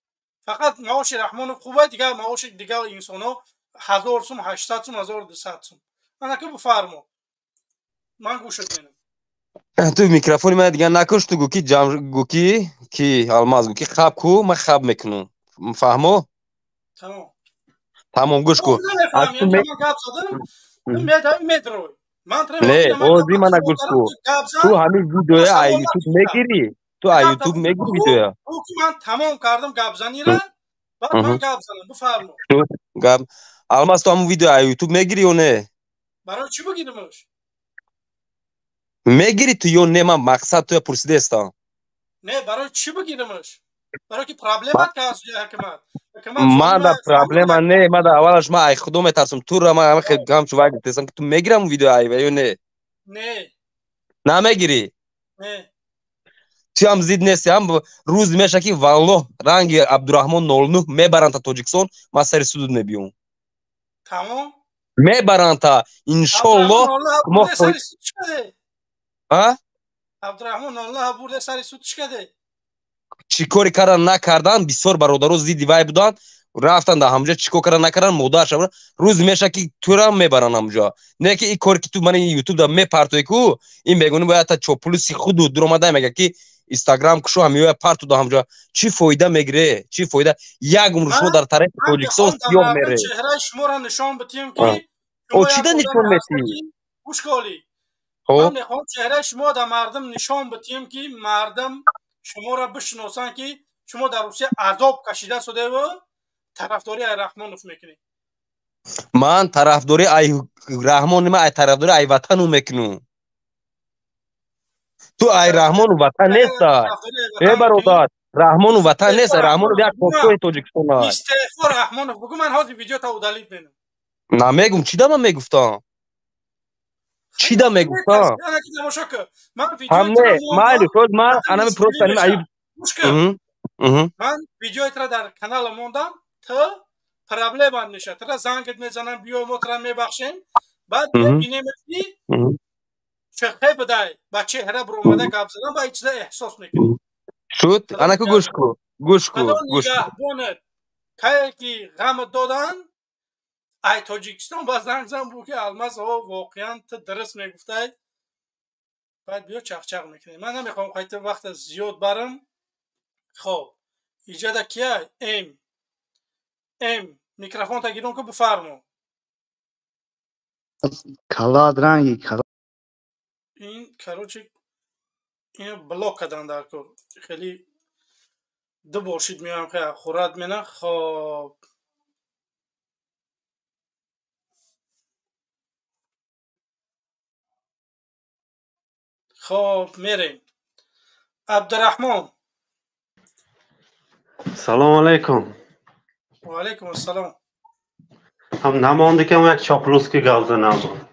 فقط معاش رحمانوف خوبه دیگه معاش دیگه انسانا 1000 سوم 800 سوم 1200 سوم من که بفرما من گوشت میدم تو میکروفون من دیگه نکش تو گوکی گوکی کی الماس گوکی خواب کو من خواب میکنم فهمو تمام گوش کو نه اوزی من گوش کو تو همین ویدیو ای یوتیوب میگیری تو ای یوتیوب میگیری ویدیو من تمام کردم گپ زنی را بعد من گپ زنم بفرما گپ الماس تو همون ویدیو ای یوتیوب میگیری یا نه برای چی بگیرمش میگیری تو یا نه من مقصد تو پرسیده استم نه برای چی بگیرمش برای که پرابلمات که از حکومت من دا پرابلم نه من دا اولش من ای خودم میترسم تو را من خیلی گام چو وقت گفتم که تو میگیرم ویدیو ای یا نه نه میگیری نه تو هم زید نیستی هم روز میشه که والله رنگ عبدالرحمن 09 میبرن تا تاجیکستان ما سر سود نبیون تمام میبرن تا انشالله ما ها عبدالرحمن الله برده سر سودش کده چیکاری کردن نکردن بسیار برادرو زیدی وای بودن رفتن در همجا چیکار کردن نکردن مدارش روز میشه که تو را میبرن همجا نه که این کاری که تو من یوتیوب دا میپرتوی کو این بگونی باید تا چوپلوسی خود در اومده میگه که اینستاگرام کشو همیو پرتو دا همجا چی فایده میگیره چی فایده یک عمر شما در طرف تاجیکستان سیاه میره چهره شما را نشان بدیم که او چی دا نشان میدی گوش کالی من میخوام چهره شما در مردم نشان بدیم که مردم شما را بشناسن که شما در روسیه عذاب کشیده شده و طرفداری ای رحمانوف میکنی من طرفداری ای رحمان ما ای طرفداری ای وطن میکنم تو ای رحمان وطن نیست ای برادر رحمان وطن نیست رحمان یک کوچه تاجیکستان است استغفار رحمانوف بگو من هازی ویدیو تا دلیل بینم نمیگم چی دام میگفتم چی دا میگفتم من ویدیو مالی خود من انا میپرسم ایوب گوش کن من ویدیویت را در کانال موندم تا پرابلم نشه تا زنگت میزنم بیو موتر میبخشیم بعد میبینیم که چه بدای با چهره برومده گپ زدن با چیز احساس میکنی شد انا کو گوش کو نگهبانت که غم دادن ای تاجیکستان با زنگ زن بو که الماس واقعا تو درست میگفتی بعد بیا چخچق میکنی من نمیخوام خیلی وقت زیاد برم خب ایجاده کیه میکروفون تا گیرون که بفرمو کلاد رنگی این کاروچی اینو بلاک کردن در کار خیلی دو باشید میام که خورد منه خب میریم عبدالرحمن سلام علیکم و علیکم السلام هم نمانده که اون یک چاپلوس که گلده نمانده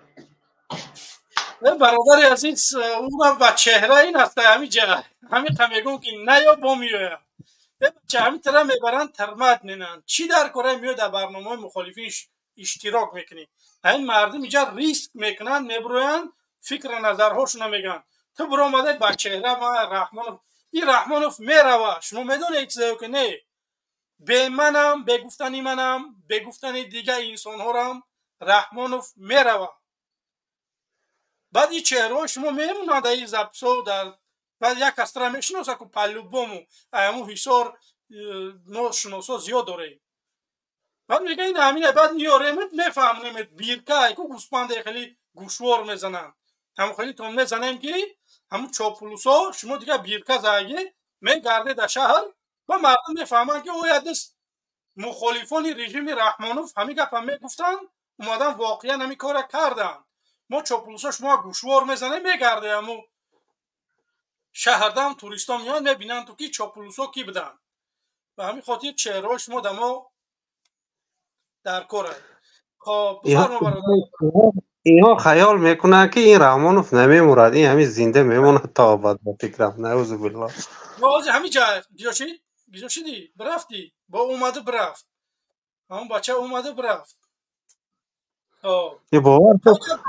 برادر عزیز اون با چهره این هسته همین جه همین قمیگون که نه یا با میوه بچه همین طرح میبرن ترمت مینن چی در کره میو در برنامه مخالفین اشتراک میکنی همین مردم اینجا ریسک میکنن میبروین فکر نظرهاشون میگن تو برو آمده با چهره ما رحمانوف این رحمانوف میروه شما میدونه ایک چیزه که نه به منم به گفتنی منم به گفتنی دیگه انسان ها هم رحمانوف میروه بعد این چهره شما میمونه در این زبسو در بعد یک کستره میشناسه که پلو بومو ایمو حسار نشناسا زیاد داره بعد میگه این همینه بعد نیاریمت میفهمونیمت بیرکه که گوسپنده خیلی گوشوار میزنن همون خیلی تون میزنیم که همون چاپلوسا شما دیگه بیرکه زایی میگرده در شهر و مردم میفهمن که او یدست مخالفان رژیم رحمانوف همین گپ هم میگفتن اومدن واقعا همین کار کردن ما چاپلوسا شما گوشوار میزنیم میگرده همون شهردم توریستا میان میبینن تو کی چاپلوسا کی بدن و همین خاطر چهره شما دما در کاره خب اینها خیال میکنه که این رحمانوف نمیمورد این همین زنده میمونه تا ابد با فکرم نعوذ بالله واضح همین جای گیجاشیدی برفتی با اومده برفت همون بچه اومده برفت یه باور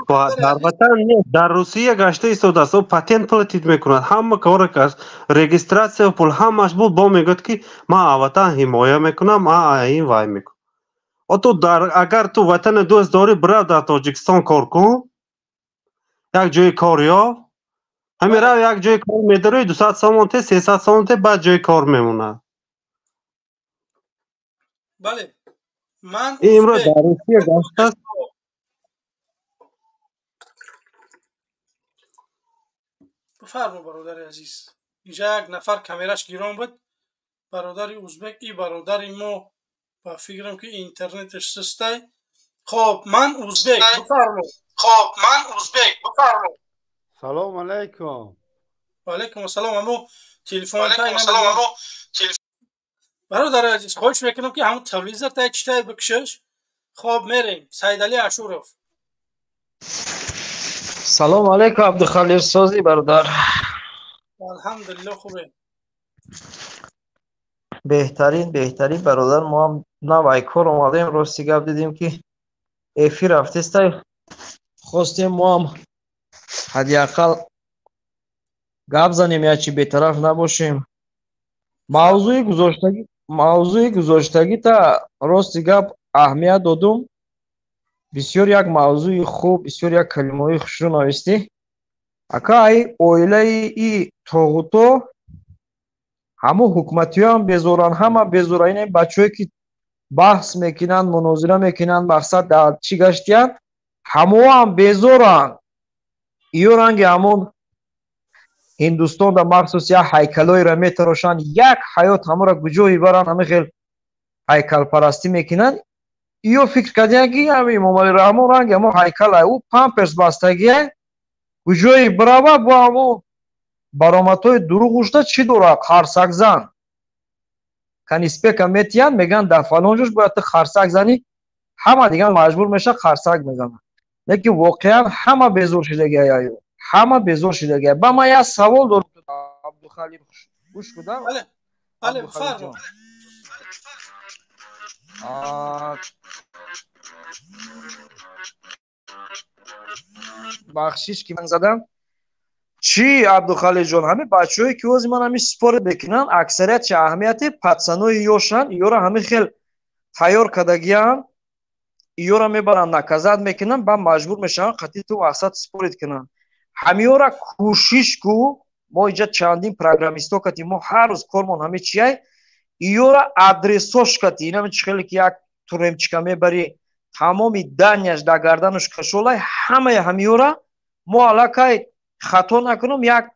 با در وطن در روسیه گشته ایستاده است و پاتنت پلتید میکند همه کار که رجیستراسیون پول همش بود با میگد که ما وطن حمایت میکنم ما این وای میکنم و تو اگر تو وطن دوست داری برو در تاجیکستان کار کن یک جای کار یا همین را یک جای کار میداری 200 سامانته 300 سامانته بعد جای کار میمونه بله من امروز در روسیه گشته بفرما برادر عزیز اینجا یک نفر کامیراش گیران بود برادر ازبک ای برادر ما با فکرم که اینترنتش سسته خب من ازبک بفرما سلام علیکم و علیکم السلام امو تلفن برادر عزیز خواهش میکنم که همون تلویزر تا چیتای بکشش خب میریم سید علی عاشورов سلام علیکم عبدالخلیق سازی برادر الحمدلله خوبه بهترین برادر ما هم نوای کار اومدیم راستی گپ دیدیم که افی رفته خواستیم ما هم حداقل گپ زنیم یا چی بی‌طرف نباشیم موضوع گذاشتگی تا راستی گپ اهمیت دادم بسیار یک موضوع خوب بسیار یک کلمه خوشرو نوشتی اکا ای اویله ای طاغوتو همو حکومتی هم بزران همه بزران این بچه‌ای که بحث میکنن مناظره میکنن مقصد در چی گشتین همو هم بزران ایو رنگ همون هندوستان در مخصوص یک هیکلای را میتراشن یک حیات همو را گجوهی برن همه خیل هیکل پرستی میکنن ایو فکر کردن که همین امام علی رحمون رنگ همو هیکل او پامپرس بستگی گجوهی برابر با همو برامتای دروغ گوشته چی دوره خرسک زن کنیسپک میتین میگن در فلانجوش باید خرسک زنی همه دیگه مجبور میشه خرسک میزنن لیکن واقعا همه بیزور شدگی همه بیزور شدگی با ما یه سوال دارم عبدالخلیق گوش بدم بله بله عبدالخالق بفرما. جان بخشش که من زدم چی عبدالخالق جان همه بچه‌ای که از من همین سپورت بکنن اکثریت چه اهمیتی پاتسانوی یوشن یورا همه خیل تیار کردگیان یورا میبرن نکازات میکنن با مجبور میشن خطی تو واسط سپورت کنن همیورا کوشش کو ما اینجا چندین پروگرامیستو کتی ما هر روز کارمون همه چیه یورا آدرسوش کتی اینا من خیلی که یک تورمچکا میبری تمامی دانیش در گردنش کشولای همه همیورا ما علاقه خطا نکنم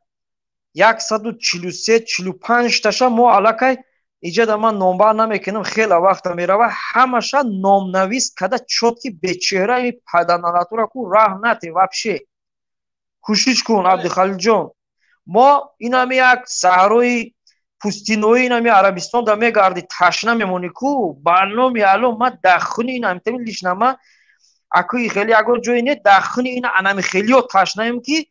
143-45 تاشا ما علاقه ایجاد من نمبر نمیکنم خیلی وقت میره همشا نامنویس کده چوتی به چهره پدنالاتورا کو راه نتی وابشه کوشش کن عبدالخالق جان ما این همی یک سهروی پوستینوی این همی عربستان دا میگردی تشنه میمونی کو برنامه الان ما دخونی این همی تمیل لیشنما اکوی خیلی اگر جوی نه دخونی این همی خیلی ها تشنه هم که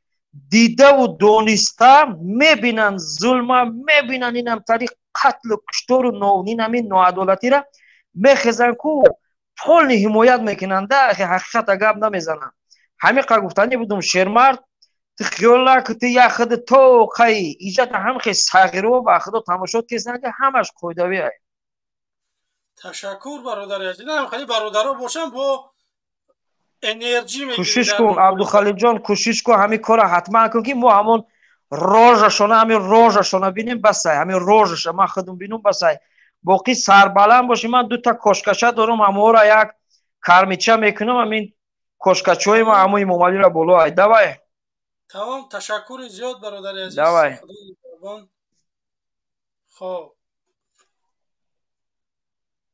دیده و دونسته میبینن ظلم میبینن این هم طریق قتل و کشتار و نوین همین نوعدالتی را میخیزن کو پول حمایت میکنن ده حقیقت گپ نمیزنن همین که گفتنی بودم شیرمرد خیال که تی خود تو خی ایجاد هم خی صغیره و با خود تماشا کسن که همش قیدوی های تشکر برادر عزیز نه خیلی برادرها باشم با انرژی میگیری کوشش کن عبدالخالق جان کوشش کن همین کار حتما کن که ما همون روزشونه همین روزشونه بینیم بسای همین روزش ما خودم بینم بسای باقی سربلند باشی من دو تا کشکشه دارم همو را یک کرمیچه میکنم همین کشکچوی ما همون مومالی را بلو های دوای تمام تشکر زیاد برادر عزیز دوای خب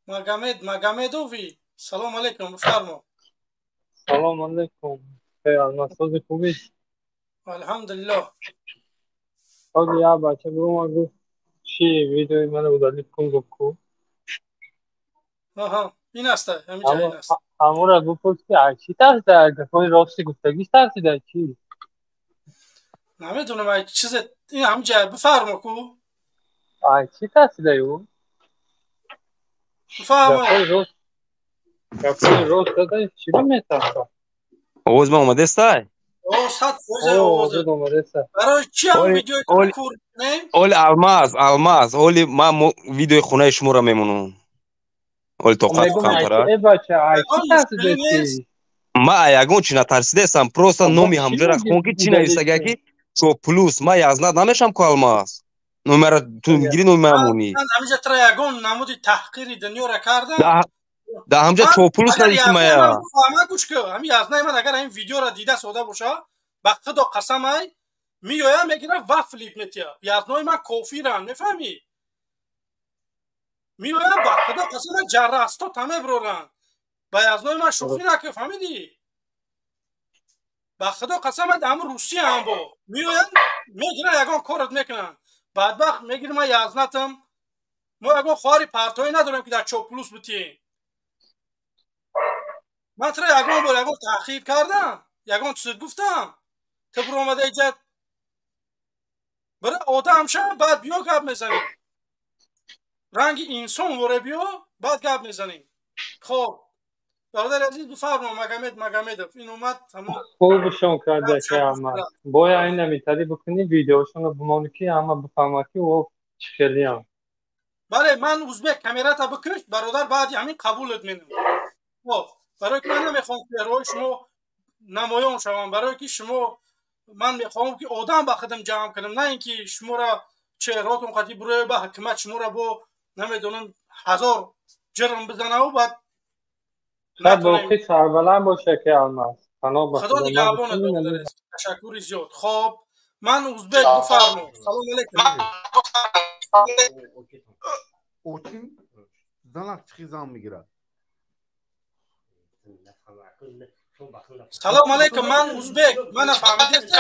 مگمدوی سلام علیکم بفرما سلام علیکم خیر المساز خوبی الحمدلله آگه یا بچه برو ما گفت چی ویدیوی منو بودالیت کن گفت کو آها این است همینجا این است همون را گفت که چی ترسیده گفت راستی گفتگیش ترسیده چی نمیدونم چیز این همینجا بفرما کو چی ترسیده او بفرما گفت راست داده چی رو میترسه آواز من اومده استای او صد فوزه آوازه برای چی هم ویدیوی کور نیم اول الماس اولی ما ویدیو خونه شما را میمونم اول توقف کامتره ای بچه چی ترسیده چی ما یگون چی نترسیده استم پروستا نومی همجا را خون که چی نویسته که شو پلوس ما یازنات نمیشم که الماس نومره تو میگیری نومی همونی من همینجا ترا یگون نمودی تحقیری دنیا را کردم ده همجا چو پلوس نویسی ما یا من گوش که همین یازنای من اگر این ویدیو را دیده سوده باشه با خدا قسم ای میایم میگیره و فلیپ میتیا یازنای من کافی ران میفهمی میایم با خدا قسم جره است تو تمه برورن با یازنای من شوخی نکه فهمیدی با خدا قسم دام روسی هم با میایم میگیره یگان کارت میکنن بعد وقت میگیره ما یازناتم ما یگان خواری پارتوی ندارم که در چوپلوس بتیم من ترا یگان بار یگان تحقیق کردم یگان چیز گفتم تو برو اومده ایجاد برای آدم شد بعد بیا گپ میزنیم رنگ انسان وره بیا بعد گپ میزنیم خب برادر عزیز بفرما مگمد این اومد خوبشون کرده که اما باید این نمیتری بکنی ویدیوشون رو بمانی که اما بفهمه که او چی خیلی هم بله من ازبک کامیرا تا بکش برادر بعد همین قبولت میدم خب برای که من نمیخوام که روی شما نمایان شوم برای که شما من میخوام که آدم با خودم جمع کنم نه اینکه شما را چهراتون قطعی بروی به حکمت شما را با نمیدونم 1000 جرم بزنه و بعد شاید باقی سربلند باشه که الماس خدا نگهبانت برادر تشکر زیاد خب من ازبک بفرما سلام علیکم اوتیم زنک چیزام میگیره سلام علیکم من ازبک من فهمیدید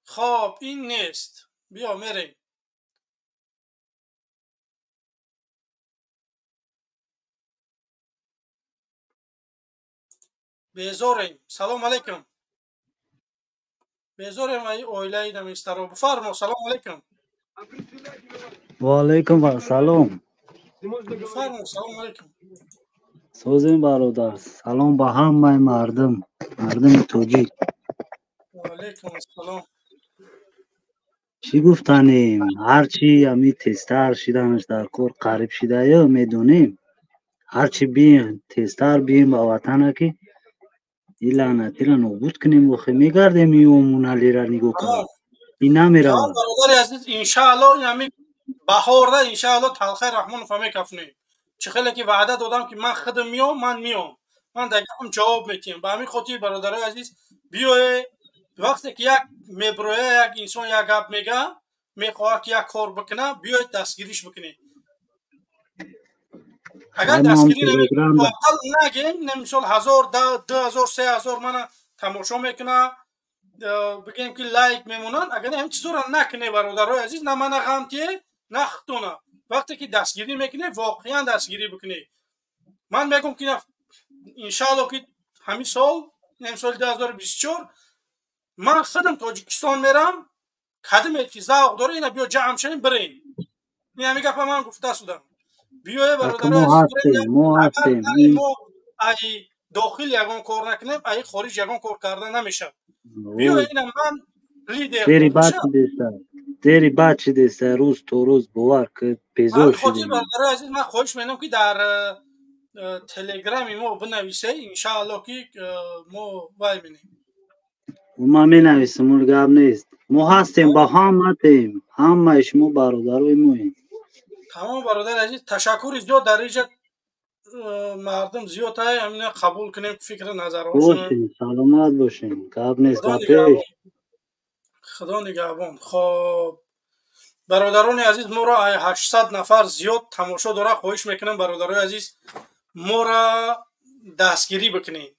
خب این نیست بیا میریم بیزاریم سلام علیکم بزرم ای اویلای نمیسترو بفرمو. سلام علیکم. و علیکم السلام. بفرمو. سلام علیکم. سوزین برادر، سلام به همه مردم توجیک. و علیکم السلام. چی گفتنیم؟ هرچی امی تستر شدنش در کار قریب شده یا میدونیم، هرچی بیم تستر بیم با وطنه که این لعنتی را نابود کنیم. وخی میگردیم ایومون علی را نگو کرد این نمیره. جان برادر عزیز انشاءالله یعنی بهار ده انشاءالله تلخی رحمان فهمی کفنیم. چه خیلی که وعده دادم که من خودم میام، من میام، من دیگه هم جواب میتیم. به همین خاطر برادر عزیز بیای وقتی که یک میبروه یک انسان یک گپ میگه میخواه که یک کار بکنه بیای دستگیریش بکنی. اگر دستگیری نمیکنی واقعا نگیم نمیشون 1000 2000 3000 من تماشا میکنه بگیم که لایک میمونن. اگر هم چیزا رو نکنه برادرای عزیز نه من غمتی نه خطونه. وقتی که دستگیری میکنه واقعا دستگیری بکنی. من میگم که انشالله که همین سال سال 2024 من خودم تاجیکستان میرم. کدوم که ذوق داره اینا بیا جمع شیم بریم. این همین گپ من گفته شدم. بیای برادرای عزیز بریم. ما هستیم ما ای داخل یگان کار نکنیم ای خارج یگان کار کردن نمیشه. بیای اینا من لیدر تیری بچه دسته روز تو روز باور که پیزور شدیم. برادرای عزیز من خواهش میکنم که در تلگرام ما بنویسه انشاءالله که ما وای بینیم. ما می نویسیم اون گپ نیست. ما هستیم با همه تیم همه شما برادرای مویم. تمام برادر عزیز تشکر زیاد در اینجا مردم زیاد های همین قبول کنیم فکر نظرهاشون. باشین سلامت باشین گپ نیست با پیش. خدا نگهبان. خب برادران عزیز ما را 800 نفر زیاد تماشا داره. خواهش میکنم برادرای عزیز ما را دستگیری بکنین.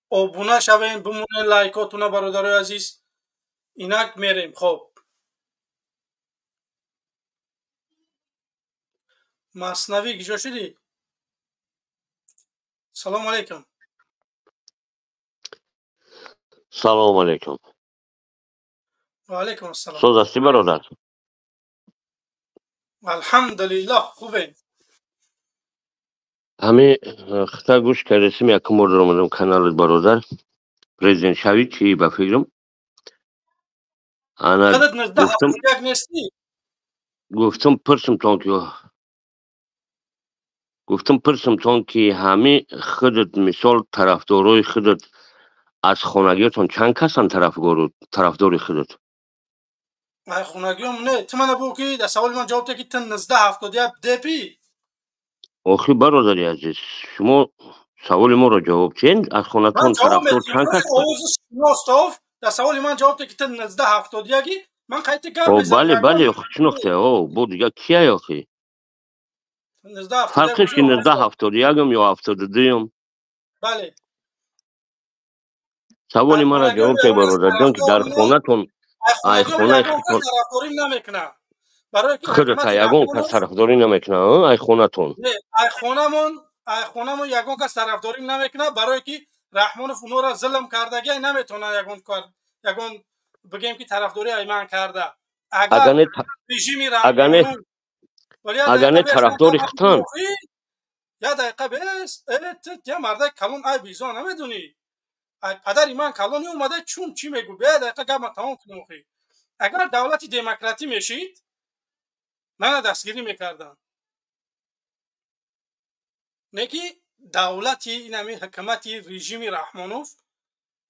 آبونه شوین بمونین لایکاتونه برادرای عزیز. اینک میریم. خب مصنوی کجا شدی؟ سلام علیکم. سلام علیکم. و علیکم السلام. سوز هستی برادر؟ الحمدلله خوبه. همه خطا گوش کردیم یکم بار درآمدم کانال برادر پرزیدنت شوی چی به فکرم انا خودت نزده یک نیستی؟ گفتم پرسم تان که همه خودت مثال طرفدارای خودت از خانگیتون چند کسان طرفدار خودت؟ خانگیام نه تو من بگو که در سوال من جواب که تن 1970 دپی. آخی برادری عزیز شما سوال ما را جواب چین از خانتون طرفدار چند کس؟ در سوال من جواب که تن 1971 من قیت گپ بزنم. بله چی نقطه بود دیگه کیه آخی؟ فرقش که 1971 یا 72 بله. سوالی من را جواب ته برادر جان که در خانتون ای خانه طرفداری نمیکنه. برای که خودت یگان کس طرفداری نمیکنه ای خانتون. ای خانمون یگان کس طرفداری نمیکنه برای که رحمانوف اونو را ظلم کردگی نمیتونه یگان بگیم که طرفداری ایمان کرده. اگر رژیم رحمانوف اگر طرفداری ختان یا دقیقه بیست یا مرده کلون ای بیزا نمیدونی پدر ایمان کلونی اومده چون چی میگو بیا دقیقه گپ تمام کنم. اگر دولتی دموکراتی میشید من دستگیری میکردم. نگی دولتی این همین حکمتی رژیم رحمانوف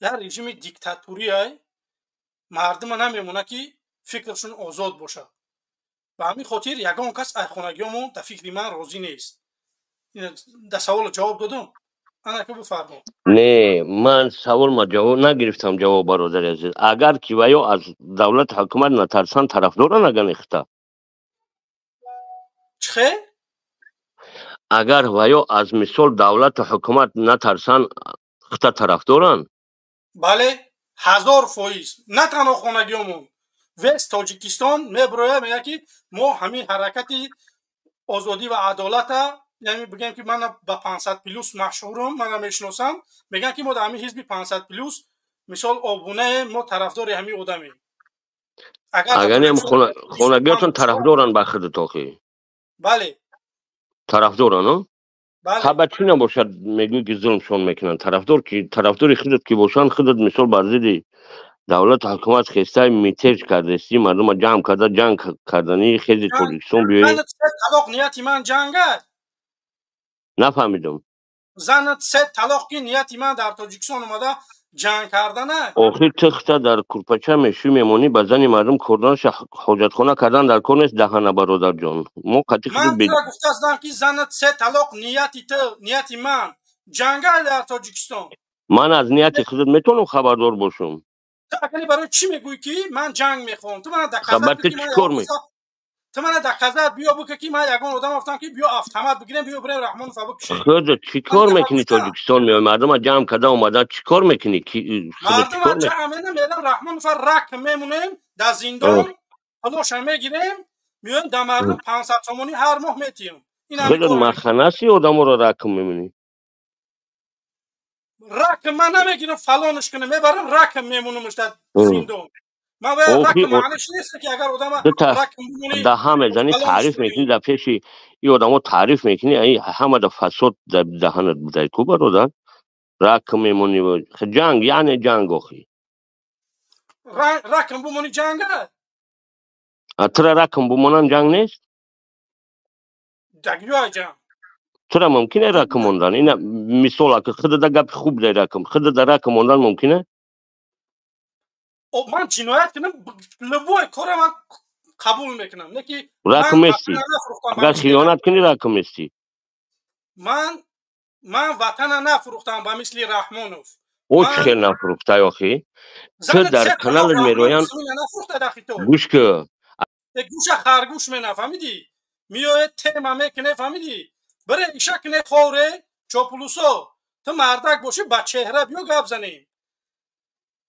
یا رژیم دیکتاتوری های مردم نمیمونه که فکرشون آزاد باشه. و همین خاطر یگان کس ای خانگیامون در فکر من راضی نیست. در سوال جواب دادم. انا که بفرما. نه من سوال ما جواب نگرفتم جواب برادر عزیز. اگر که ویا از دولت حکومت نترسان طرفدار نگنیخته چه؟ اگر ویا از مثال دولت و حکومت نترسان خطا طرفدارن؟ بله 1000%. نه تنها خانگیامون وست تاجیکستان میبروه میگه که ما همین حرکتی آزادی و عدالت یعنی بگم که من با 500 پلوس مشهورم من میشناسم میگن که ما در همین حزب 500 پلوس مثال آبونه ما طرفدار همین آدمی اگر هم خونگیاتون طرفدارن به خودت آخی بله طرفدارن ها؟ بله خب چی نباشد میگوی که ظلمشان میکنن طرفدار خودت که باشن خودت مثال بر ضد دولت حکومت خسته میتیج کرده سی مردم جمع کرده جنگ کردنی خیلی تاجیکستان بیایی زنت سه طلاق نیتی من جنگه نفهمیدم زنت سه طلاق که نیتی من در تاجیکستان اومده جنگ کردنه آخی تخته در کورپچه میشی میمونی به زن مردم کردنش حاجتخانه کردن در کار نیست دهنه برادر جان ما قطعی من دیگه گفته هستم که زنت سه طلاق نیتی تو نیتی من جنگه در تاجیکستان من از نیت خودت میتونم خبردار باشم اگه برای چی میگویی که من جنگ میخوام تو من خبر تو چیکار می تو من دقیقاً بیا بگو که من یگان آدم افتم که بیا افتمت بگیریم بیا بریم رحمان فابو کشیم خودت چیکار میکنی تاجیکستان میای مردم جمع کرده اومده چیکار میکنی کی مردم جمع میرم رحمان فر رک میمونیم در زندان پلوش میگیریم میایم در مردم 500 تومانی هر ماه میتیم خودت مخنثی آدم رو رک میمونی رک من نمیگیرم فلانش کنه میبرم رک میمونمش در زندان من باید رک معنیش نیست که اگر آدم رک میمونی ده همه زنی تعریف میکنی در پیش این آدم ها تعریف میکنی همه در فساد در دهنت بزنی کو برادر رک میمونی جنگ یعنی جنگ آخی رکم بمونی جنگ اترا رکم بمونن جنگ نیست دگیو جنگ چرا ممکنه رکم موندن این مثال که خود در گپ خوب در رکم خود در رکم موندن ممکنه من جنایت کنم لبوی کار من قبول میکنم نه که رکم استی اگر خیانت کنی رکم استی من وطن نفروختم با مثل رحمانوف او چه خیلی نفروخته آخی تو در کانال میرویان گوش که گوش خرگوش می نفهمیدی میای تیمه میکنه فهمیدی بره ایشا کنه خوره چوپلوسو تو مردک باشی با چهره بیو گپ زنیم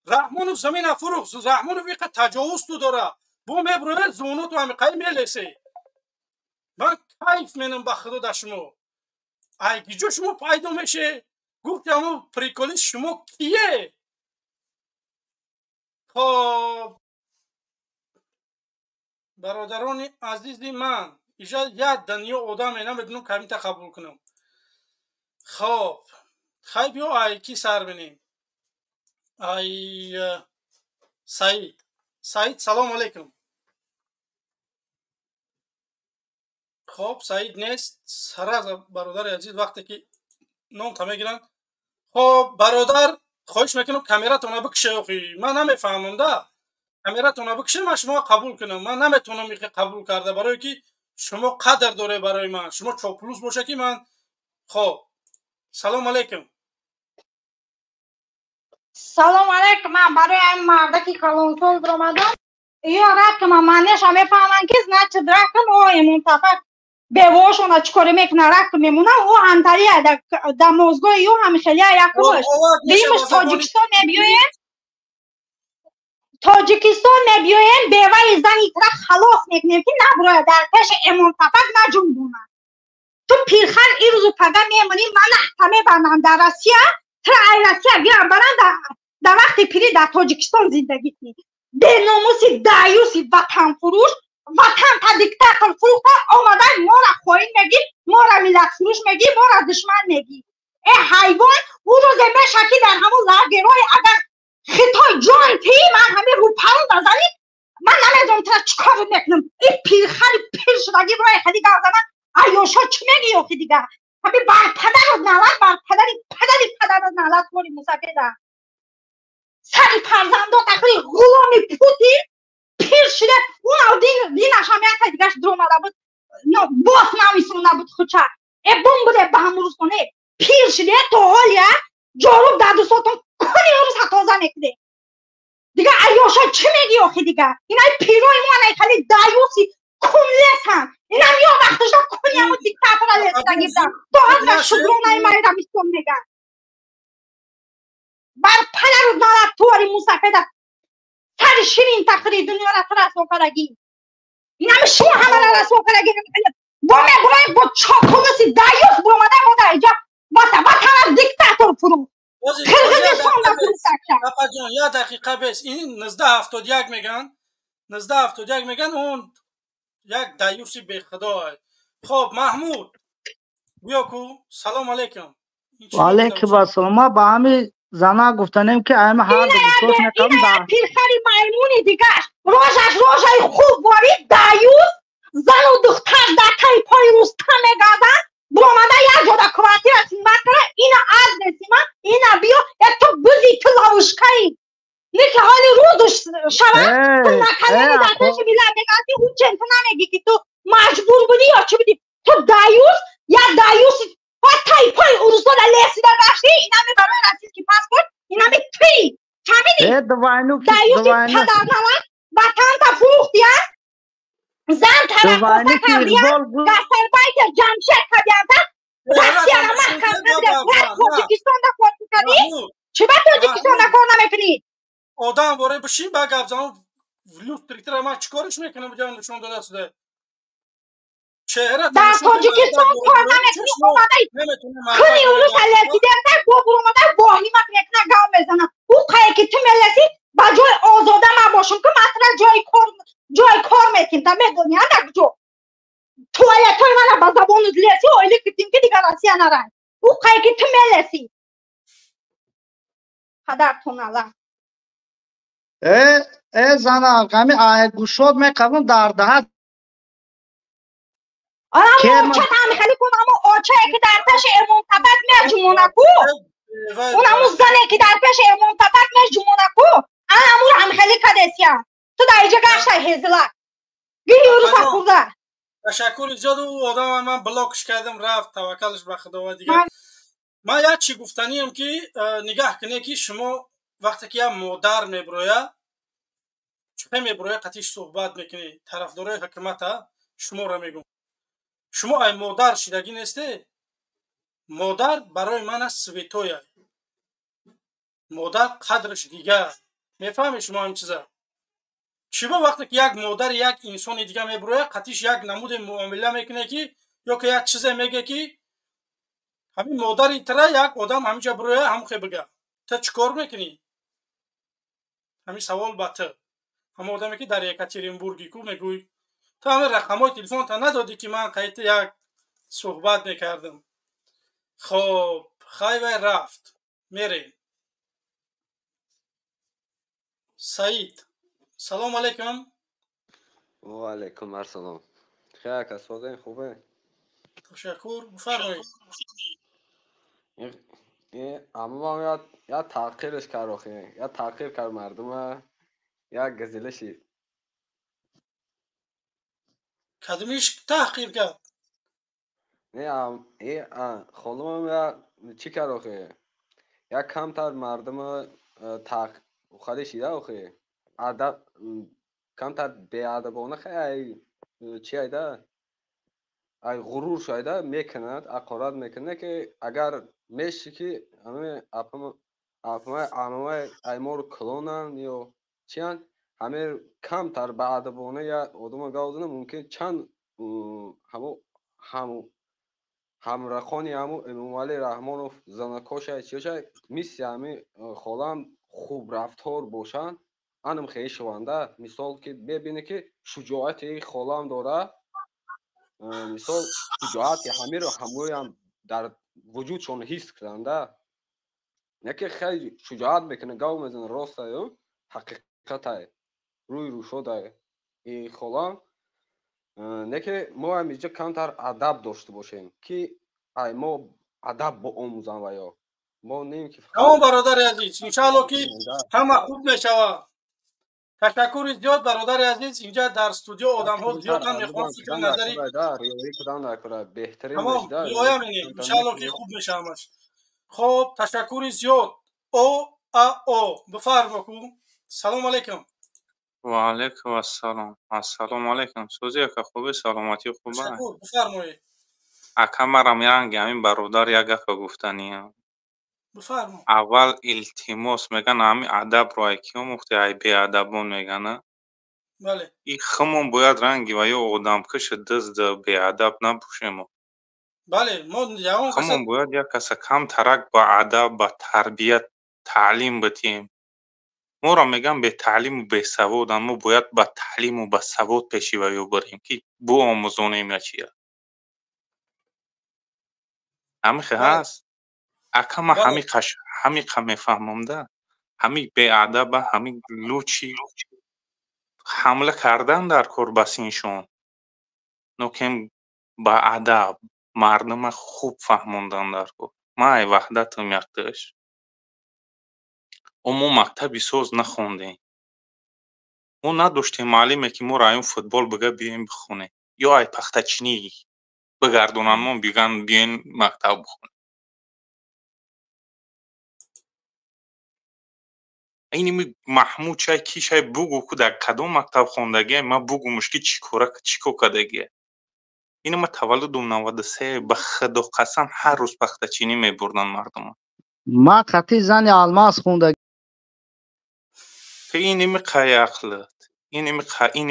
رحمانوف زمین نفروخت رحمانوف یک تجاوز تو داره بو میبروه زونو تو همی قیم میلیسی من کیف مینم با خدا در شما ای گیجو شما پیدا میشه گفت همون پریکولیس شما کیه خب برادران عزیزی من ایجا یک دنیا آدم اینا بدونم کمی تقبول کنم خب خیلی بیا ای کی سر بینیم ای سعید سلام علیکم خب سعید نیست سراز برادر عزیز وقتی که نام تا میگیرن خب برادر خواهش میکنم کامیراتون بکشه اخی من نمیفهمم ده کامیراتون بکشه من شما قبول کنم من نمیتونم میخوام قبول کرده برای که شما قدر داره برای من شما چوپلوس باشه که من خب سلام علیکم سلام علیکم من برای این مرده که کلانسول درآمدم یا رکم معنیش هم میفهمن که نه چه درکم او منتفق بیواشون چکاری میکنه رکم میمونه او انتری در موزگاه یو هم خیلی یکمش دیمش تاجیکستان نبیوین بیوه زنی ترک خلاص میکنیم که نبروه در پیش منتفق نجون بونه تو پیرخر ای روزو پده میمونی من احتمه بندم در روسیه تر ای روسیه بیان برن در وقت پیری در تاجیکستان زندگی کنی به ناموسی دایوسی وطن فروش وطن تا دیکتاتور فروخته آمدن ما را خواهین میگی ما را ملت فروش میگی ما را دشمن میگی ای حیوان او روز میشه در همون لرگرای اگر خطای جان تی من همه رو پرون بزنی من نمیدونم تا چکار میکنم این پیرخری پیر شدگی برای خیلی گردنن ایوشا چی میگی آخی دیگه همه بر پدر رو نلت بر پدری رو نلت کنی مسافده سری فرزندو تقریب غلامی پوتی پیر شده اون دینش هم یک دیگهش درامده بود باس نمیسونه بود خودشه ای بوم بوده به همون روز کنه پیر شده تو حالیه جارو در دو ساتون کنی اون روز تازه میکنه دیگه ایاشا چی میگی آخی دیگه اینا پیروی ما خیلی دایوسی کنلیس هم اینا یا وقتش دا کنی همون دیکتاتور را لیسته گیردن تو هم شدرونه مایی را میستون میگن بر پدر رو نالت تواری مسافده سر شیرین تقریب دنیا را تو رسوا کرگی این همه شما همه را رسوا کرگی با با چاکونسی دایوس برامده ما در اینجا وطن از دیکتاتور فرو یه دقیقه بس این 1971 میگن 1971 میگن اون یک دیوسی به خدا. خب محمود بیا کو سلام علیکم. و علیکم السلام. ما با همین زنا گفتنیم که همه هر دو بسوس میکنم این پیرخری میمونی دیگه روزش روزای خوب باری دیوس زن و دختر در تای پای روستا میگردن برامده یک جا در کوارتیر اسیم مکره اینا از نسیمه اینا بیا تو بزی تو لاوشکایی نه که حالی روزش شود تو نکنه در پیش بیله میگردی اون چنتو نمیگی که تو مجبور بودی یا چی بودی تو دیوس یا دیوس با تای پای روستا در لیسی در رشتی اینا می برای رسیز که پاسپورت اینا می توی فهمیدی؟ دیوسی پدر نوان وطن تا فروختی ها زن ترقصه کردیم گستر باید جمشید کردیم رسیه را محکم کردیم رد توجیکستان دا کار کردیم چی با توجیکستان دا کار نمیکنی؟ آدم باره بشین با گفزان لوستریکتر ما چیکارش میکنه بجای نشون داده سده چهره در توجیکستان کار نمیکنی اومده کنی اونو سلیتی درده با اومده باهی ما کنه گام بزنم او قایی که تو ملسی با جای آزاده ما باشم که مثلا جای کار میکنیم تا میدونی اندک جو توالت های من با زبان لیسی اویلی کتیم که دیگر راسی نرن او قایی که تو ملسی پدرتون الله زنا قمی آید گوشود میکنم در دهد آرام اوچه تامی خیلی کنم اوچه که در پیش امون تبت میجمونه کو اونمو زنه که در پیش امون تبت میجمونه کو امور هم خیلی کدسیان تو در اینجا گشته هزلک گیری او رو سخوزه تشکر زیاد او آدم من بلاکش کردم رفت توکلش به خدا و دیگه من یک چی گفتنیم که نگاه کنه که شما وقتی که یک مادر میبرویه چه میبرویه قطیش صحبت میکنی طرفدارای حکومت شما را میگم شما ای مادر شیدگی نیسته مادر برای من سویتویه مادر قدرش دیگه میفهمی شما هم چیزه چی با وقتی که یک مادر یک انسان دیگه میبرویه قطیش یک نمود معامله میکنه که یا که یک چیزه میگه که همین مادر ایتره یک آدم همینجا برویه هم خیلی بگه تو چیکار میکنی همین سوال با تو هم آدمی که در یکاترینبورگی کو میگوی تو همه رقمای تلفن تا ندادی که من قیت یک صحبت میکردم خب خیلی رفت میرین سعید سلام علیکم و علیکم السلام خیلی کس وضعین خوبه تشکر بفرمایید اما یا تحقیرش کرد آخه یا تحقیر کرد مردم یا گزیلشی کدومیش تحقیر کرد نه خانم یا چی کرد آخه یا کمتر مردم خالی شیده آخه ادب کمتر بیادبانه خیلی چی ایده ای غرور شایده میکند اقارت میکنه که اگر میشه که همه ایما رو کلونن یا چیان همه کمتر بیادبانه یا آدم گاودن ممکن چند همرخانی همو امامعلی رحمانوف زنکاش چیشه میسی همه خالم خوب رفتار باشن انم خیلی شونده مثال که ببینه که شجاعت این خالم داره مثال شجاعت همه رو همه هم در وجودشون حس کردنده نه که خیلی شجاعت میکنه گاو میزنه راسته یا حقیقت روی رو شده این خالم نه که ما هم اینجا کمتر ادب داشته باشیم که ای ما ادب با آموزن و یا ما نیم که همون برادر عزیز انشاءالله که همه خوب میشوه تشکر زیاد برادر عزیز اینجا در استودیو آدم ها زیاد هم میخوان فکر نظری تمام بیایم اینه انشاءالله که خوب میشه همش خب تشکر زیاد او بفرما کو سلام علیکم و علیکم السلام السلام علیکم سوزی که خوبه سلامتی خوبه تشکر بفرمایید اکمرم یانگ همین برادر یک گفت گفتنی بفرما اول التماس میگن همین ادب رو کیو مختی ای بی ادبون میگن بله این خمون باید رنگی و یا آدم کش دزد بی ادب نبوشه ما بله ما یوان همون قصد باید یک کس کم ترک با ادب با تربیت تعلیم بتیم. ما را میگم به تعلیم و به سواد، اما باید با تعلیم و با سواد پیشروی بریم که بو آموزونیم یا چیه. همیشه بله هست اکم بله همی میفهمم ده همی به ادب همی لوچی حمله کردن در کربسینشون نوکم با ادب مردم خوب فهموندن در کور ما ای وحدتم یختش ما مکتبی سوز نخوندیم ما نداشتیم معلمه که ما رایون فوتبال بگه بیایم بخونه یا ای پختچینی بگردونن ما بیگن بیاین مکتب بخونه. این محمود چای کیشای بگو که در کدوم مکتب خوندگی ما بگو مشکی چیکو کدگی. این ما تولدم 93 به خدا قسم هر روز پختچینی میبردن مردم ما قطعی زن الماس خونده که این میقای عقلت این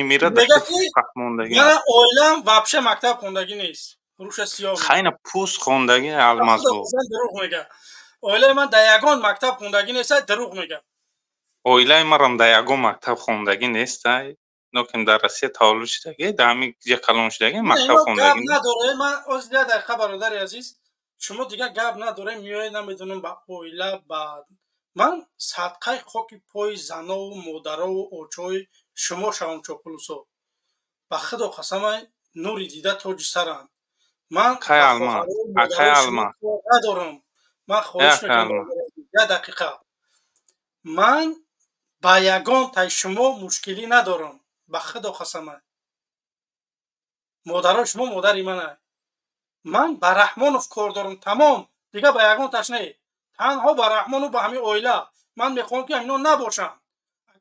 میره در میگه که که فهموندگی من اویلم وابشه مکتب خوندگی نیست روش سیاه میگه خیلی پوست خوندگی خدا المازو قسم دروغ میگه اویله من در یگان مکتب خوندگی نیست دروغ میگه اویلای مرم در یگو مکتب خوندگی نیست نوکم در رسیه تولد شدگی در همی یه کلون شدگی نه مکتب اینا گپ خوندگی نیست. نداره من از دیگه دقیقه برادر عزیز شما دیگه گپ نداره میای نمیدونم با اویله بعد من صدقه خاک پای زنا و مادر و اوچای شما شوم چوپلوسو با خدا قسم نوری دیده تاج سرم من خی با علما خواهر و اکای مادر شما علما کار ندارم. من خواهش یک میکنم علما برادر عزیز یه دقیقه من با یگان تای شما مشکلی ندارم با خدا قسم مادر شما مادری منه من با رحمانوف کار دارم تمام دیگه با یگان تاش نه تنها با رحمان و با همین اویلا من میخوام که اینا نباشن.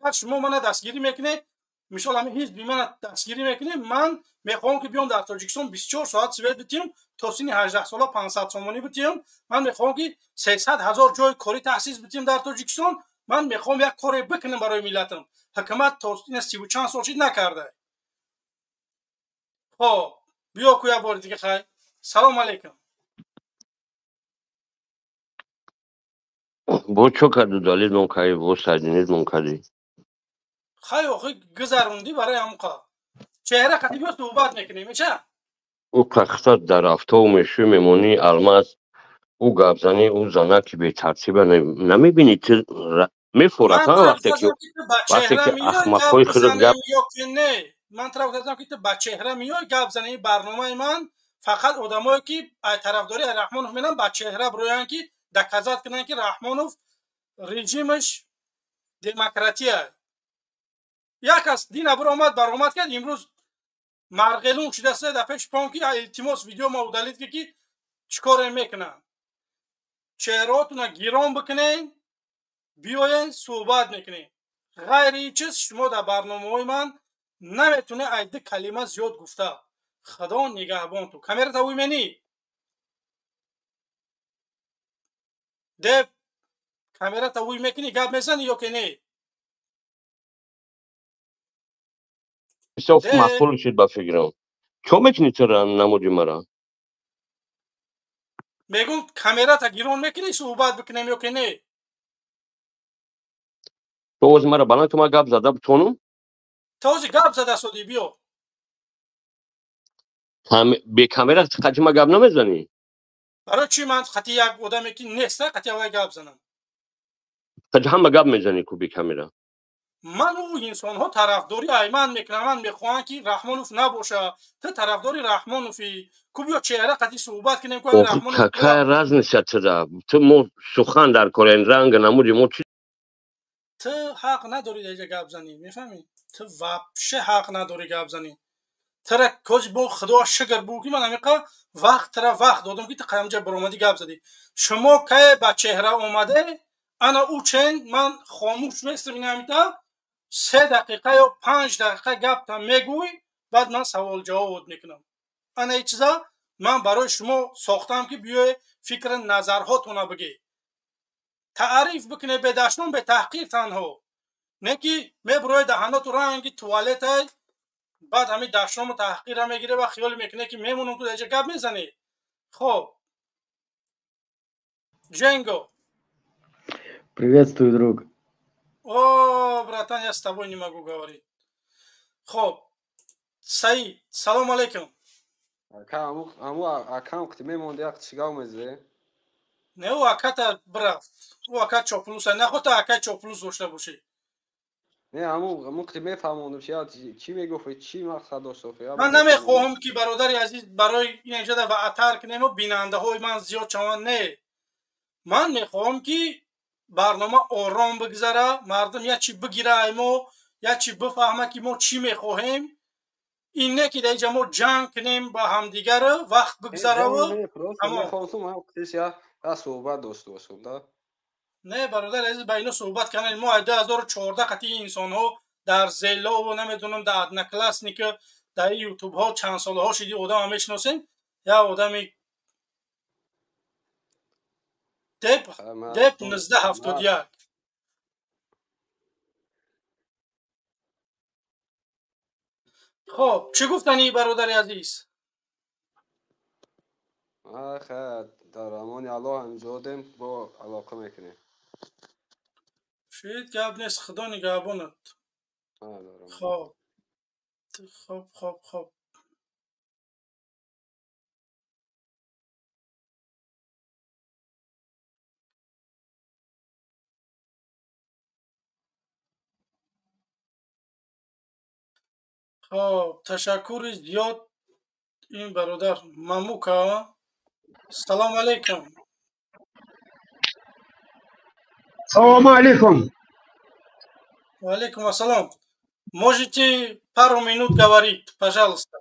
اگر شما من دستگیری میکنه مثال همین حزب من دستگیری میکنه من میخوام که بیام در تاجیکستان 24 ساعت سوید بتیم تا سن 18 ساله 500 سومانی بتیم. من میخوام که 300,000 جای کاری تاسیس بتیم در تاجیکستان. من میخوام یک کاری بکنم برای ملتم. حکومت تا این 30 و چند سال چیز نکرده. خب بیا کویا بار دیگه خیر. سلام علیکم. بو چو کدو دالید منکایی بو سردینید منکدی خیلی آخه گذروندی برای همقا چهره قطعی بیا صحبت میکنیم میشه؟ او قخصت در افتا و مشو میمونی الماس او گابزنی او زنه که به ترتیبه نمیبینی میفورد من ها طرف زدم که تو با چهره میای گپ اخمقای خودت گپ بزنیم یا که نه. من طرف زدم که تو با چهره میای گپ بزنیم. برنامه من فقط آدمایی که طرفداری رحمانوف میرن با چهره برویان که دکزات کنن که رحمانوف رژیمش دموکراتیه. یک از دین ابر آمد برآمد کرد امروز مرغلون شده سه دفعه پام که التماس ویدیو ما ودالید که چیکار میکنن. چهرهاتون گیران بکنین بیاین صحبت میکنین. غیر این چیز شما در برنامه های من نمیتونه عده کلمه زیاد گفته. خدا نگهبان تو کامرا تا ویمنی ده کامرا تا وی میکنی گپ میزنی یا که نه صف ده مقفول شد با فکرم چون میتونی تو را نمودی مرا میگم کامرا تا گیران میکنی صحبت بکنیم یا که نه تو از مرا بلند که ما گپ زده بتونم تازه گپ زده سودی بیا به کامرا خطی ما گپ نمیزنی برای چی من خطی یک آدمی که نیست خطی اول گپ زنم. خطی هم گپ میزنی که به کامرا من و انسان ها طرفداری ایمن میکنم. من میخوام که رحمانوف نباشه. تو طرفداری رحمانوفی کو بیا چهره قطعی صحبت کنیم که آخه رحمانوف ککه راز نیست تو مو سخن در کارین رنگ نمودی مو چی تو حق نداری دیگه گپ زنی. میفهمی تو وابشه حق نداری گپ زنی. ترا کوز بو خدا شکر بو که من همیقا وقت دادم که تو قیمجه برآمدی گپ زدی. شما که با چهره اومده انا او چین من خاموش میستم این همیتا 3 دقیقه یا 5 دقیقه گپ تا میگوی بعد من سوال جواب میکنم. انا این چیزا من برای شما ساختم که بیای فکر نظرهاتون بگی. تعریف بکنه به دشمن به تحقیر تنها نه که میبروی دهنات رنگ توالت های بعد همین دشمن تحقیر میگیره و خیال میکنه که میمونم تو دیگه گپ میزنی. خب Дженго. Приветствую, друг. О, братан, я с тобой не могу говорить. Хоп. Саид, салом алейкум. Аккаунт мемонди як чигав мезе? Не у аката брат. У акат чоплус, не хота акат чоплус дошта боши. Не, аму қти мефаҳмонам чӣ мегуфт, чӣ мақсад дошт? Ман намехоҳам ки бародари азиз барои инҷода ва атар кунем бинандаҳои ман зиёд шаванд. Не. Ман мехоҳам ки барнома ором бигзара, мардум я чӣ бигира аймо, я чӣ бифаҳма ки мо чӣ мехоҳем. ин не ки дар инҷа мо ҷанг кунем ба ҳамдигару вақт бигзараву суҳбат дошта бошам да. Не, бародар азиз, ба ино суҳбат кардем. Мо 2014 қатъи инсонҳо дар зелову намедонам дар одноклассники дар ютубҳо чанд солаҳо шиди одама мешиносем. Я одами деп 1971. خب چی گفتنی برادر عزیز؟ خیر در امان الله همزادیم با علاقه میکنیم. شاید گپ نیست، خدا نگهبانت. خب خب خب خب خب تشکر زیاد این برادر مموکا. سلام علیکم. Салам алейкум. Валейкум ассалам. Можете пару минут говорить, пожалуйста?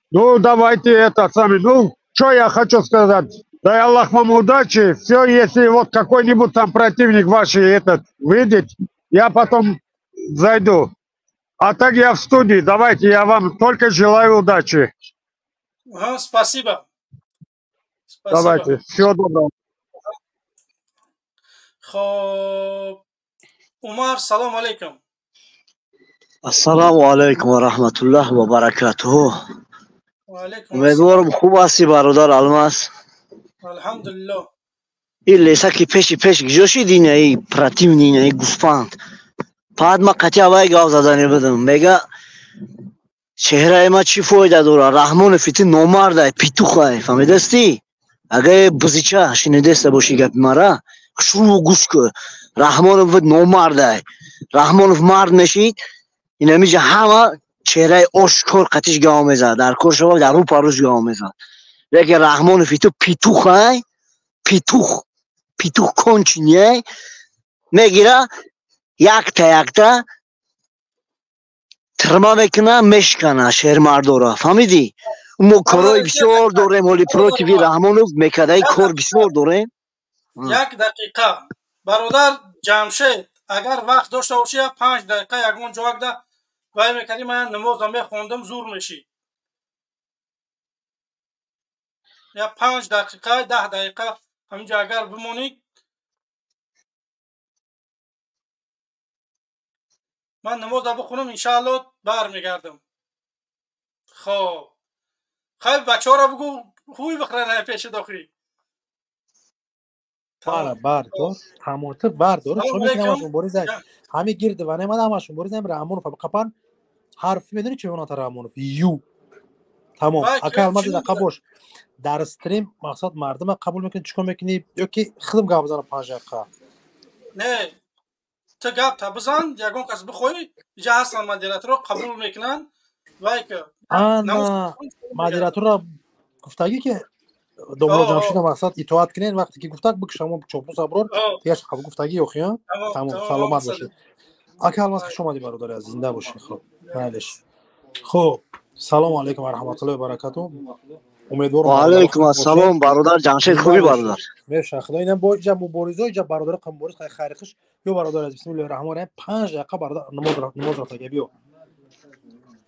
Ну, давайте это сами. Ну, что я хочу сказать. Дай Аллах вам удачи. Все, если вот какой-нибудь там противник ваш этот выйдет, я потом зайду. А так я в студии. Давайте, я вам только желаю удачи. Ага, спасибо. Давайте, всего доброго. خب عمر سلام علیکم. السلام علیکم و رحمت الله و برکاته. امیدوارم خوب هستی برادر الماس. الحمدلله. این لیسا که پیش گجوشی دینه ای پراتیونینه ای گوسپاند. بعد ما قطعه وای گاو زدنی بدم. میگه چهره ما چی فایده داره؟ رحمان فیتی نامرده پیتوخه. فهمیدستی؟ اگه بزیچه شنیدسته باشی گپ مرا شروع گوش که رحمانوف نامرده. رحمانوف مرد میشید این همیشه همه چهره آشکار قطعش گاو میزد. در کار شما در رو پروش گاو میزد. لیکن رحمانوفی تو پیتوخه پیتوخ کنچینیه میگیره یک تا ترما میکنه مشکنه شهر مردورا. فهمیدی؟ ما کارای بسیار داریم ولی پروتیوی رحمانوف میکده کار بسیار داریم. یک دقیقه برادر جمشید اگر وقت داشته باشی 5 دقیقه یگون جواب ده وای میکنی من نمازم میخوندم زور میشی. یا 5 دقیقه 10 دقیقه همینجا اگر بمونید من نماز بخونم انشاءالله برمیگردم. خب خیلی بچه ها را بگو خوی بخرن پیش داخلی. بردار تماته بردار شما میتونی همشون بریزن همه گرد و نمید همشون بریزن رحمانوف بقپن حرف میدونی چه اونها تا رحمانوف یو تمام اکه الماز دقیقه باش در استریم مقصد مردم قبول میکنی چیکار میکنی یا که خودم گپ بزنم 5 دقیقه نه تو گپ تا بزن یگون کس بخوی اینجا هستن مدیراتور قبول میکنن وای که انا مدیراتور را گفتگی که دومو جمشید مقصد اطاعت کنین وقتی که گفتک بک شما چوپوس ابرار دیگه قبول گفتگی اوخیا تمام سلامت باشید اکه الماز خوش اومدی برادر عزیز زنده باشی. خب معلش خب سلام علیکم و رحمت الله و برکاته. امیدوارم و علیکم السلام برادر جمشید خوبی برادر؟ مرسی خدا اینم با جا مبارزای جا برادر قنبوریس خیلی خیرخش یا برادر عزیز بسم الله الرحمن الرحیم 5 دقیقه برادر نماز را تگی بیو.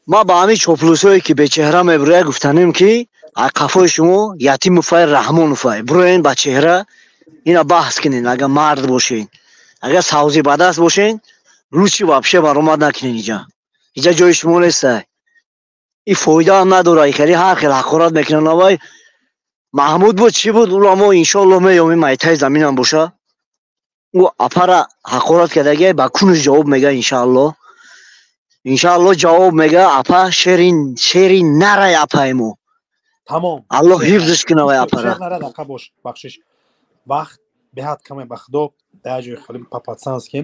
ما با همین چوپلوسایی که به چهره میبره گفتنیم که قفای شما یتیم فای رحمانوفای بروین با چهره اینا بحث کنین. اگر مرد باشین اگر سوزی بدست باشین روچی وابشه برآمد نکنین. اینجا جای شما نیست. این فایده هم نداره. این هر خیلی حقارت میکنن. وای маҳмуд буд чӣ буд уламо иншоалло меёми майтаи заминам боша ӯ апара ҳақорат кардагия ба кунуш ҷавоб мега иншоалло ҷавоб мега апа шери нарай апаемо тамом аллоҳ ҳифзиш кунавай апара шер нара дақа бош бахшиш вақт беҳад каме ба худо дар ҷои хали папатсански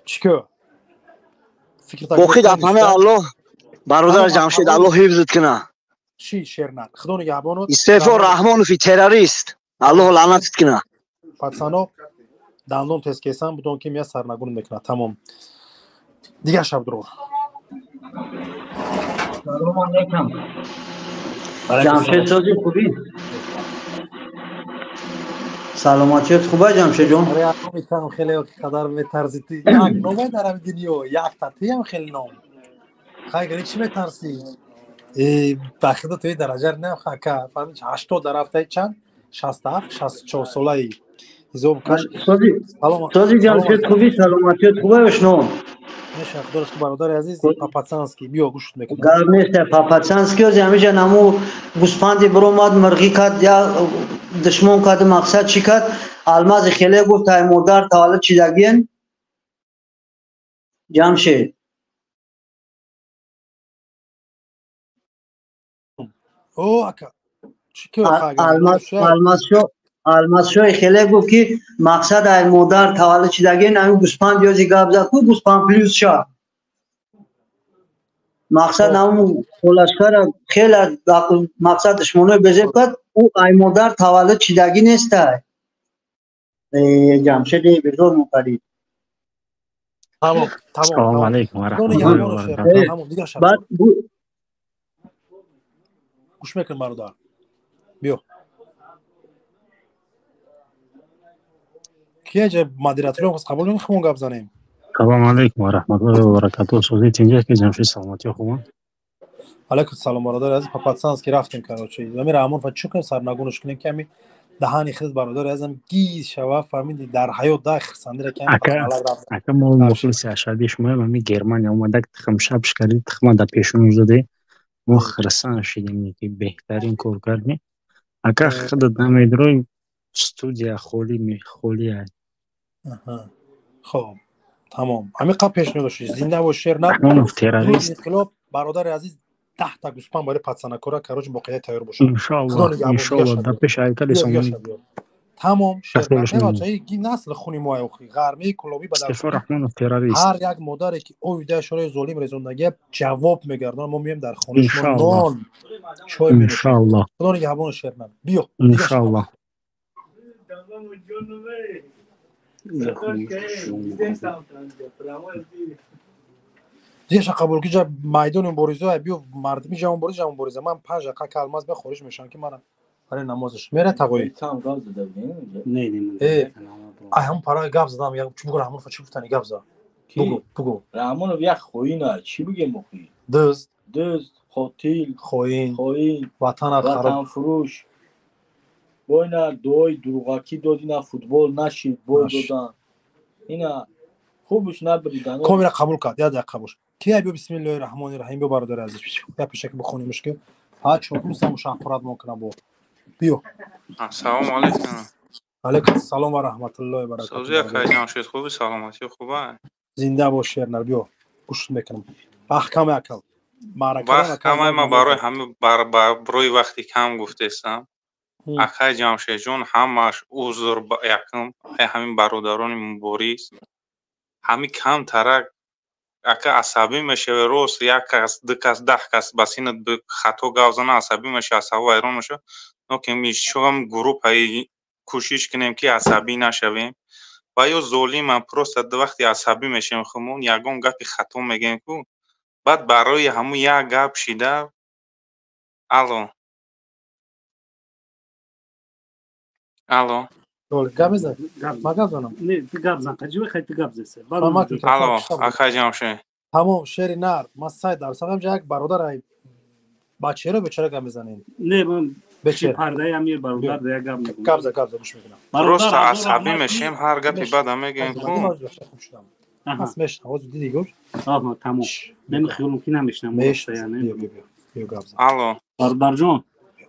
чико фикрта боқӣ апаме аллоҳ бародар ҷамшед аллоҳ ҳифзит куна чӣ шернар худо нигаҳбонот истефо раҳмонови террорист аллоҳ лаънатит куна пацано дандон тез кесан будон ки мия сарнагун мекуна тамом дигар шабдурор салом алейкум ҷамшед сози хубӣ саломатият хуба ҷамшедҷон реакомитам хеле қадар метарзи ти як номе дарам дунё якта тиам хеле ном хайгари чӣ метарсӣ ба худо то дараҷа нахака фаҳмид 80 дар ҳафтаи чанд 67 64 солаи ҳизоб каш сози ҷамшед хубӣ саломатият хуба ёшном меша худош бародари азиз папатсанский биё гӯшт мекунам гап неста папатсанский оз ҳамиҷа наму гӯспанди биромад мирғӣ кард я душмон карди мақсад чӣ кард алмази хеле гуфт ай модар таваллуд чидагиен ҷамшед о ака алмазшои хеле гуфт ки мақсад ай модар таваллуд чидагиен ами гӯспанд ёзи гап зад ку гӯспанд плюс ша мақсад наму холашкара хеле мақсад душмонои безеб кард ӯ ай модар таваллуд чидагӣ нестай ҷамшеди бизор мукадид Салом алейкум ва раҳматуллоҳи гӯш мекун бародар биё кия ҷа модераториён хос қабул мекунем хумон гап занем салом алейкум ва раҳматуллоҳи ва баракатуҳ сози тинҷа ки ҷамшед саломатиё хубон алейкум салом бародари азиз папатсанский рафтем карочи ами раҳмон фа чӯ кунем сарнагунаш кунем ки ами даҳани хизд бародари азизам гиз шава фаҳмиди дар ҳаёт да хирсандира ки ака мо мухлиси ашади шумоем ами германия омадак тихмшаб шикари тихма да пешон заде мо хирсан шидем ки беҳтарин кор кардем ака худат намедрои студия холӣ аст хоб тамом ами қаб пешниҳодаши зинда бош шерна террорист инқилоб бародари азиз 10 та гӯспанд барои патсанакора кароҷи боқия тайёр бошад иншоалло да пеши айтали сомони тамом шернаи насл хуни мо охи ғармаи кулоби ба истефо раҳмонов террорист ҳар як модаре ки оидаи шораи золим резондагия ҷавоб мегардонад мо меем дар хонаи шумо нон чой менӯшем худо нигаҳбон шерна биё иншоалло дигаша қабулкиҷа майдони муборизаи биё мардими ҷавонбориза ман 5 дақиқа калмаз бе хориш мешавам ки мана барои намозаш мера тағои ай ҳам параи гап задам бугу раҳмонов чӣ гуфтани гап зад бугу раҳмонов як хоина чӣ бигем охи дӯст қотил хоин ватанфурӯш бойна дуои дуруғакӣ додина футбол нашид бой додан ина хубиш набиридан комера қабул кард я дақиқа бош кия биё бисмиллоҳи раҳмони раҳим биё бародари азиз я пешаки бихонемаш ки ҳа чопурсам мушахфурат мекунам бо биё ассалому алейкум алейкум салом ва раҳматуллоҳи баракатуҳ созия кайҷамшед хуби саломатиё хуба зинда бош шернар биё гӯшт мекунам вақт каме акал вақт камай ма барои ҳами барои вақти кам гуфтестам акай ҷамшедҷон ҳамаш узр якум ҳамин бародарони мубориз ҳами камтарак ака асабӣ мешаве рост як кас ду кас 10 кас ба синат хато гап зана асабӣ меша асабу вайрон меша нокем шуам группаи кӯшиш кунем ки асабӣ нашавем ва ё золимам просто вақти асабӣ мешавем хумон ягон гапи хато мегем ку баъд барои ҳамун як гап шида алло алло акай ҷамшед тамом шери нар ман сай дарсам як бародарай бачеро бечара гап мезанем не ман пардаи амир бародар я гап за гӯш мекунам просто асабӣ мешем ҳар гапи бада мегем ку аз мешнам оз диди гӯш тамом намехӯрам ки намешнам биё гап за алло бародарҷон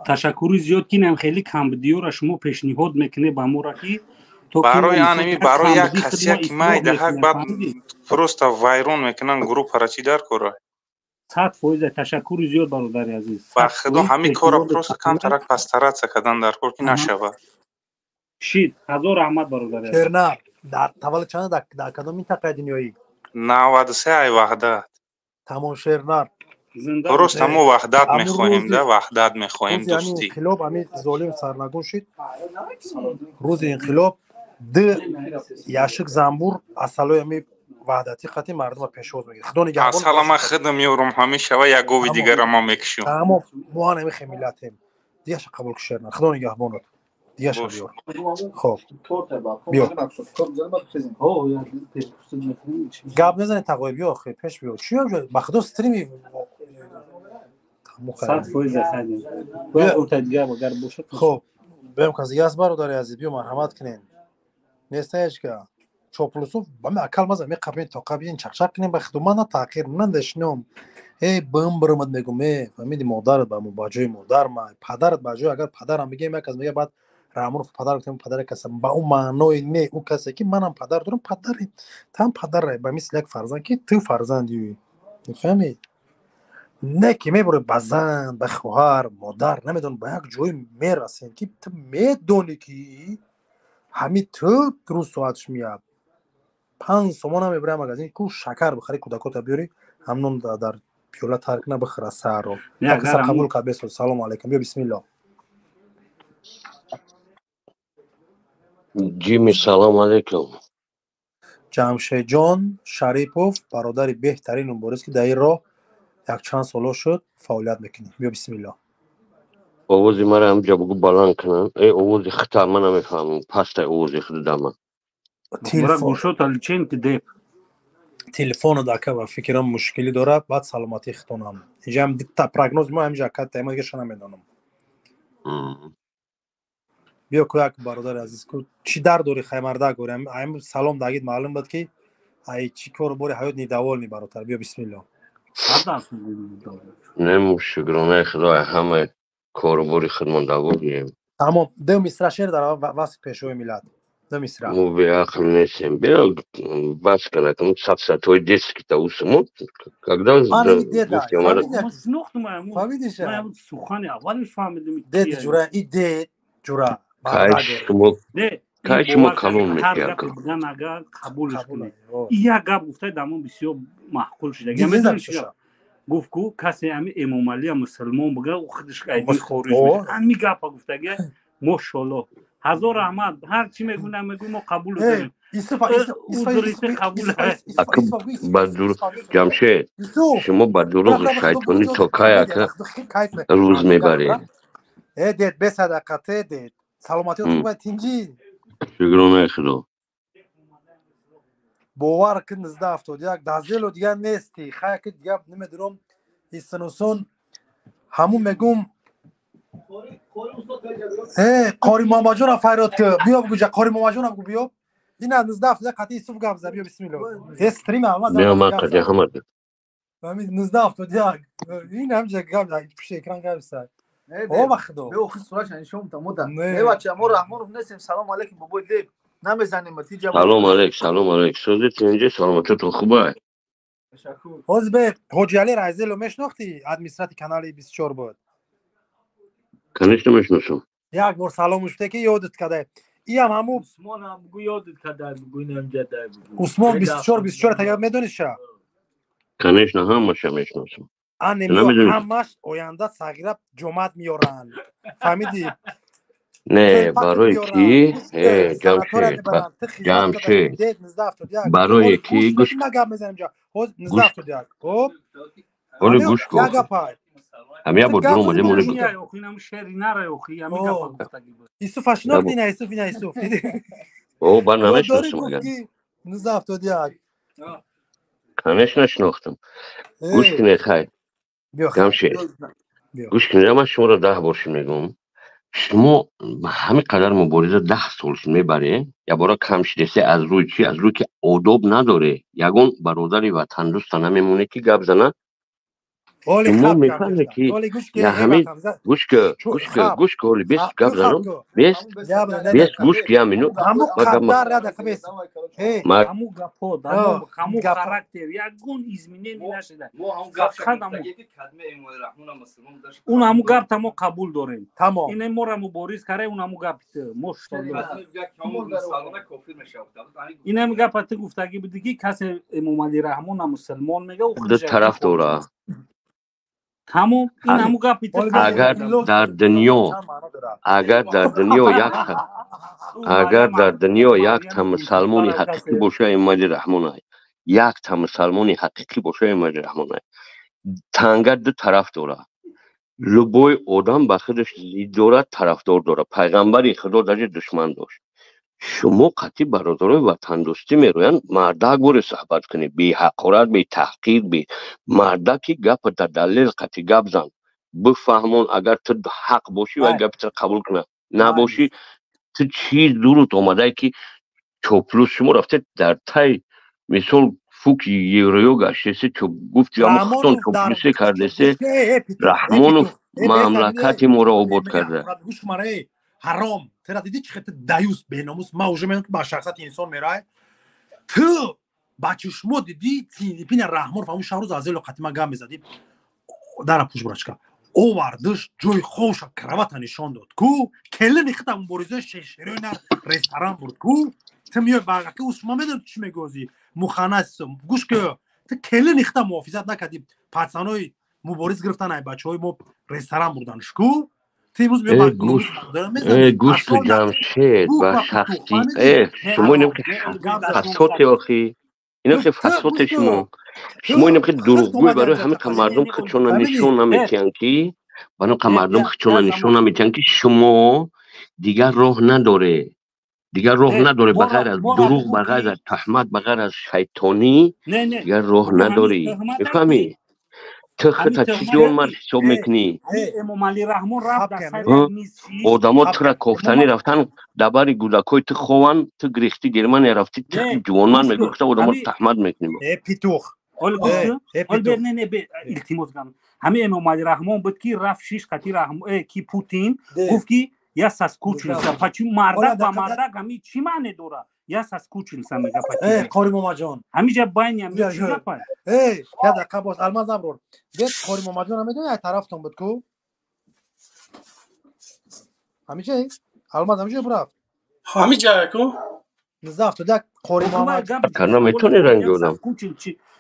تشکری زیاد کنیم خیلی کمبودی را شما پیشنهاد میکنه با ما را که برای انمی برای یک کسی که ما دهک بعد پروست وایرون میکنن گروه را چی در کوره 100% تشکر زیاد برادر عزیز با خدا همین کارا پروست کم ترک پسترات سکدن در کور که نشود شید هزار رحمت برادر عزیز شرنا در تولد چند در کدام منطقه دنیایی 93 ای وحدت تمام شرنا درست همو وحدت میخواهیم ده وحدت میخواهیم دوستی انقلاب همین ظالم سرنگون شد روز انقلاب ده یاشق زنبور اصلای همین وحدتی خطی مردم پیشواز میگیره خدا نگهبان اصلا ما خدمت میورم همیشه و یک گوی دیگر ما میکشیم اما ما همین خمیلتیم دیگه قبول کشرنا خدا نگهبان دیگه بیار خب بیا گاب نزنید تقوی بیا آخه پیش بیا چی هم شد بخدا استریمی 100% خیلی بیا اون دیگه اگر باشه خب بریم کسی از برادر عزیز بیا مرحمت کنین نیستش که چوپلوسو با من اکل مزه می قبین تا قبین چخچق کنیم به خدمت تاخیر نندشنم ای بم برمد میگم فهمیدی مادرت با باجوی مادر ما پدرت باجوی اگر پدرم میگه یک از میگه بعد رامون پدر گفتم پدر کسم با اون معنی نه اون کسی که منم پدر دارم پدری تام پدر با مثل یک فرزند که تو فرزندی میفهمی نه که میبره بزن به خواهر مادر نمیدون به یک جای میرسین که تو میدونی که همین تو روز ساعتش میاد 5 سومون هم میبره مغازین کو شکر بخری کودکات بیاری همون در پیوله ترک نبخره سر رو اگه قبول کنه سلام علیکم بیا بسم الله جیمی سلام علیکم جمشید جان شریپوف برادر بهترین مبارز که در این راه یک چند ساله شد فعالیت میکنه بیا بسم الله آوازی مرا همجا بگو بلند کنن ای آوازی خطا من نمیفهمم پست آوازی خود دامن برای گوشو تلچین که دیب تلفن داکه و فکرم مشکلی داره بعد سلامتی خطونم اینجا هم دیتا پراگنوز ما همجا کت تایما دیگه شنم میدونم بیا کویک برادر عزیز کو چی در دوری خیمرده گورم ایم سلام داگید معلوم بود که ای چی کار بوری حیات نی دوال نی برادر بیا بسم الله نموشگرانه خدای همه کاربوری خدمت دوالیم تمام دو مصرع شعر در واسه پیشوی میلاد دو مصرع مو به عقل نیستیم بیا بس کنه که صد توی دیسک تا اوسمون когда فهمیدیش من سخن اولش فهمیدم دید جورا ای دید جورا کاش ما کلون میکرد اگر قبولش کنه یک گپ گفته دامون بسیار معقول شده میدونی گفت کو کسی همین امام علی مسلمان بگه او خودش قیدی خارج میشه همین گپ گفته ماشاءالله هزار رحمت هر چی میگونه میگو ما قبول داریم بدور جمشید شما بدور شیطانی تا که روز میبرید دید به صدقت دید سلامتی رو باید تینجی شکرانه خدا باور کن نزده افتاد یک دازلو دیگه نیستی خیلی که دیگه نمیدونم ایستنوسون همون میگم قاری ماما جون فریاد که بیا بگو جا قاری ماما جون بگو بیا این نزده افتاد قطعی ایستو گفت بیا بسم الله استریم هم بیا ما قطعی همه فهمید نزده افتاد این هم جا گفت پیش اکران گفت او بخدا به اخی صورت نشون تمودا ای بچه ما رحمانوف نیستیم سلام علیکم بابا دیب نمیزنیم تیجا سلام علیکم سوزت اینجا سلامتتون خوبه حزب حاجی علی رایزل رو میشناختی ادمنستراتور کانال 24 بود کنیش نمیشناسم یک بار سلامش بده که یادت کده ای هم همون عثمان هم بگو یادت کده بگو اینم جده بگو عثمان 24 تا یاد میدونی چه کنیش نه همش میشناسم انمیو همش آینده صغیره جمعت میارن فهمیدی نه برای کی جمشید برای کی گوش ولی گوش کن همه با درو اومده مونه بود ایسوف اشناختی نه ایسوف او با نمیشناسم اگر کنش نشناختم گوش کنید خیلی جمشید گوش کنید من شما را 10 بارش میگم شما همین قدر مبارزه 10 سالش میبره یا برای کمشیدسته از روی چی از روی که آداب نداره یگون برادری وطن دوست نمیمونه که گپ زنه اولی شما خب کم میفهمه گشتم که اولی گوش که یا ای همین وقت همزه خب گوش که اولی بیست تو گپ خب زنم کو بیست یا بده بیست نه گوش که همینو همو مگم قدر را دقیقه بیست همو گپا دمو همو گپ خاراکتر یگون izmine نشده ما هم فقط همو گفتگی که کدمه امام رحمان مسلمان داشت اون همو گپ تمام قبول داریم تمام این ما رو مبارز کرده اون همو گپ ماشاءالله مسلمان کافر میشه این هم گپ تو گفتگی بود دیگه کسی امام علی رحمان مسلمان میگه او دو خودش طرف داره تمام این همین همو گپ اگر در دنیا اگر در دنیا اگر در دنیا یک تا مسلمانی حقیقی باشه امام علی رحمان های یک تا مسلمانی حقیقی باشه امام علی رحمان های تنگه دو طرف داره لبوی آدم به خودش زید داره طرفدار داره پیغمبری خدا در دشمن داشت شما قطعی برادرای وطن دوستی میروین مرده گوری صحبت کنی بی حقارت بی تحقیر بی مرده که گپ در دلیل قطعی گپ زن بفهمون اگر تو حق باشی و گپ تو قبول کنه نباشی تو چیز دورت آمده که چوپلوس شما رفته در تای مثال فوک یوریو گشته چوب گفت یا مختون چوپلوسی کرده سه رحمانوف مملکت ما را آباد کرده گوش ماره حرام ترا دیدی چه خط دایوس بیناموس ما اوجه من با شخصیت انسان میرای تو بچشمو دیدی فیلیپین رحمان فهمون شهر زازل قطما گام بزدیم در پوش براشکا او وردش جوی خوش کراوات نشون داد کو کله نخت هم بریزه شیرین رستوران بود کو تو میای باقی که اسما میدون چی میگوزی مخانس گوش که تو کله نخت محافظت نکردی پاتسانوی مبارز گرفتن ای بچهای ما رستوران بردنش کو تیموز می باقی گوش دارم میزنی گوش تو جمشید و شخصی شما اینم که فساط آخی اینم که فساط شما اینم که دروغگوی برای همه که مردم خودشون نشون نمیتین که برای که مردم خودشون نشون نمیتین که شما دیگر راه نداره بغیر از دروغ بغیر از تهمت بغیر از شیطانی دیگر راه نداری میفهمی تو خودت چجور مرد حساب میکنی امام علی رحمان رفت در سر یک میز شیش آدما تو را کوفتنی رفتن دبر گودکای تو خوان تو گریختی گرمانی رفتی تو جوان من میگفت آدما تهمت میکنیم پیتوخ حال بر نه التماس کنم همه امام علی رحمان بود که رفت شیش قطی رحمان کی پوتین گفت که یا ساسکوچلسا پچی مرده با مرده همی چی معنی داره یا ساسکوچلسا میگه پچی قاری ماما جان همیشه باین یا چی نپای یا دقیقه باز الماس ابرور بیت قاری ماما جان هم میدونی طرفتون بود کو همیشه الماس همیشه برافت همیشه کو نزافت دک قاری ماما کنه میتونی رنگ بدم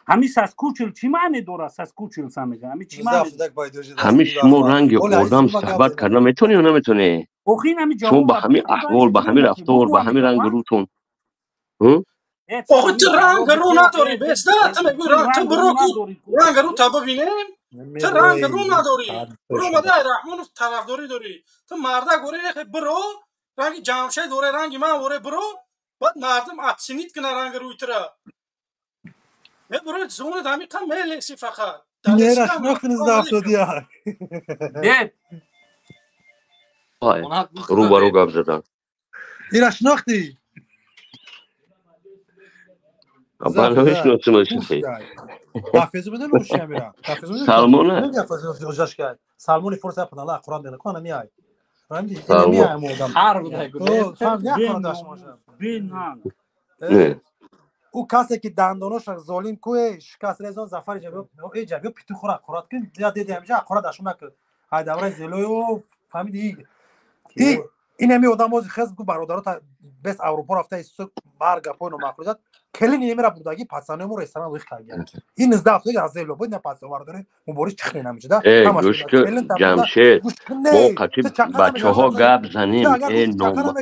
همی ساسکوچل چی معنی داره ساسکوچلسا میگه همی چی معنی همیش شما رنگ آدم صحبت کردن میتونی یا نمیتونی شما با همین احوال با همین رفتار با همین رنگ روتون آخه تو رنگ رو نداری بسته تو برو رنگ رو تا ببینیم تو رنگ رو نداری برو مده رحمان طرفداری داری تو مرده گوری برو رنگ جمشه دوره رنگ من وره برو بعد مردم اتسینیت کنه رنگ روی تره برو زونه همی کم میلیسی فقط نیره شناختنیز دا افتادی ها رو برو گب زدن نیره شناختی من همیش نوچه خیلی حافظ بدون اوشی همیرا سلمونه سلمونی فرصه اپنا الله قرآن دیده کنه میای فهمدی؟ سلمون اینه میای مودم حرب ده گونه فهمدی یک قرآن داشت ماشم او کسی که دندانوش ظالم کوه شکست رزان زفر جبیو پیتو خورد کن یا دیدی همیشه خورد داشتم نکرد های دوره زلویو فهمیدی این همی آدم بازی خز کو برادرات بس اروپا رفته است برگا پونو ماکروزات کلی نمیره بوداگی پاسانمو رستوران ویخ کرد این از دافت از زلو بود نه پاسو وارداره مبوری چخلی نمیشه ده گوش که جمشید ما قطعی بچه ها گب زنیم نوم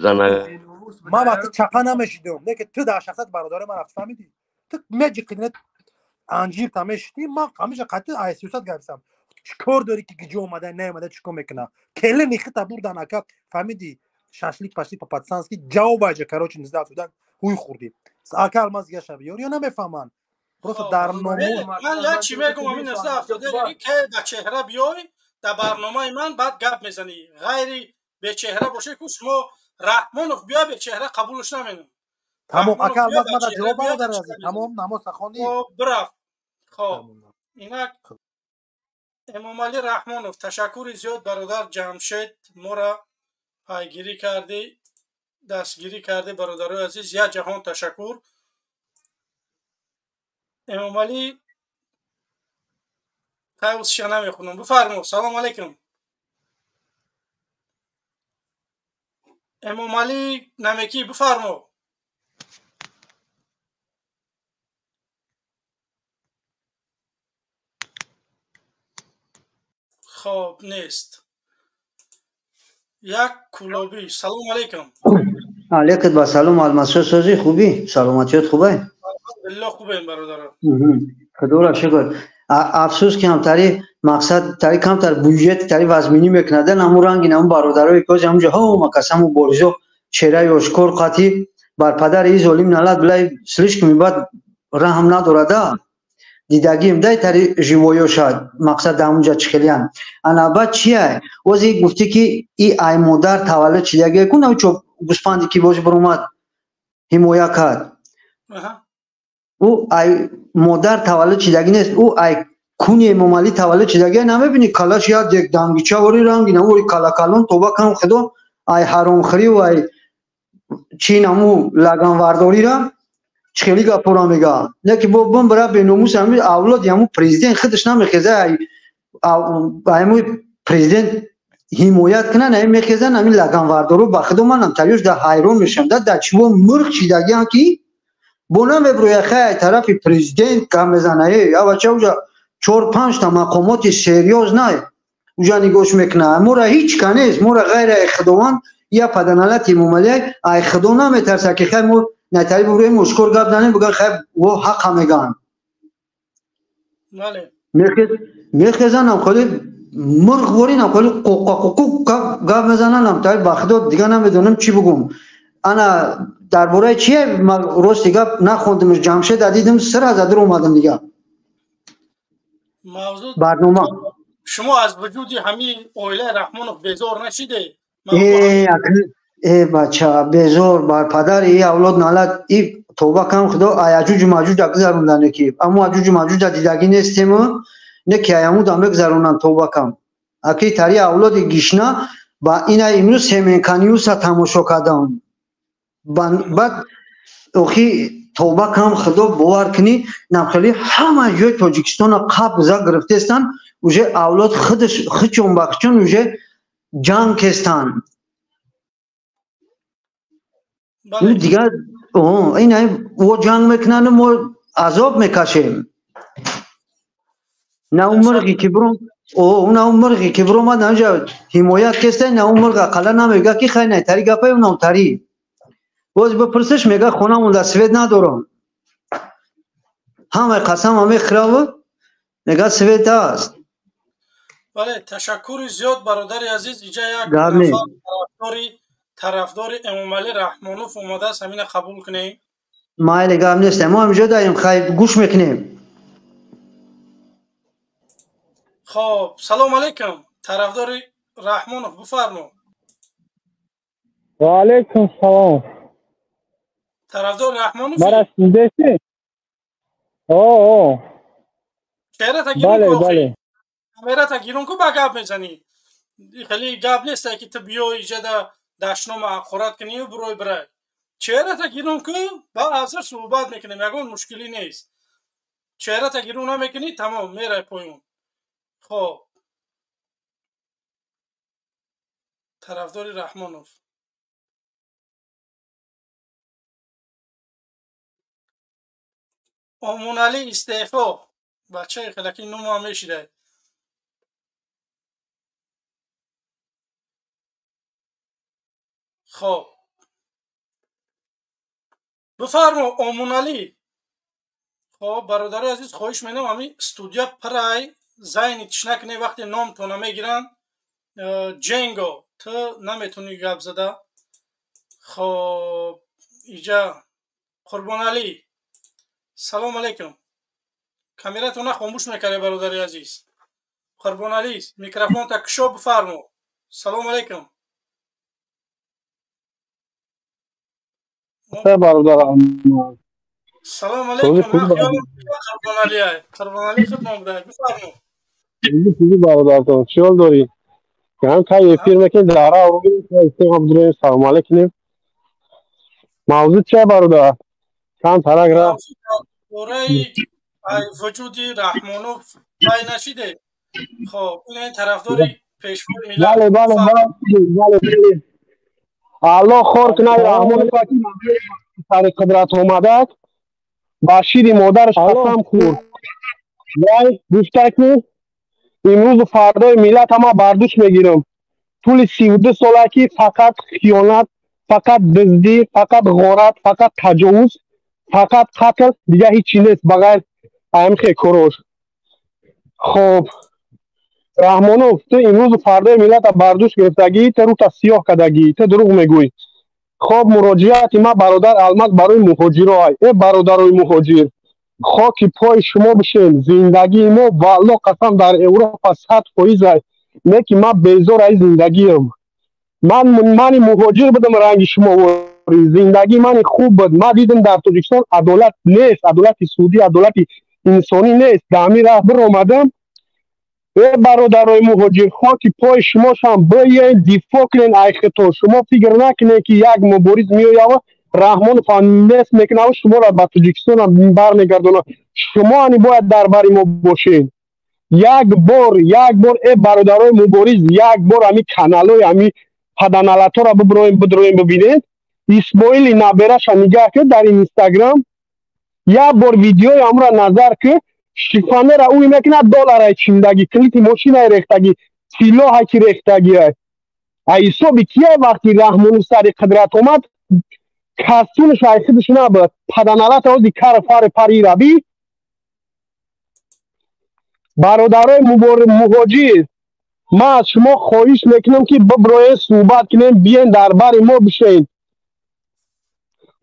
زنه ما وقتی چقا نمیشیدم نه که تو در شخصت برادر من رفت فهمیدی تو مجی قدرت انجیر تمشتی ما همیشه قطعی آیسیوسات گرفتم چیکار داری که گیجو اومده نه اومده چیکار میکنه کله نیخت بردن اکا فهمیدی شاشلیک پاشلی پاپاتسانسکی جاو باجه کاروچ نزداف بودن هوی خوردی اکل ماز گشا بیور یا نمیفهمن просто در نمو من یک چی میگم همین نزد افتاده که با چهره بیای در برنامه من بعد گپ میزنی غیر به چهره باشه که شما رحمانوف بیا به چهره قبولش نمیدونم تمام اکل ماز ما جواب داره تمام نماز خوانی برافت خب اینا امامعلی رحمانов تشکر زیاد برادر جمشید ما را پیگیری کرده دستگیری کرده برادرای عزیز یک جهان تشکر. امامعلی توصیش نمیخونم بفرمو. سلام علیکم. امامعلی نمکی بفرمو. خب نیست. یک کلابی. سلام علیکم. علیکم با سلام المسعود سازی خوبی؟ سلامتیت خوبه؟ الحمدلله خوبه برادرم. خدا را شکر. افسوس که هم تاری مقصد تاری کم تر بودجت تاری وزمینی میکنه نمو رنگی نمو برادرای کوز همونجا ها ما قسمو بورزو چهره اشکر قاطی بر پدر ای ظالم نلاد بلای سلیش که میباد رحم ندارده دیدگیم دای تری جیویو شد مقصد همونجا چخلیان انا بعد چیه وزی گفتی که ای ای مادر تولد چیدگی کن او چوب گوسپندی که باش برومد حمایه کرد او ای مادر تولد چیدگی نیست او ای کونی امامعلی تولد چیدگی نمیبینی کلاش یاد یک دانگیچه وری رنگی نمو کلا کلون توبه کنم خدا ای حرام خری و ای چی نمو لگان ورداری را چخیلی گپورا میگه نه که بم برای بیناموس همین اولاد همون پرزیدنت خودش نمیخزه همون پرزیدنت حمایت کنه نه میخزه همین لگان وردارو با خودم منم تریوش در حیران میشم در چوب مرغ چیدگی هم کی بونه میبروی خیلی طرف پرزیدنت کم بزنه یا بچه اوجا 4-5 تا مقامات سریوز نه اوجا نگوش میکنه مورا هیچ کنیز مورا غیر خداوند یا پدنالت امامعلی ای خدا نمیترسه که خیلی مور نتایی بروی مشکور گپ دانه بگن خیلی و حق میگن بله میخزن هم خیلی مرغ ورین هم خیلی قوق گپ میزنن هم تایی بخدا دیگه نمیدونم چی بگم انا درباره چیه روز دیگه نخوندمش جمشید دیدم سر از ادر اومدم دیگه موضوع برنامه شما از وجود همین اویله رحمانوف بیزار نشیده ای بچه بیزار بر پدر ای اولاد نالد ای توبه کن خدا ایجوج ماجوج اگذاروندن که اما ایجوج ماجوج دیدگی نیستیم نه که ایمود هم بگذارونن توبه کن اکی تاری اولاد گیشنا با این امروز سیمنکانیوس تماشا کردم بعد اوخی توبه کن خدا باور کنی نمخلی همه جای تاجیکستان قبضه گرفته استن اوجه اولاد خودش خچون بخچون اوجه جنگ کستن این دیگه این او جنگ میکنن ما عذاب میکشیم نه اون مرغی که برون نه اون مرغی که برون ما نجا حمایت کسته نه اون مرغ اقلا نمیگه که خیلی نیتری گپه اونم تری باز بپرسش میگه خونه مون در سوید ندارم همه قسم همه خراب میگه سوید هست بله تشکر زیاد برادر عزیز اینجا یک نفر طرفدار امامعلی رحمانوف اومده است همین قبول کنیم مایل گام نیست ما اینجا داریم خیلی گوش میکنیم خب سلام علیکم طرفدار رحمانوف بفرمو و علیکم سلام طرفدار رحمانوف برای سیدشی چهره تا گیرون بله که بله کامیرا تا گیرون که با گپ میزنی خیلی گپ نیست که تو بیا اینجا دشنام اقرات کنی و بروی برای چهره تا گیرون که با حاضر صحبت میکنیم یکون مشکلی نیست چهره تا گیرون نمیکنی تمام میره پایون خب طرفدار رحمانوف امامعلی استعفا بچه خلکی نوم هم میشیده خب بفرمو امامعلی خب برادر عزیز خواهش می‌کنم همین استودیو پرای زین تشنک نه وقتی نام تو نمیگیرن جنگو تو نمیتونی گپ زده خب اینجا قربان علی سلام علیکم کامیراتون خاموش میکردی برادر عزیز قربان علی میکروفون تا کشو بفرمو سلام علیکم برادر سلام علیکم قربان علی خدمت بفرمو چیزی برادر چیال داری هم که فیلم که داره او عبدالله سلام علیکم موضوع چه برادر کم ترک را ورای وجودی رحمانوف پای نشیده خب این طرفداری پیشوای ملت بله بله بله بله الله خور کنه رحمانوف که سر قدرت اومده با شیر مادرش قسم خورد وای گفته که امروز و فردای ملت ما بردوش میگیرم طول 32 سالگی فقط خیانت فقط دزدی فقط غارت فقط تجاوز فقط قتل دیگه هیچی نیست بغیر امخ کروش خب رحمانوف تو امروز و فردای ملت بردوش گرفتگی تو رو تا سیاه کدگی تو دروغ میگوی خب مراجعت ما برادر الماس برای مهاجرای ای برادرای مهاجر خاک پای شما بشین زندگی ما والله قسم در اروپا 100% نه که من بیزار از زندگیم من مهاجر بودم رنگ شما زندگی من خوب بود من دیدم در تاجیکستان عدالت نیست عدالت سعودی عدالت انسانی نیست دمی رهبر اومدم ای برادرای مهاجر خاک پای شما شام بیاین دفاع کنین ایختو شما فکر نکنین که یک مبارز میآید رحمان فانیس میکنه و شما را به تاجیکستان برمیگردونه شما انی باید در بر ما باشین یک بار ای برادرای مبارز یک بار امی کانالای امی پدانالاتو را بدرویم ببینید اسماعیل نبرش نگاه که در اینستاگرام یک بار ویدیوی امرا نظر که شیفانه را اوی میکنه دلار های چیندگی کلیت ماشین های ریختگی سلاح های که ریختگی های ایسا بکیه وقتی رحمان سر قدرت اومد کسونش های خودش نبود پدانالات اوزی کار فار پری را بی برادرای مهاجر ما از شما خواهش میکنم که ببروین صحبت کنیم بیاین در بر ما بشین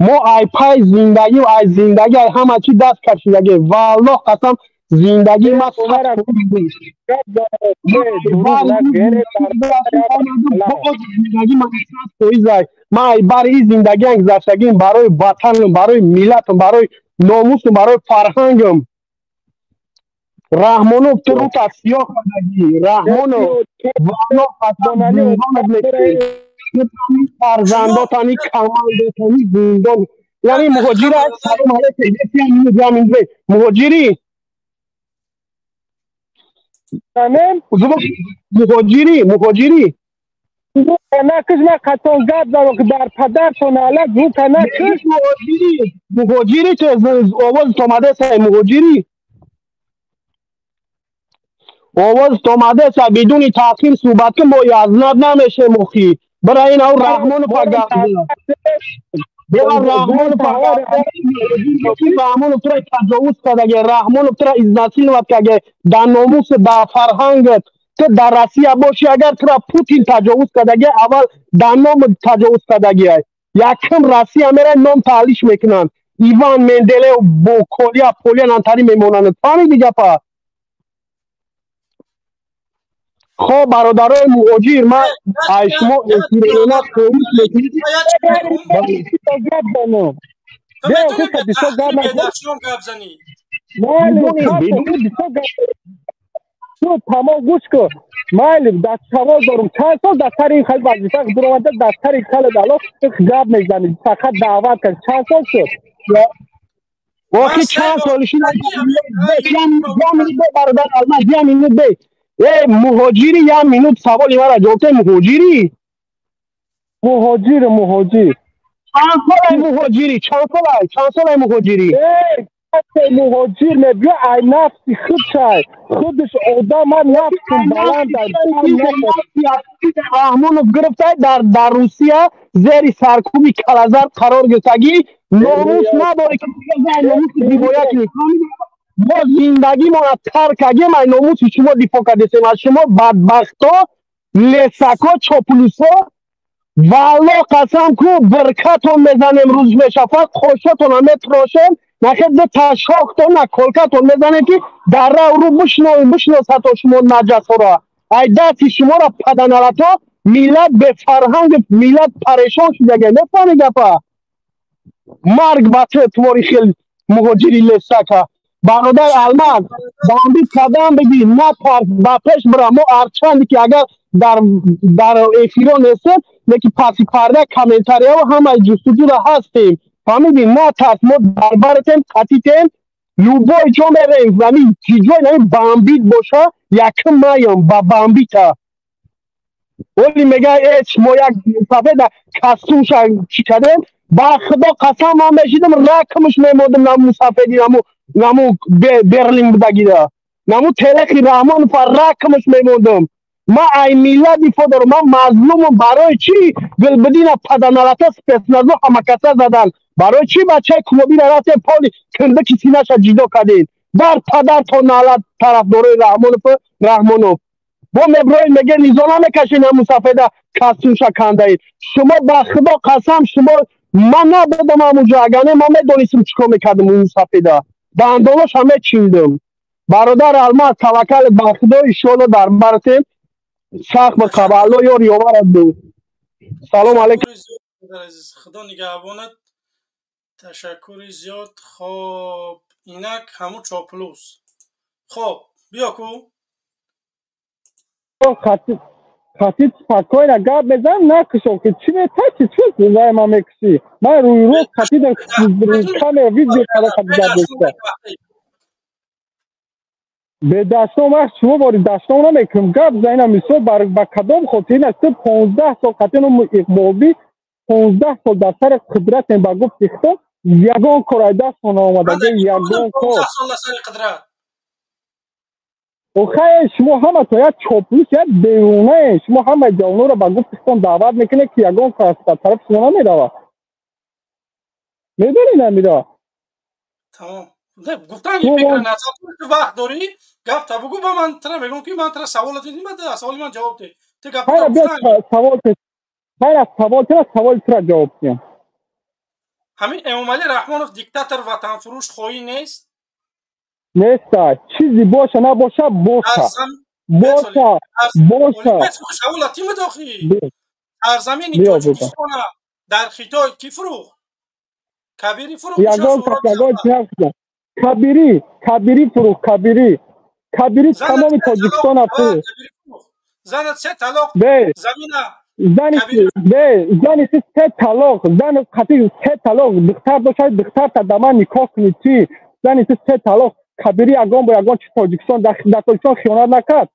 ما ای پای زندگی و ای زندگی ای همه چی دست کشیدگی والله قسم زندگی ما ما ای برای این زندگی گذشتگیم برای وطن برای ملت برای ناموس برای فرهنگم رحمانوف تو رو تصفیه کردگی رحمانوف والله قسم زندان بلکی فرزنداتانی کمالداتانی زندان یعنی مهاجر سلام علیکم مهاجری مهاجری نه کش ما قطعا زد در پدر توناله گفت نه کش مهاجری که آواز تومده سای مهاجری آواز تومده سای بدون تاخیر صحبت که ما یزناد نمیشه مخی برای این او رحمان پاگاه رحمان پاگاه رحمان تو را تجاوز کردگه رحمان تو را ازناسی نوید کردگه در ناموس در فرهنگت تو در روسیه باشی اگر تو را پوتین تجاوز کردگه اول در نام تجاوز کردگه یکم روسیه میره نام تعلیش میکنن ایوان مندله و بوکولیا پولیا نانتاری میمونن پانی دیگه پا خب برادرای مهاجر ما ای شما احترامات خیلی میکنید تو تمام گوش کن مالی دست سوال دارم چند سال دستر این خیلی وظیفه درآمده دستر این خیلی دلو گپ میزنید فقط دعوت کن چند سال شد واقعی چند سالشی برادر آلمان 10 مینوت بی ای مهاجری یا مینوت سوال مرا جوابته مهاجری مهاجر چند سال مهاجری مهاجر میگه ای نفسی خود شای خودش آدم هم نفسی بلند رحمانوف گرفته در روسیه زیر سرکوبی کلازر قرار گرفتگی ناموس نداره که ناموس دیبایت میکنی ما زندگی ما ترکگی ما ناموس شما دفاع کردیم از شما بدبختا لسکا چاپلوسا والله قسم کو برکتون میزنیم روز میشفت خوشتون هم میتراشم نخید به تشاکتون نکلکتون میزنیم که در رو بشناستا شما نجس را ای دستی شما را پدنالتا میلت به فرهنگ میلت پریشان شده نفانی گپا مرگ بطه تواری خیل مهاجری لسکا برادر الماس باندی قدم بگی نه ترس با پیش برم و ارچندی که اگر در افیران هستید لیکن پسی پرده کامنتاری ها و همه جستجو را هستیم فهمیدی نه ترس ما دربارتیم قطیتیم لوبای جا میریم زمین چیجوی نمی بامبید باشه یکم مایم با بامبیتا ولی میگه ایچ ما یک سفید کستوش چی کردیم با خدا قسم هم بشیدم رکمش میمودم نمو سفیدی نمو برلین بدگیده نمو تلقی رحمان فر رکمش میمودم ما ای میلاد دیفا دارم من مظلومم برای چی گلبدین پدنالتا سپسنازو همه کسا زدن برای چی بچه کلوبی را رفته پالی کنده کسی نشه جدا کردین در پدر تا نالت طرف داره رحمانوف با ابراهیم میگه نیزانا میکشین همون سفیده کسوشا کنده اید شما با خدا قسم شما من نبودم همونجا اگرنه من میدونستم چیکار میکردم اون سفیده دنداناش همه چیندم برادر الماس توکل به خدا ایشالا در براتیم سخت به قبلا یا ریاورت بود سلام علیکم خدا نگهبانت تشکر زیاد خب اینک همون چاپلوس خب بیا کو خطیت پاکوی را گاب بزن نکشم که چی به تاچی چوز بزای ما میکشی من روی روز خطیت کم ویدیو کده خطیت بسته به دستم وقت شما باری دستم نمیکنم گاب زینا میسو با کدام خود این است 15 سال خطیتم اقبابی 15 سال در سر قدرت با گفت اختم یگان کرای دست من آمده یگان کار 15 سال سر قدرت خیلی شما همه تو یک چوپلوس یک دیوانه شما همه جوانو را با گفتستان دعوت میکنه که یگان کار از طرف شما نمیدوه میدونی نمیده تمام گفتن این فکر نظر تو وقت داری گفت تا بگو با من ترا بگم که من ترا سوالات دیدم بعد سوال من جواب ده تو گفت سوال ترا جواب دیم همین امام علی رحمانوف دیکتاتور وطن فروش خویی نیست نیست چیزی باشه نباشه باشه سوالات مداخی در زمین تاجیکستان در خطای کی فروخت کبیری فروخت کبیری فروخت کبیری تمام تاجیکستان فروخت زن سه طلاق زن سه طلاق زن خطی سه طلاق دختر داشت دختر تا دمان نکاح کنی چی زن سه طلاق کبیری اگان با اگان چی تاجیکستان در تاجیکستان خیانت نکرد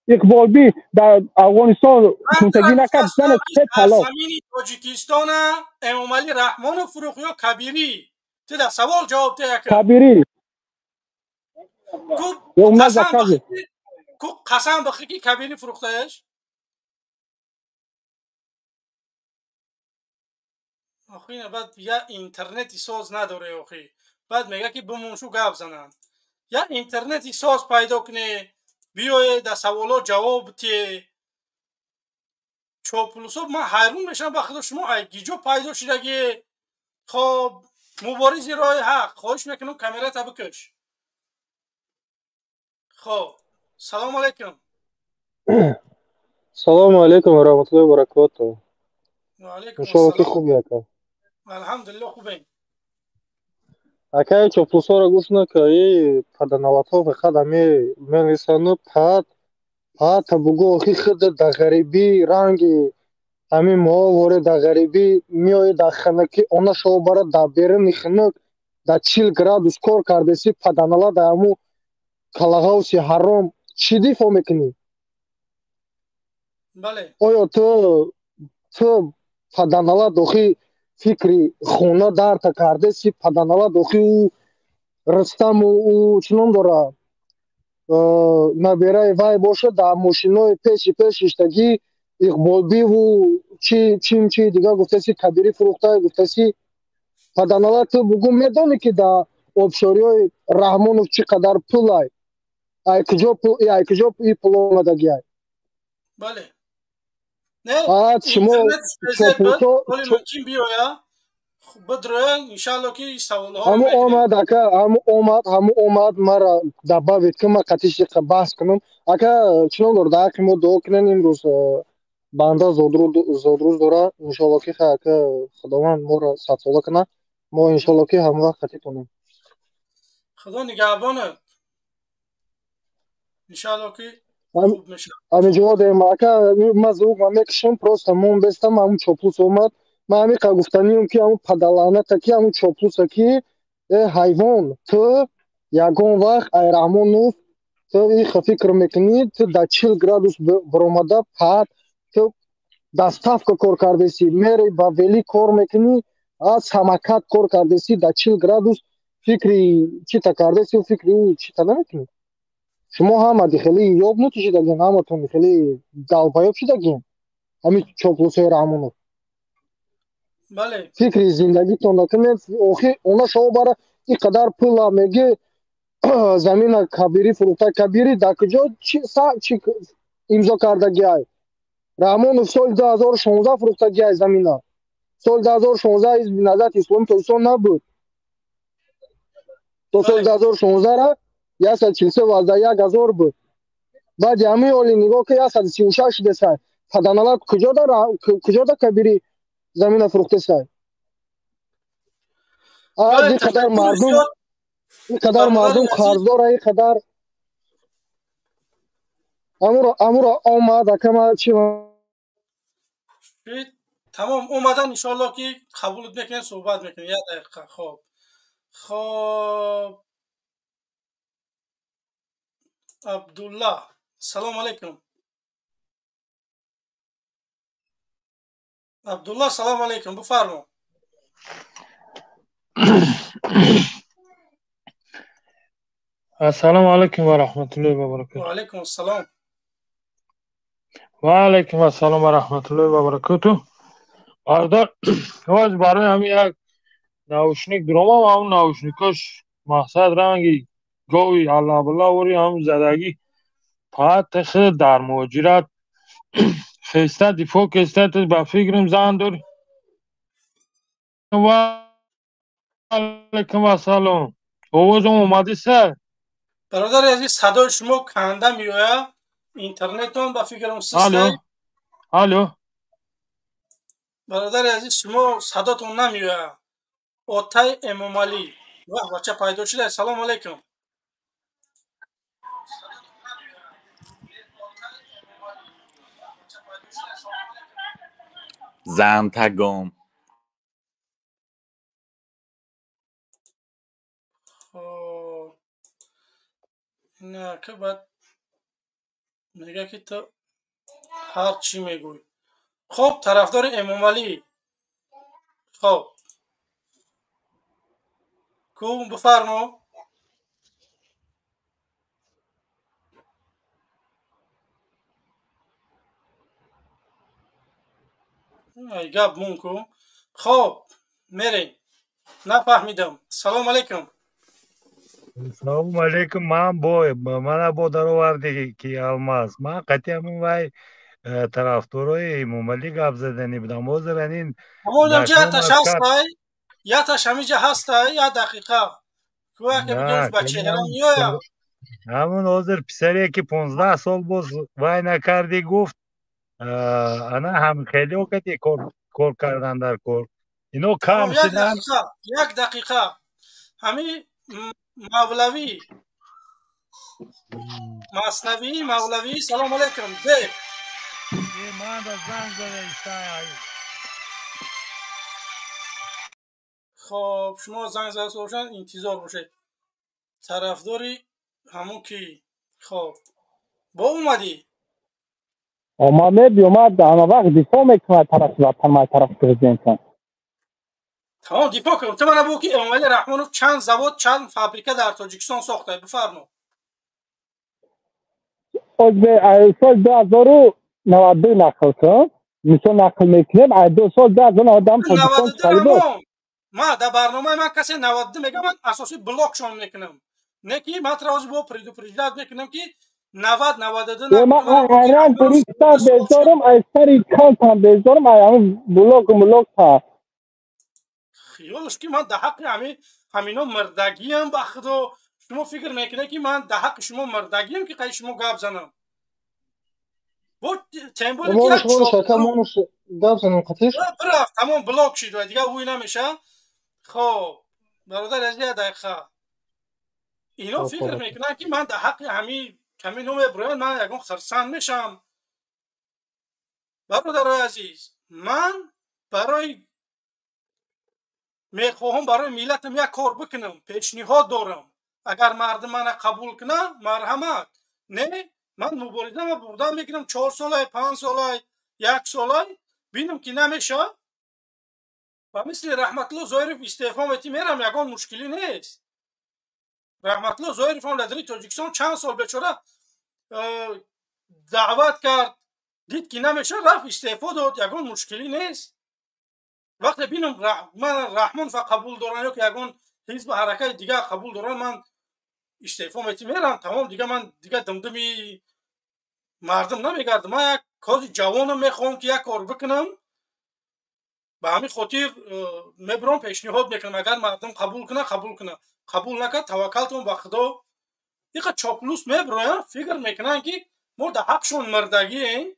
اقبال بی در افغانستان زندگی نکرد زن سه طلاق زمین تاجیکستان امام علی رحمانوف فروخت یا کبیری تو در سوال جواب ده کبیری قسم بخی که کبیری فروختهش آخی بعد یا اینترنتی ساز نداره آخی بعد میگه که بمونشو گپ زنن یا اینترنتی ساز پیدا کنه بیایه در سوالات جواب تی چوپلوسو من حیرون میشم بخدا شما ای گیجو پیدا شدگی خب مبارزی راه حق خواهش میکنم کامرا تا بکش خب سلام علیکم سلام علیکم و رحمت الله و برکاته و علیکم السلام السلام خوبی اکا الحمدلله خوبه اکا چوپلوسا را گوش نکایی پدنالاتو فقط همی منویسانو پد تا بگو اخی خود در غریبی رنگی همین ما واره در غریبی میای در خنکی اونا شو برای در بیرون خنک در 40 گرادوس کار کرده سی پدنالا در همو کلاغاوسی حرام چی دیفا میکنی؟ بله آیا تو پدنالا دوخی فکری خونه در تا کرده سی پدنالا دوخی او رستم او چنون داره نبیره وای باشه در ماشینای پیش اشتگی اقبالبی و چی دیگه گفته سی کبیری فروخته گفته سی پدنالا تو بگو میدونی که در آبشاری های رحمانوف چقدر پول های ای کجا ای پول آمدگی های بله نه اینترنت سپیزه ولی ممکن بیایا بدره انشالله که سوال ها همو آمد اکا همو اومد مرا دبا وید که ما قطیش بحث کنم اکا چنان دور دا که ما دو کنن امروز بنده زودروز داره انشالله که خداوند ما را ساتساله کنه ما انشالله که همه قطی کنم خدا نگهبانت انشالله که ам خوب میشه. амиҷавод мака мазуқ ма мекишем просто мон бестам ҳамун чоплус омад ма ҳамиқа гуфтаниём ки ҳамун падалаъната ки ҳамун чоплуса ки ҳайвон ту ягон вақт Айраҳмонов ту иха фикр мекунӣ ту дар 40 градус баромада пад ту доставка кор кардесӣ мери ба вели кор мекунӣ аз самокат кор кардесӣ дар 40 градус фикри чита кардесӣ фикри чита намекунӣ шумо ҳамади хеле ёб накишидагин ҳаматон хеле далбаёб шидагин ҳамин чоплусҳои Раҳмонов бале фикри зиндагитон накунед охир она шумо бара ин қадар пула меги замина кабирӣ фурӯхта кабирӣ дар куҷо чи имзо кардагиай Раҳмонов соли 2016 фурӯхтагиай замина соли 2016 ҳизби Наҳзати Исломӣ Tojikiston набуд то соли 2016 ра 143,1000 буд баъди ҳамин ҳоли нигоҳ ки 136 шудесай паданалат куҷо да кабирӣ замина фурӯхтесай ин қадар мардум қарздора ин қадар амуро омад акама чи тамом омадан иншоалло ки қабулат мекунем суҳбат мекунем 1 дақиқа хоб Абдулла салом алейкум Абдулла салом алейкум бифармо Assalomu alaykum va rahmatullohi va barakatuh. Va alaykum assalom. Va alaykum assalom va rahmatullohi va barakatuh. Barda hozir برای همین یک ناوشنیک درامم همون ناوشنیکاش مقصد رنگی گوی الله بالله وری همون زدگی پاعت خود در مهاجرت خیسته دفاع کسته با فکرم زن داری و علیکم السلام آوازم اومده سر برادر عزیز صدای شما کنده میآید اینترنتتون با فکرم سیسته الو برادر عزیز شما صداتون نمیآید آتای امامعلی واه بچه پیدا شده سلام علیکم زنتگام نه که بعد میگه که تو هر چی میگوی خب طرفدار امامعلی خب کوم بفرما ای گپ مونکو خب میریم نفهمیدم سلام علیکم Assalomu alaykum. Mana bu darovardi ki Almaz. Man qatiyam vay tarafdoroi Emomali gap zadani budam. Hozir anin همون جا تشخصای یا تشمیج هسтай یا دقیقه کوه که بگوش بچه هرم میایم همون hozir pisariya ki 15 سال باز وای نکردی گفت انا هم خیلی وقتی کار کردن در کار اینو کم شدن یک دقیقه همین مولوی مولوی سلام علیکم ده من دا زنگ زده خب شما زنگ زده باشن انتظار باشه طرفداری همون کی خب با اومدی اومد همه وقت دفاع میکنه طرف وطن ما طرف پرزیدنت تمام دفاع کنم تو من بگو که امامعلی رحمانوف چند زواد چند فابریکه در تاجیکستان ساخته بفرما سال 2092 نقل کرد میشه نقل میکنیم 2 سال 2000 آدم تاجیکستان خریده ما در برنامه من کسی 92 میگه من اساسی بلاک شون میکنم نه کی من تراوز با پریداد میکنم که 90 من ایران پریستا بذارم از سری کانتم بذارم همون بلاک تا خیالش که من در حق همینا مردگی هم بخدا شما فکر میکنه که من در حق شما مردگی هم که قای شما گپ زنم با تمبول که شمونش گپ زنم قطعش برفت تمام بلاک شد و دیگه اوی نمیشه خب برادر از یه دقیقه اینا فکر میکنن که من در حق همین نوع برای من یکم خرسند میشم. برادر عزیز، من برای میخواهم برای ملتم یک کار بکنم، پیشنهاد دارم. اگر مردم من قبول کنه مرحمت، نه من مبارزه ما بردم میکنم 4 ساله 5 ساله 1 ساله، بینم که نمیشه و مثل رحمت الله ظاهرف استعفا میتی میرم، یگان مشکلی نیست. رحمت الله ظاهرف هم لدری تاجیکستان چند سال بیچاره دعوت کرد، دید که نمیشه رفت استعفا داد، یگان مشکلی نیست. وقتی بینم من رحمان فقط قبول دارن یا که یگان حزب حرکت دیگه قبول دارن، من استعفا میتی میرم، تمام دیگه. من دیگه دمدمی مردم نمیگردم. من یک کار جوانم میخوام که یک کار بکنم، به همین خاطر میبرم پیشنهاد میکنم. اگر مردم قبول کنه قبول کنه، قبول نکنه توکلتون به خدا. دیگه چاپلوس میبرن فکر میکنن که ما در حقشون مردگی این.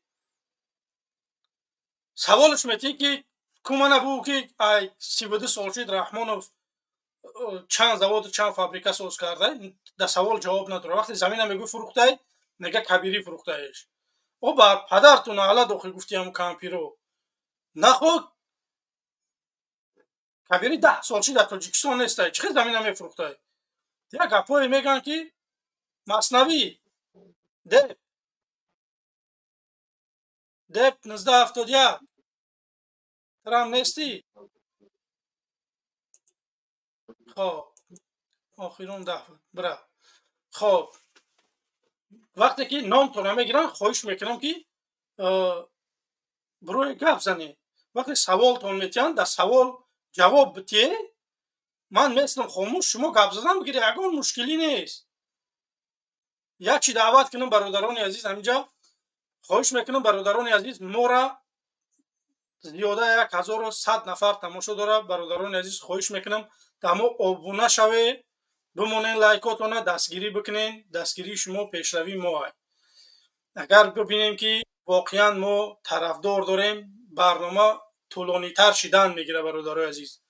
سوالش میتی که کومنه بو که 32 سال شد رحمانوف چند زواد چند فابریکه ساز کرده، در سوال جواب نداره. وقتی زمین میگو فروخته نگه کبیری فروخته ایش او بر پدرتون حالا داخل گفتی هم کامپیرو نخود کبیری 10 سال شد در تاجیکستان نیسته، چه زمین هم میفروخته. دیگه گپایی میگن که مصنوی دپ 1971 ترام نیستی. خب آخرون دفعه برا. خب وقتی که نام تو نمیگیرن خواهش میکنم که بروی گپ زنی. وقتی سوال تون میتین در سوال جواب بتیه، من میستم خاموش، شما گپ زدن بگیری، یگان مشکلی نیست. یک چی دعوت کنم برادران عزیز، همینجا خواهش میکنم برادران عزیز، ما را زیاده 1100 نفر تماشا داره. برادران عزیز خواهش میکنم تمام آبونه شوه، بمونین، لایکاتونه دستگیری بکنین. دستگیری شما پیشروی ما. اگر ببینیم که واقعا ما طرفدار داریم، برنامه طولانی تر شدن میگیره. برادران عزیز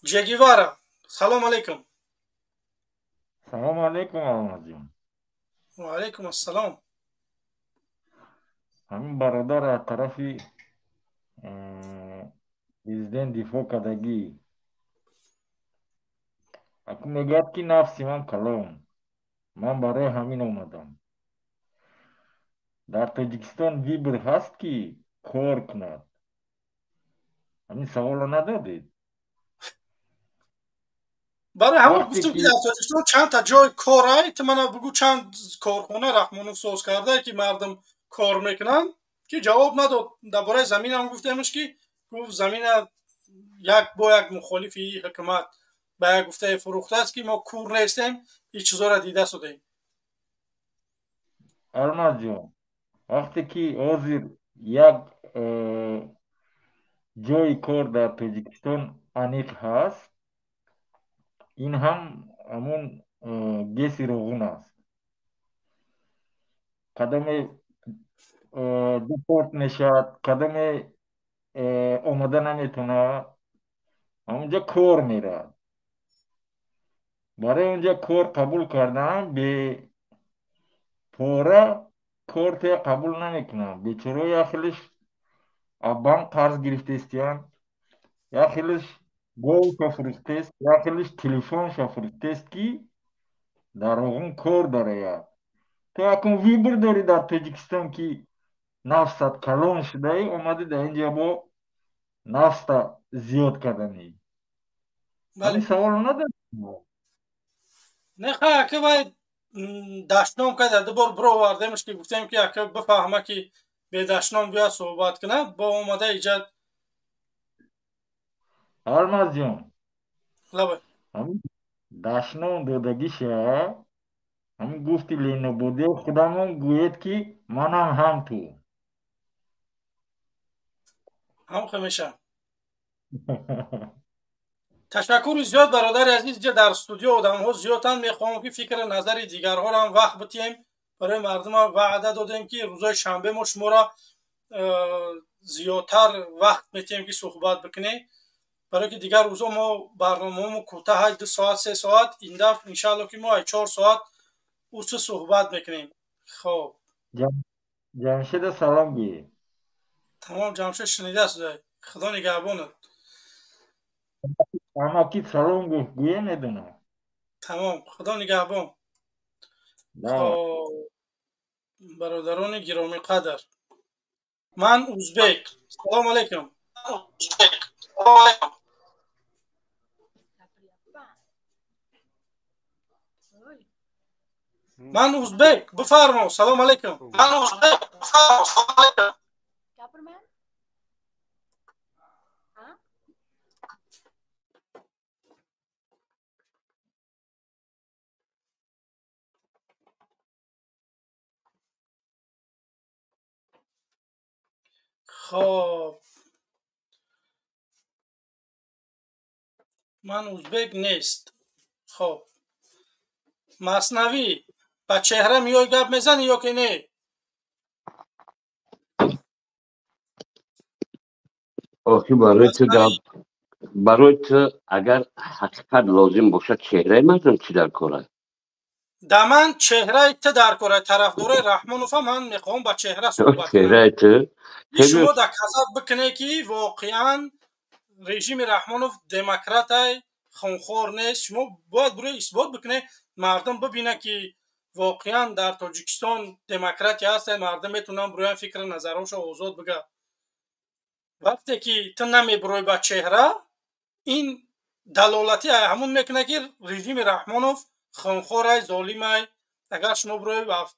جگیوارا سلام علیکم. سلام علیکم آقا جان. و علیکم السلام. همین برادر از طرفی президент дифоъ кардагӣ акун мегӯяд ки нафси ман калон, ман барои ҳамин омадам. дар тоҷикистон вибр ҳаст ки кор кунад? ҳамин саволро надодед? برای همون گفتم که در تاجیکستان چند تا جای کاره، تو من بگو چند کارخانه رحمانوف ساز کرده که مردم کار میکنن، که جواب نداد. درباره زمین هم گفتمش که گفت زمین یک با یک مخالفی حکومت به یک گفته فروخته است که ما کور نیستیم، این چیزا را دیده شدیم. алмаз ҷон, вақте ки ҳозир як ҷойи кор дар тоҷикистон аниқ ҳаст, ин ҳам ҳамун геси роғун аст. кадаме депорт мешавад, кадаме омада наметонад, ҳамунҷа кор меравад. барои онҷа кор қабул кардан бе пора кортия қабул намекунанд. бечора яхелиш аз банк қарз гирифтестиянд, яхелиш голша фурӯхтест, яхелиш телефонша фурӯхтест ки дар оғун кор дарояд. то якун вибр дорӣ дар тоҷикистон ки нафсат калон шудаи омадӣ дар инҷа бо нафста зиёд карданӣ. ҳамин саволро надорӣ? نه خواه که باید دشنام که در دوبار برو واردهمش که گفتیم که اکه بفهمه که به دشنام بیاد صحبت کنه با اومده ایجاد. алмаз ҷон, لبه ҳамин дашном додагиша ҳамин гуфти ленободӣ худамон гӯед ки манам ҳам ту. هم خمیشه. تشکر زیاد برادر عزیز. در استودیو آدم ها زیادن. میخوام که فکر نظر دیگرها را هم وقت بتیم. برای مردم وعده دادیم که روزای شنبه ما شما را زیادتر وقت میتیم که صحبت بکنیم. برای که دیگر روزا ما برنامه‌مون کوتاه 2 ساعت 3 ساعت، این دفعه انشالله که ما 4 ساعت اوس صحبت میکنیم. خب جمشید سلام گی. تمام جمشید شنیده است. خدا نگهبانت. اما کی سلام گویه ندونه. تمام خدا نگهبان. خب برادران گرامی قدر، من ازبک. سلام علیکم. من ازبک. بفرما. سلام علیکم. من ازبک. بفرما. سلام علیکم. خب من ازبک نیست. خب مصنوی با چهره میای گپ میزنی یا که نه؟ آخی برای تو اگر حقیقت لازم باشه چهره مردم چی در کاره؟ من چهره تو در کاره طرفدار رحمانوف من میخوام با چهره صحبت چهره تو شما در کذب بکنه که واقعا رژیم رحمانوف دموکرات های خونخوار نیست. شما باید برای اثبات بکنه، مردم ببینه که واقعا در تاجیکستان دموکراتی هست، مردم میتونن برای فکر نظرش آزاد بگه. وقتی که تو نمیبروی با چهره، این دلالتی همون میکنه که رژیم رحمانوف خونخوار های ظالم های. اگر شما بروی با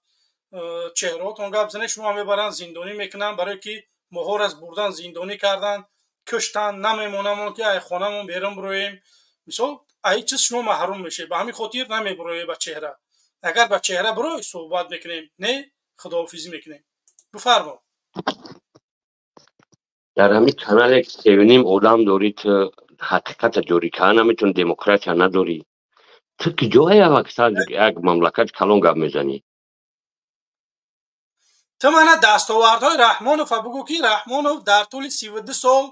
چهرهاتون گپ بزنید، شما میبرن زندانی میکنن، برای که مهار از بردن زندانی کردن، کشتن. نمیمونم که ای خونمون بیرون برویم مثلا ای چیز شما محروم میشه. به همین خاطر نمیبروی با چهره. اگر با چهره بروی صحبت میکنیم، نه خداحافظی میکنیم. بفرما. در همین کانال یک سیونیم آدم داری تو حقیقت داری که نمیتون دموکراسی نداری. تو که جای اکثر یک مملکت کلان گپ میزنی. تو من دستاوردهای رحمانوف بگو که رحمانوف در طول 32 سال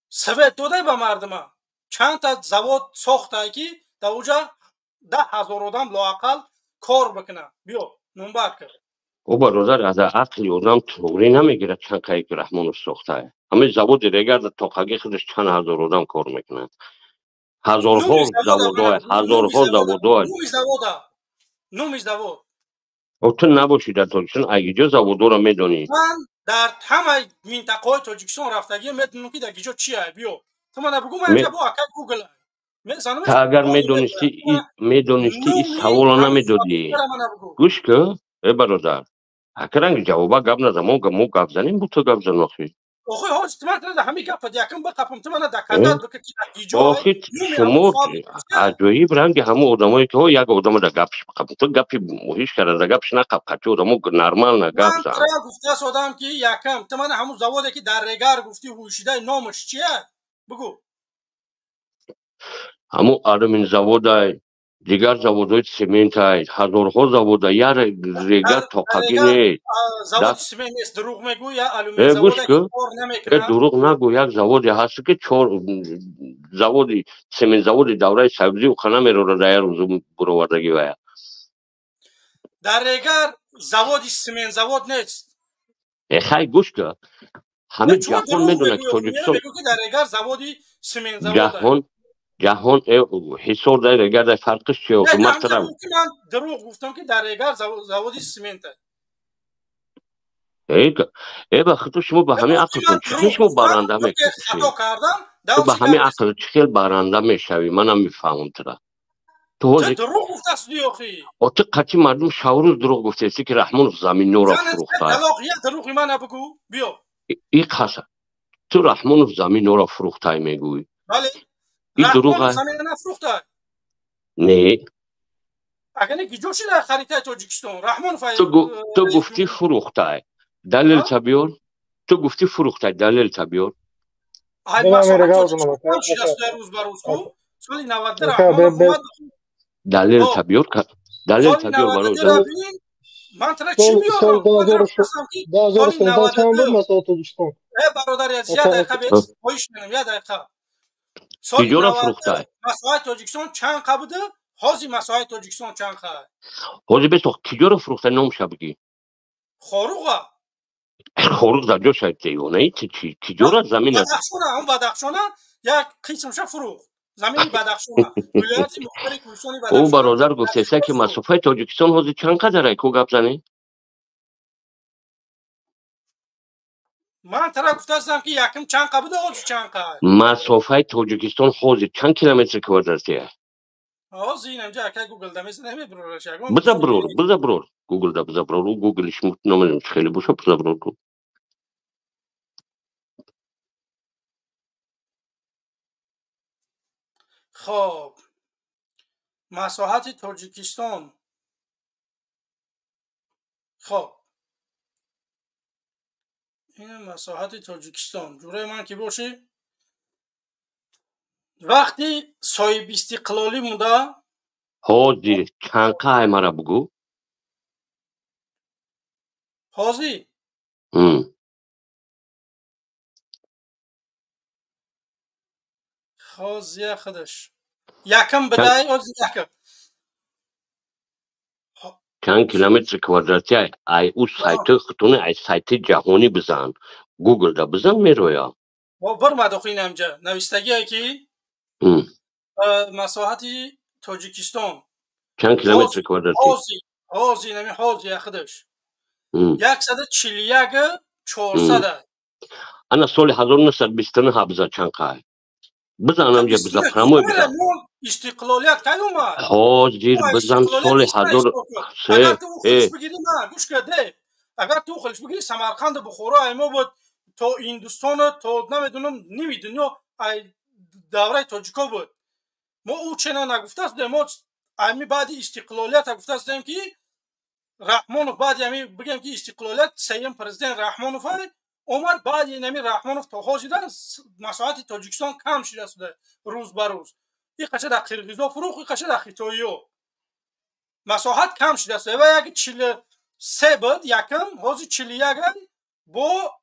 سویت داده به مردم. چند تا زواد ساخته که در اونجا 10,000 آدم لااقل کار بکنه. بیا نمبر کرد. او برادر از عقلی آدم توری نمیگیره چند که یک رحمانوف ساخته. همه زواد دیگر در تاقاگی خودش چند هزار آدم کار میکنن. هزارها زوادهای نومی زواد. او تو نباشی در تاجیکستان اگه زوادها را میدونی. من در همه منطقه های تاجیکستان رفتگی میدونم که در گیجا چیه. بیا تو من بگو من اینجا با اکد گوگل تا اگر میدونستی این سوال نمیدادی. گوش که ای برادر اکرنگ جوابا گپ نزمون که مو گپ زنیم بو تو گپ زن آخی. آخی هاش تو من همه گپ دیگم بقپم تو من دکادت بکن گیجا. آخی شما عجیب رنگ همه آدمایی که یک آدم در گپش بقپم تو گپی موهیش کرده گپش نقب قطعی آدمو نرمال نه گپ زن. من گفته آدم که یکم تو من همون زواده که در رگر گفتی هوشیده نامش چیه بگو. همو آرمین زوادای دیگر زوادهای سیمنت های هزارها زواد یا رگر تاقاگی نیست. زواد سیمنت نیست. دروغ میگو یا آلومین زواده که کار نمیکنه. دروغ نگو. یک زوادی هست که 4 زوادی سیمنت زوادی دوره سبزی و خانه میرو در روز بروردگی ویا. در رگر زوادی سیمنت زواد نیست. خیلی گوش که همه جهان میدونه که تاجیکستان در رگر زوادی سیمنت زواد جهان حساب در رگر در فرقش چیه؟ من دروغ گفتم که در رگر زوادی سیمنت ای بخاطر شما به همه عقلتون چه شما برنده میکنی؟ تو به همه عقل چه خیلی برنده میشوی. منم میفهمم ترا. تو دروغ گفتی آخی. تو قطعی مردم شاورز دروغ گفته است که رحمانوف زمین نورا فروخته. دروغی من بگو بیا. این قصه تو رحمانوف زمین نورا فروخته میگویی. بله. این دروغه. زمین نفروخته. نه. اگه نه گیجوشی در خریطه تاجیکستان رحمانوف تو گفتی فروخته. دلیل تبیار. تو گفتی فروخته دلیل تبیار. های مثلا تاجیکستان چی دست در روز بروز کو سالی 90 رحمانوف دلیل تبیار که دلیل تبیار برای من ترا چی بیارم؟ 2016 چند بود مثلا تاجیکستان؟ برادر از یه دقیقه بیت پایش منم یه دقیقه سال کجا را 90 فروخته؟ مساحت تاجیکستان چند بوده؟ حاضی مساحت تاجیکستان چند خواهد؟ حاضی بسو کجا را فروخته نام بگی. خاروغه خاروق در جا شاید دیوانه کجا را زمین است؟ بدخشانه اون بدخشانه یک قسمش فروخت زمینی بدخشانه ولایت مختلف کوهستانی او بدخشانه برادر گفته که مسافت تاجیکستان حاضی چند قدره کو گپ زنی؟ من طرف گفته هستم که یکم چند بوده حاضی چند قد مسافت تاجیکستان حاضی چند کیلومتر کوادراتی؟ حاضی اینجا که گوگل دمیز نمیبروش بذار برور گوگل دا بذار برور گوگلش متنوع خیلی باشه بذار برور کو. خب مساحت تاجیکستان خب این مساحت تاجیکستان جوره من که باشه وقتی صاحب استقلالی مونده حاضی چند قای مرا بگو. حاضی حاضی خودش یکم بدای حاضی یکم چند کیلومتر کوادراتی ای او سایت خطونه ای سایت جهانی بزن گوگل دا بزن میرویا برمد آخه این همجا نویستگی هایی که مساحت تاجیکستان چند کیلومتر کوادراتی حاضی نمی حاضی خودش 141,400 انا سال 1929 بزن چند قای بزن همجا بزن فرموی بزن استقلالیت که اومد حاضر بزن سال 1000 اگر تو خلش بگیری نه گوش کرده اگر تو خلش بگیری سمرقند بخورا ایما بود تا هندوستان تا نمیدونم نیمی دنیا دوره تاجیکا بود ما او چنا نگفته است ما امی بعد استقلالیت گفته استیم که رحمانوف بعد امی بگیم که استقلالیت سیم پرزیدنت رحمانوف اومد بعد اینمی رحمانوف تا حاضر مساحت تاجیکستان کم شده شده روز به روز این قشه در قرقیزا فروخ این قشه در خیتاییو مساحت کم شده است و یک 43 بود یکم حاضر 41 با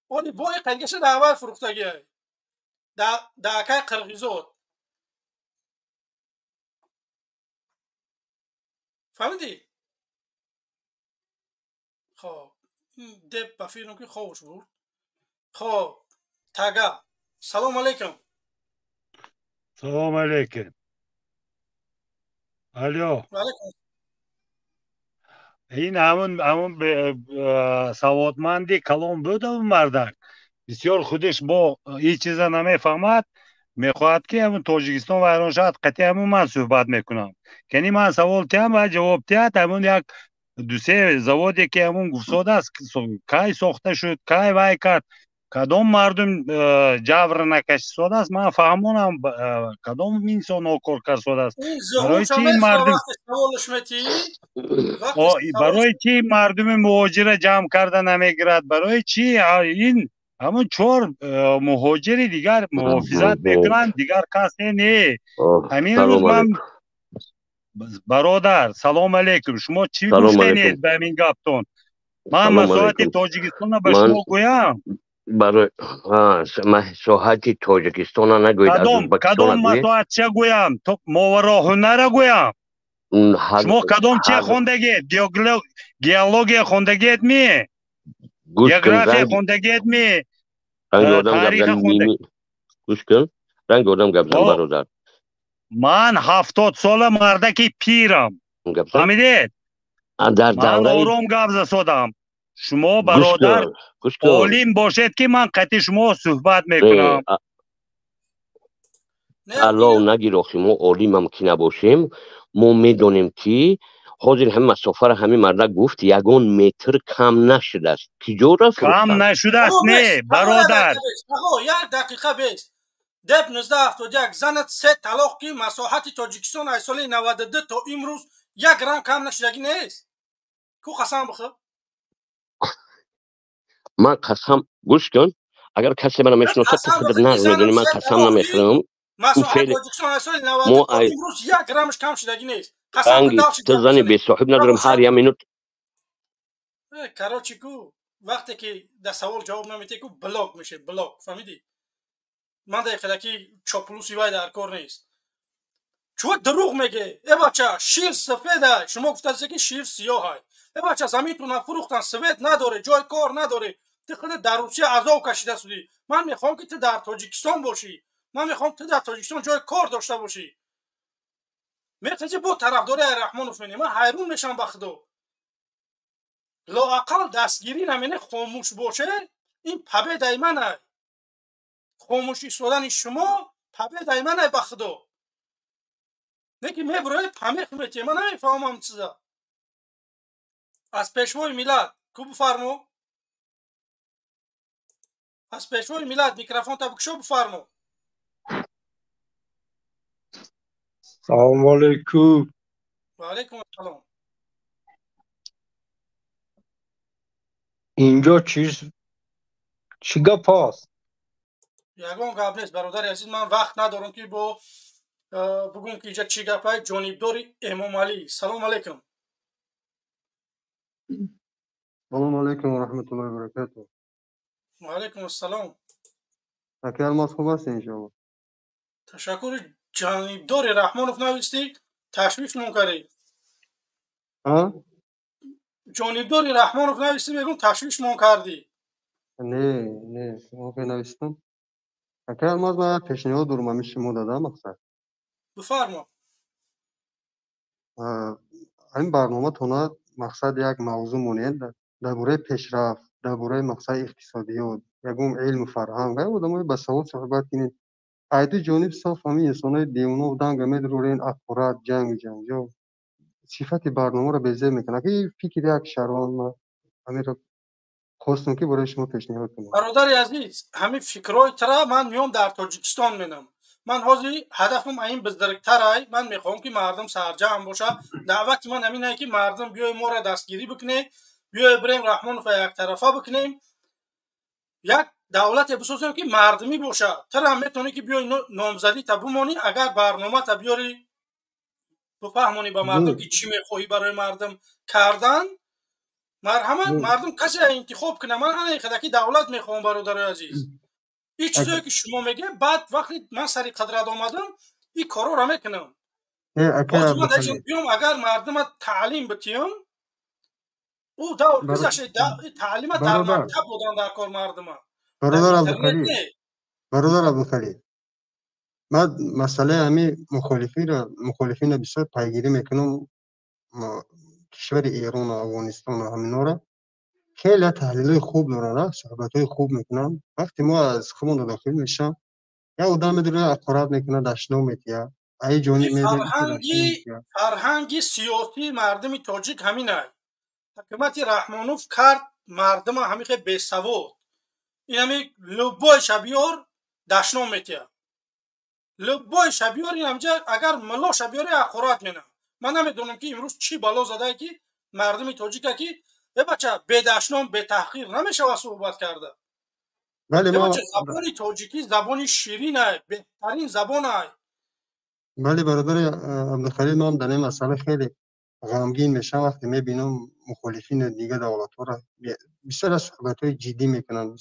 این قلگش در اول فروختگی در اکای قرقیزا فهمیدی؟ خب دب بفیرم که خوش بود خب تاگا سلام علیکم سلام علیکم الو این همون سوادمندی کلام بود مردک بسیار خودش با این چیزا نمیفهمد میخواهد که همون تاجیکستان ویران شد قطعی همون من صحبت میکنم کنی من سوال تیم و جواب تیت همون یک دو سه زوادی که همون گفت است کی ساخته شد کی وای کرد کدام مردم جبر نکشید است من فهمونم کدام انسان آکار کرد است برای چی مردم برای چی مردم مهاجر جمع کرده نمیگیرد برای چی این همون 4 مهاجری دیگر محافظت میکنن دیگر کسی نه همین روز من برادر سلام علیکم شما چی گفتنید به این گفتون من مساحت تاجیکستان به شما گویم برای مساحت تاجیکستان نگوید کدام مساحت چه گویم تو ماورا هنر گویم شما کدام چه خوندگید گیولوژی خوندگید می گیوگرافی خوندگید می تاریخ خوندگید گوش کن رنگ آدم گپ زن برادر من 70 ساله مردکی پیرم فهمیدید من آروم گپ زدم شما برادر عالم باشید که من قطعی شما صحبت میکنم الله نگیر آخی ما عالم هم که نباشیم ما میدونیم که حاضر هم مسافر همین مردک گفت یگان متر کم نشده است کجا را کم نشده است نه برادر یک دقیقه بیست دب 1971 زنت 3 طلاق که مساحت تاجیکستان از سال 92 تا امروز یک گرم کم نشدگی نیست کو قسم بخور من قسم گوش کن اگر کسی من میشناسه تو خودت نقل میدونی من قسم نمیخورم مساحت تاجیکستان از سال 92 تا امروز یک گرمش کم شدگی نیست قسم تو زنی بی صاحب ندارم هر یک مینوت کراچی کو وقتی که در سوال جواب نمیده کو بلاک میشه بلاک فهمیدی من دقیقه که چاپلوسی وای در کار نیست. چو دروغ میگه ای بچه شیر سفیده، شما گفتید که شیر سیاه های. ای بچه زمینتون فروختن سفید نداره، جای کار نداره، تو خودت در روسیه عذاب کشیده شدی. من میخوام که تو در تاجیکستان باشی، من میخوام تو در تاجیکستان جای کار داشته باشی. میخوای با طرفدار رحمانوف منی، من حیرون میشم به خدا. لااقل دستگیری نمینه خاموش باشه، این پبه دایمنه. خاموش ایستادن شما پبه دایمنه به خدا. نه که میبروی پمیخ میتی، من نمیفهمم چیزا. از پیشوای ملت کو بفرمو، از پیشوای ملت میکروفون تا بکشو بفرمو. سلام علیکم. و علیکم السلام. اینجا چی گپ هست؟ یگان گپ نیست برادر عزیز، من وقت ندارم که با بگم که اینجا چی گپه. جانبدار امام علی. سلام علیکم. سلام علیکم و رحمت الله و برکاته. و علیکم السلام. اکی الماس خوب هستی انشاءالله. تشکر. جانبدار رحمانوف نویستی، تشویش مون کردی. ها؟ جانبدار رحمانوف نویستی میگم تشویش مون کردی. نه شما که نوشتم. اکی الماس من پیشنهاد دارم، همیشه شما دادم مقصد. بفرما. این برنامه تونه مقصد یک موضوع مونید درباره پیشرفت، درباره مقصد اقتصادیات، یکم علم و فرهنگ و آدمای بسواد صحبت کنید. ایدو جانب صاف همین انسانای دیوانه و دنگ میدرورین اخبارات جنگ جنجال صفت برنامه رو بزرگ میکنه که این فکر یک شهروند ما همین رو خواستم که برای شما پیشنهاد کنم. برادر عزیز همین فکرای ترا من میام در تاجیکستان مینم. من حاضر هدفم این بزرگتره. من میخوام که مردم سرجم باشه. دعوت من همینه که مردم بیای ما را دستگیری بکنه، بیای بریم رحمانوف یک طرفه بکنیم، یک دولت بسازیم که مردمی باشه. ترا هم میتونی که بیای نامزدی تا بمانی، اگر برنامه تا بیاری بفهمونی به مردم که چی میخوایی برای مردم کردن. مرحمت مردم کسی انتخاب کنه. من همین خدکی دولت میخوام برادر عزیز. این چیزایی که شما میگه بعد وقتی من سری قدرت آمدم این کارا را میکنم. بیام اگر مردم تعلیم بتیم او دور گذشته تعلیم در مکتب بودن در کار مردم. برادر عبدالخلیق من مسئله همین مخالفین بسیار پیگیری میکنم. کشور ایران و افغانستان و همینا را خیلی تحلیل خوب دارن، صحبت های خوب میکنن. وقتی ما از خودمون داخل میشم یا آدم میدونه اقرار میکنه دشنو میتیه ای جونی فرهنگی سیاسی مردم تاجیک همینه. حکومت رحمانوف کرد مردم همیشه بیسواد. این همی لبای شبیار دشنو میتیه. لبای شبیار این همجا اگر ملا شبیاری اقرار مینه. من نمیدونم که امروز چی بالا زده که مردم تاجیکه که ای بچه به دشنام به تحقیر نمیشه و صحبت کرده. بله ما زبان تاجیکی زبان شیرینه، بهترین زبانه. بله برادر عبدالخلیق ما هم در این مسئله خیلی غمگین میشم وقتی میبینم مخالفین دیگه دولت‌ها را بسیار از صحبت‌های جدی میکنن.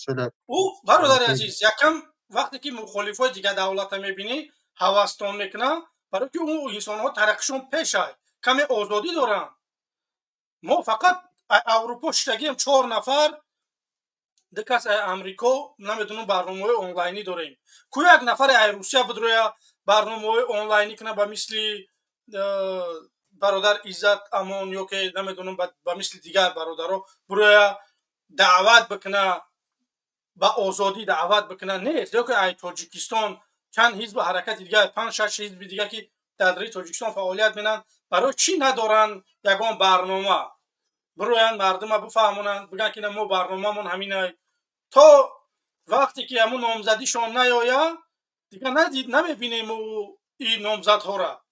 او برادر عزیز یکم وقتی که مخالفای دیگه دولت میبینی هوستان میکنه، برای که اون انسان‌ها ترقیشون پیشه، کمی آزادی دارن. ما فقط اروپا شدگیم 4 نفر دیگه از امریکا نمیدونم برنامه آنلاینی داریم. کو یک نفر ای روسیه بدروی برنامه آنلاینی کنه به مثل برادر عزت امان یا که نمیدونم به مثل دیگر برادرها بروی دعوت بکنه، به آزادی دعوت بکنه نیست. یا که ای تاجیکستان چند حزب حرکت دیگه 5-6 حزب دیگه که در تاجیکستان فعالیت میکنن برای چی ندارن یگان برنامه برویان مردم بفهمونن بگن که ما برنامه‌مون همینه. تا وقتی که همون نامزدیشون نیاید دیگه نمیبینیم این نامزدها را.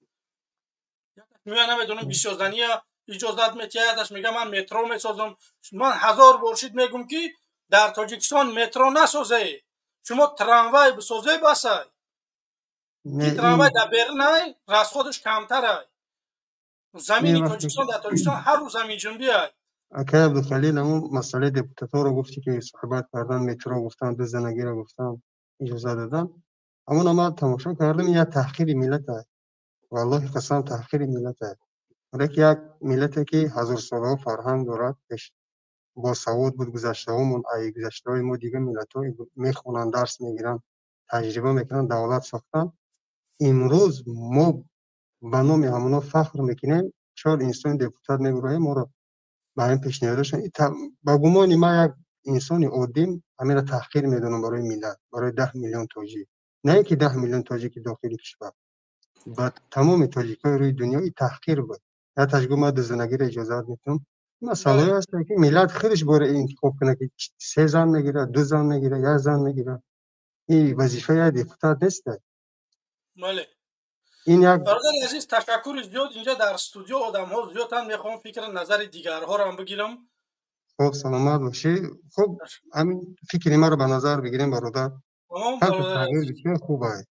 میگن نمیدونم 20 زنی اجازت میتیادش میگه من مترو میسازم. من 1000 بارشید میگم که در تاجیکستان مترو نسازه، شما تراموای بسازه بسه. که تراموای در برن راست خودش کمتره. زمین تاجیکستان در تاجیکستان هر روز زمین جنبی های. اکی عبدالخلیق همون مسئله دیپوتات‌ها رو گفتی که صحبت کردن مترو گفتن 2 زنگی رو گفتن اجازه دادن. اما ما تماشا کردم یا تحقیر ملت است. والله قسم تحقیر ملت است. یک ملتی که هزار ساله فرهنگ دارد با سواد بود گذشته همون ای گذشته های ما دیگه ملت های میخونن درس میگیرن تجربه میکنن دولت ساختن امروز ما به نام همونا فخر میکنیم 4 انسان دپوتات میگروه ما رو به این پیشنهادشون با گمان ما یک انسان عادیم همین را تحقیر میدونم برای ملت برای 10 میلیون تاجیک نه اینکه 10 میلیون تاجیک داخل کشور با تمام تاجیکای روی دنیا این تحقیر بود یا تجربه ما زندگی را اجازه میتونم مسئله هست که ملت خودش باره انتخاب کنه که 3 زن میگیره 2 زن میگیره 1 زن میگیره این وظیفه دپوتات نیست. بله این یک برادر عزیز تشکر زیاد اینجا در استودیو آدم ها زیادن میخوام فکر نظر دیگرها رو هم بگیرم. خب سلامت باشی. خب همین فکر ما رو به نظر بگیریم برادر تمام هر برادر تغییر عزیز بکنه خوبه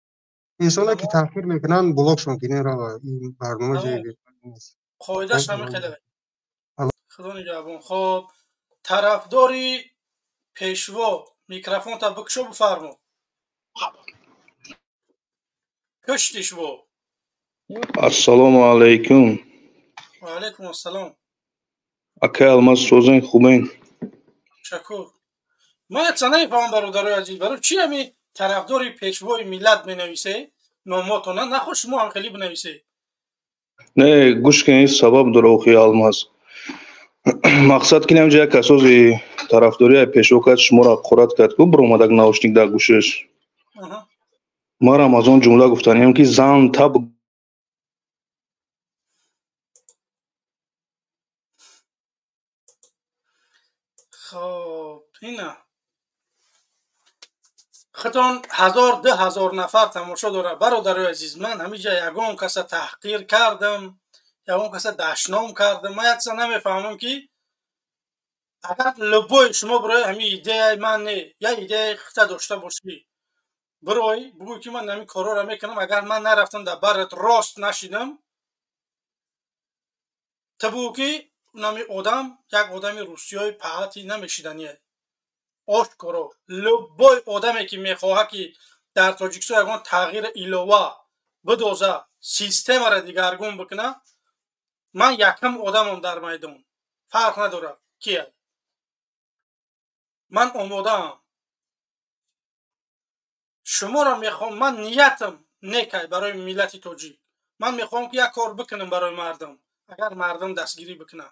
انسان که تاخیر میکنن بلاکشون کنین را این برنامه تمام جایی نیست. قاعدش خب همه خیلی خدا نگهبان. خب طرفداری پیشوا میکروفون تا بکشو بفرمو کشتیش بو. Assalomu alaykum. و علیکم السلام. Aka Almaz so'zing خوبین؟ شکر. من اصلا نمیفهمم برادرای عزیز برای چی همی طرفداری پیشوای ملت بنویسه ناماتو نه نخوش شما هم خیلی بنویسه. نه گوش کنید سبب داره اخی Almaz. مقصد کنم جای کسوزی طرفداری پیشوکت شما را قرات کرد که برامدک ناوشنیک در گوشش. ما را از آن جمله گفتنیم که زن تب خب اینا خطان 1000-2000 نفر تماشا داره برادرای عزیز. من همیجا یگان کس تحقیر کردم یگان کس دشنام کردم. من اصلا نمیفهمم که اگر لبوی شما برای همین ایده من نه یا ایده خطا داشته باشی برای بگوی که من همین کارا را میکنم اگر من نرفتم در برت راست نشیدم تا بگو که نمی آدم یک آدم روسیای پهتی نمیشیدنیه آشکارا لبای آدمی که میخواه که در تاجیکستان یگان تغییر ایلوه بدوزه سیستم را دیگرگون بکنه من یکم آدمم در میدان فرق نداره کیه من آمادم شما را میخوام. من نیتم نیکه برای ملت تاجیک من میخوام که یک کار بکنم برای مردم اگر مردم دستگیری بکنه.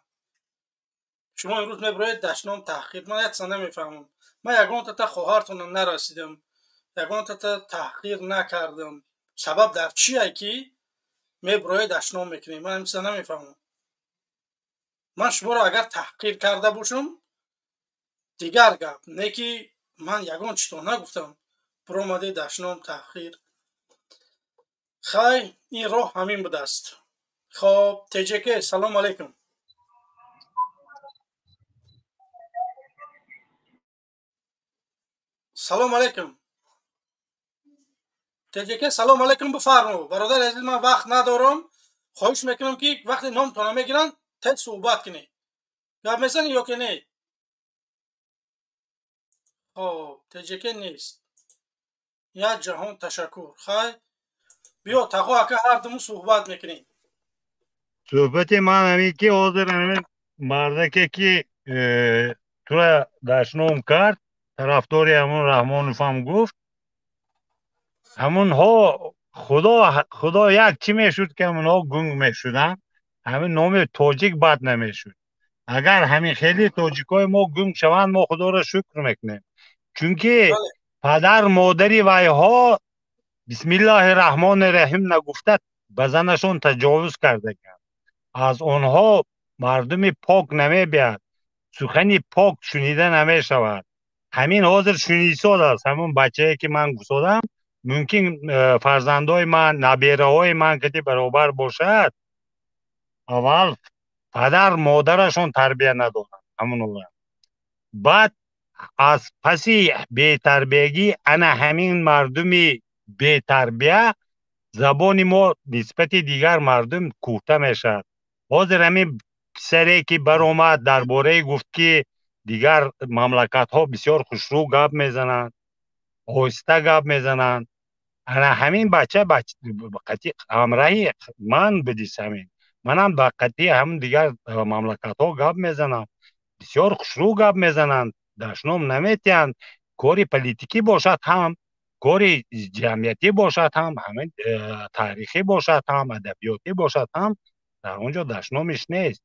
شما امروز میبراید دشنام تحقیر. من اصلا نمیفهمم. من یگان تا خواهرتون نرسیدم یگان تا تحقیر نکردم سبب در چیه که میبراید دشنام میکنیم من اصلا نمیفهمم. من شما را اگر تحقیر کرده باشم دیگر گپ نه که من یگان چطور نگفتم برامده دشنام تحقیر. خیلی این راه همین بوده است. خب تجیکه سلام علیکم. سلام علیکم تجیکه سلام علیکم بفرمو برادر عزیز. من وقت ندارم خواهش میکنم که وقتی نام تانه میگیرن تل صحبت کنی گپ میزنی یا که نه. خب تجیکه نیست یا جهان تشکر. خیلی بیا تقوی که هر دمو صحبت میکنیم. صحبت من همی که حاضر همین مرده که تو را دشنام کرد طرفداری همون رحمان فهم گفت همون ها خدا یک چی میشد که همون ها گنگ میشدن همین نام تاجیک بد نمیشد. اگر همین خیلی تاجیک های ما گنگ شوند ما خدا را شکر میکنیم چونکه پدر مادری وی ها بسم الله الرحمن الرحیم نگفته به زنشون تجاوز کرده کرد. از آنها مردم پاک نمی بیاد سخنی پاک شنیده نمی شود. همین حاضر شنیساد است همون بچه که من گفتم ممکن فرزندای من نبیره های من که برابر باشد اول پدر مادرشون تربیه ندارن همون الله. بعد از پسی بی تربیگی انا همین مردمی بی تربیه زبان ما نسبت دیگر مردم کوفته میشد. حاضر همین پسری که برآمد درباره گفت که دیگر مملکت ها بسیار خوشرو گپ میزنند آهسته گپ میزنند انا همین بچه قطعی همراهی من بدیس همین منم با قطعی همون دیگر مملکت ها گپ میزنم بسیار خوشرو گپ میزنند دشنام نمیتیند کاری پلیتیکی باشد هم کاری جمعیتی باشد هم همین تاریخی باشد هم ادبیاتی باشد هم در اونجا دشنامش نیست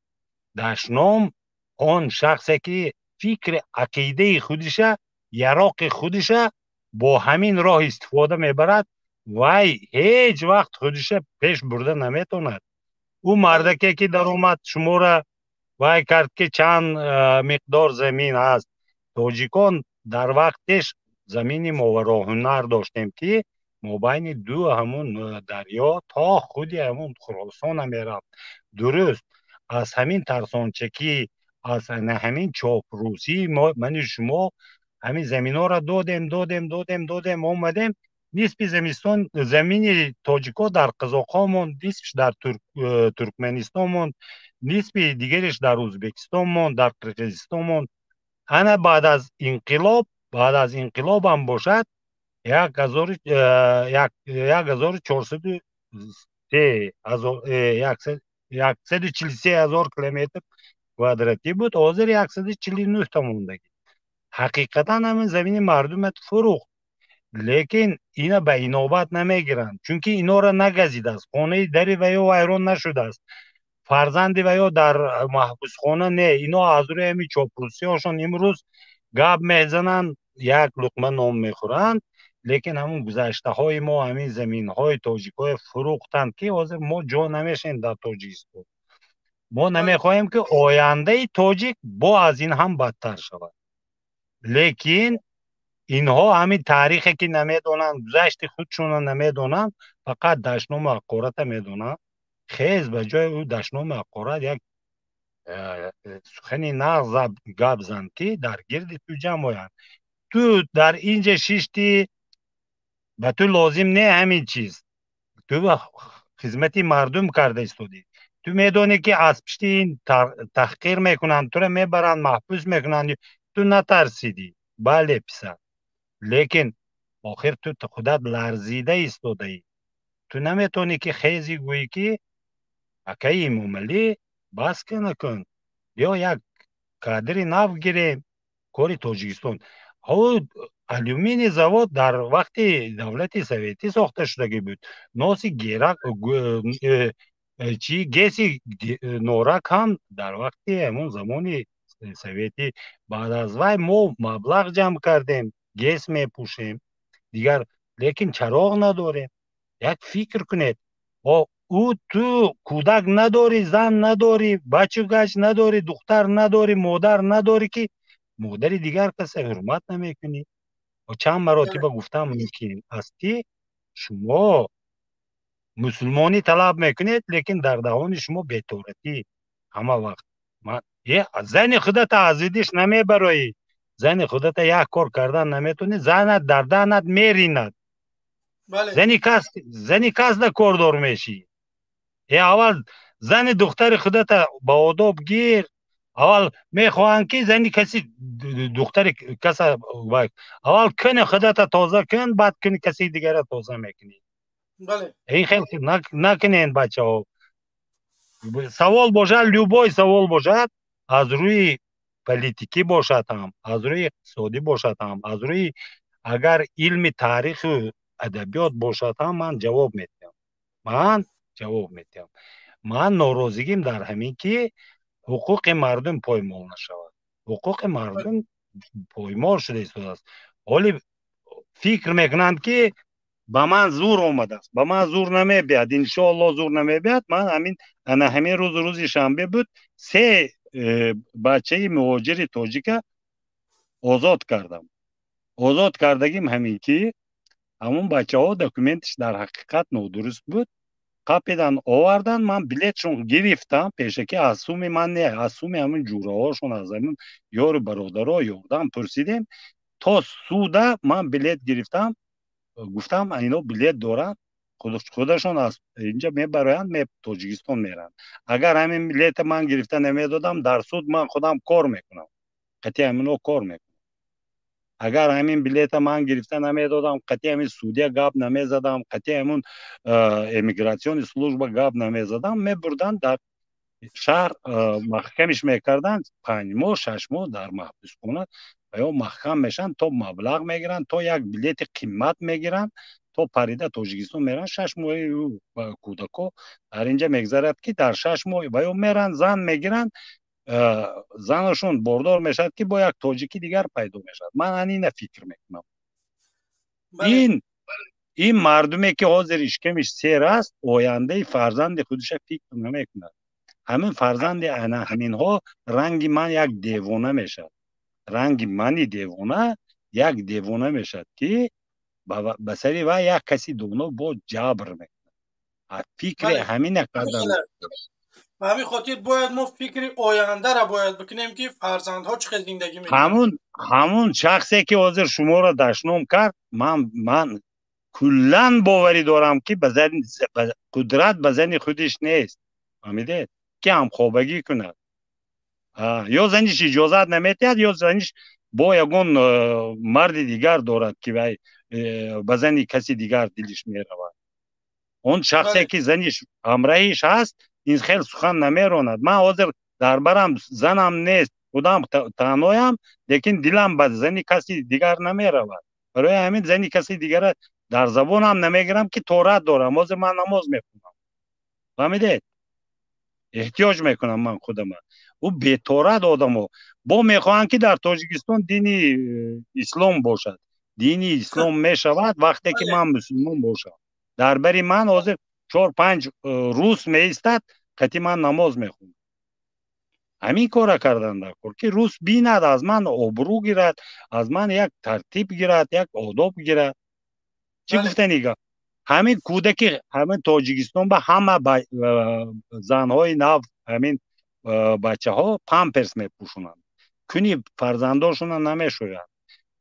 دشنام آن شخصی که فکر عقیده خودشه یراق خودشه با همین راه استفاده میبرد وای هیچ وقت خودشه پیش برده نمیتوند او مردکی که در اومد شما را وای کرد که چند مقدار زمین هست تاجیکان در وقتش زمین ماورا هنر داشتیم که مابین دو همون دریا تا خودی همون خراسان میرفت درست از همین ترسانچکی از همین چاپروسی من شما همین زمین ها را دادیم آمدیم نسبی زمستان زمین تاجیکا در قزاق‌ها موند نسبش در ترکمنستان موند نسبی دیگرش در ازبکستان موند در قرقیزستان موند انا بعد از انقلاب هم باشد 143,000 کیلومتر کвадраتی بود حاضر 149 تا موندگی حقیقتا همین زمین مردم فروخت لیکن اینا به اینابت نمیگیرند چونکه اینا را نگزیده است خانه دری و یا ویران نشده است فرزندی و یا در محبوس خانه نه اینا از روی همی چاپلوسی هاشون امروز گپ میزنند یک لقمه نام میخورند لیکن همون گذشته های ما همین زمین های تاجیک های فروختند که حاضر ما جا نمیشیم در تاجیکستان ما نمیخواهیم که آینده تاجیک با از این هم بدتر شود لیکن اینها همین تاریخی که نمیدونن گذشت خودشون نمیدونن فقط دشنام حقارت میدونن خیز به جای او دشنام حقارت یک سخنی نغز گپ زن که در گرد تو جمع آیند تو در اینجا شیشتی به تو لازم نه همین چیز تو خدمتی مردم کرده استودی تو میدونی که از پشت این تحقیر میکنن تو را میبرن محبوس میکنن تو نترسیدی بله پسر لیکن آخر تو خودت لرزیده ایستاده ای تو نمیتونی که خیزی گویی که اکای موملی بس که نکن یا یک کادری نفت گیریم کاری تاجیکستان او الومینی زواد در وقت دولت سویتی ساخته شده بود ناسی گیرک گیسی نورک هم در وقت همون زمانی سویتی بعد از وای ما مبلغ جمع کردیم گیس میپوشیم دیگر لیکن چراغ نداریم یک فکر کنید او تو کودک نداری زن نداری بچه گچ نداری دختر نداری مادر نداری که مادری دیگر کسی حرمت نمیکنی و چند مراتبه گفتم ممکن استی شما مسلمانی طلب میکنید لیکن در دهان شما بی‌طورتی همه وقت زن خودت عزیزیش نمیبرایی زن خودت یک کار کردن نمیتونی زنت در دهنت میریند زنی کس در کاردار میشی اول زن دختر خودت با آداب گیر اول میخواهند که زنی کسی دختر کسی اول کن خودت تازه کن بعد کن کسی دیگر تازه میکنی این خیلی نکنین بچه ها سوال باشد لوبای سوال باشد از روی پلیتیکی باشد هم از روی اقتصادی باشد هم از روی اگر علم تاریخ و ادبیات باشد هم من جواب میدم من ناراضگیم در همین که حقوق مردم پایمال نشود حقوق مردم پایمال شده است ولی فکر میکنند که با من زور آمده است با من زور نمی بیاد انشاءالله زور نمی بیاد من همین روز شنبه بود 3 بچه مهاجر تاجیک آزاد کردم آزاد کردگیم همین که همون بچه ها دکومنتش در حقیقت نادرست بود قاپیدن آوردن من بلیتشون گرفتم پیشکی اسومی من نه اسومی همون جوره هاشون از همون یار برادرها یاردم پرسیدیم تا سوده من بلیت گرفتم گفتم اینا بلیت دارن خودشون از اینجا میبرند تاجیکستان میرن اگر همین بلیت من گرفته نمیدادم در سود من خودم کار میکنم قطعی همینا کار میکنم اگر همین بلیت من گرفته نمیدادم قطعی همین سودیا گپ نمیزدم قطعی همون امیگراسیون служба گپ نمیزدم میبردن در شهر محکمش میکردن 5 ماه 6 ماه در محبس خونه و یا محکم میشن تو مبلغ میگیرن تو یک بلیت قیمت میگیرن تو پریده تاجیکستان میرن 6 ماه کودکو در اینجا میگذرد که در 6 ماه و یا میرن زن میگیرن زنشون باردار میشد که با یک تاجیکی دیگر پیدا میشد. من این فکر میکنم این مردمی که حاضر اشکمش سیر است آینده فرزند خودش فکر نمیکنه. همین فرزند همین ها رنگ من یک دیوانه میشد. رنگ منی دیوانه یک دیوانه میشد که بسری و یک کسی دونو با جبر میکنه. فکر همین قدر به همین خاطر باید ما فکر آینده را باید بکنیم که فرزندها چقدر زندگی میکنن. همون شخصی که حاضر شما را دشنام کرد من کلن باوری دارم که قدرت به زن خودش نیست. فهمیده که هم خوابگی کند یا زنش اجازت نمیتید یا زنش با یگون مرد دیگر دارد که به زن کسی دیگر دلش میرود. اون شخصی که زنش همراهیش هست این خیلی سخن نمیراند. من حاضر در برم زنم نیست خودم تنهایم لیکن دلم به زنی کسی دیگر نمیرود. برای همین زنی کسی دیگر در زبانم نمیگیرم که تورات دارم. حاضر من نماز میخونم. فهمیدید؟ احتیاج میکنم من خودم. او بی تورات آدمو با میخواهند که در تاجیکستان دینی اسلام باشد. دینی اسلام میشود وقتی که من مسلمان باشم. در بری من حاضر 4-5 روز میستد قطعی من نماز میخونم. همین کار کردن در کار که روز بیند از من آبرو گیرد از من یک ترتیب گیرد یک آداب گیرد. چی گفتنیگه؟ همین کودکی همین تاجیکستان به همه زنهای نو همین بچه ها پامپرس میپوشونند. کنی فرزنداشون نمیشویند.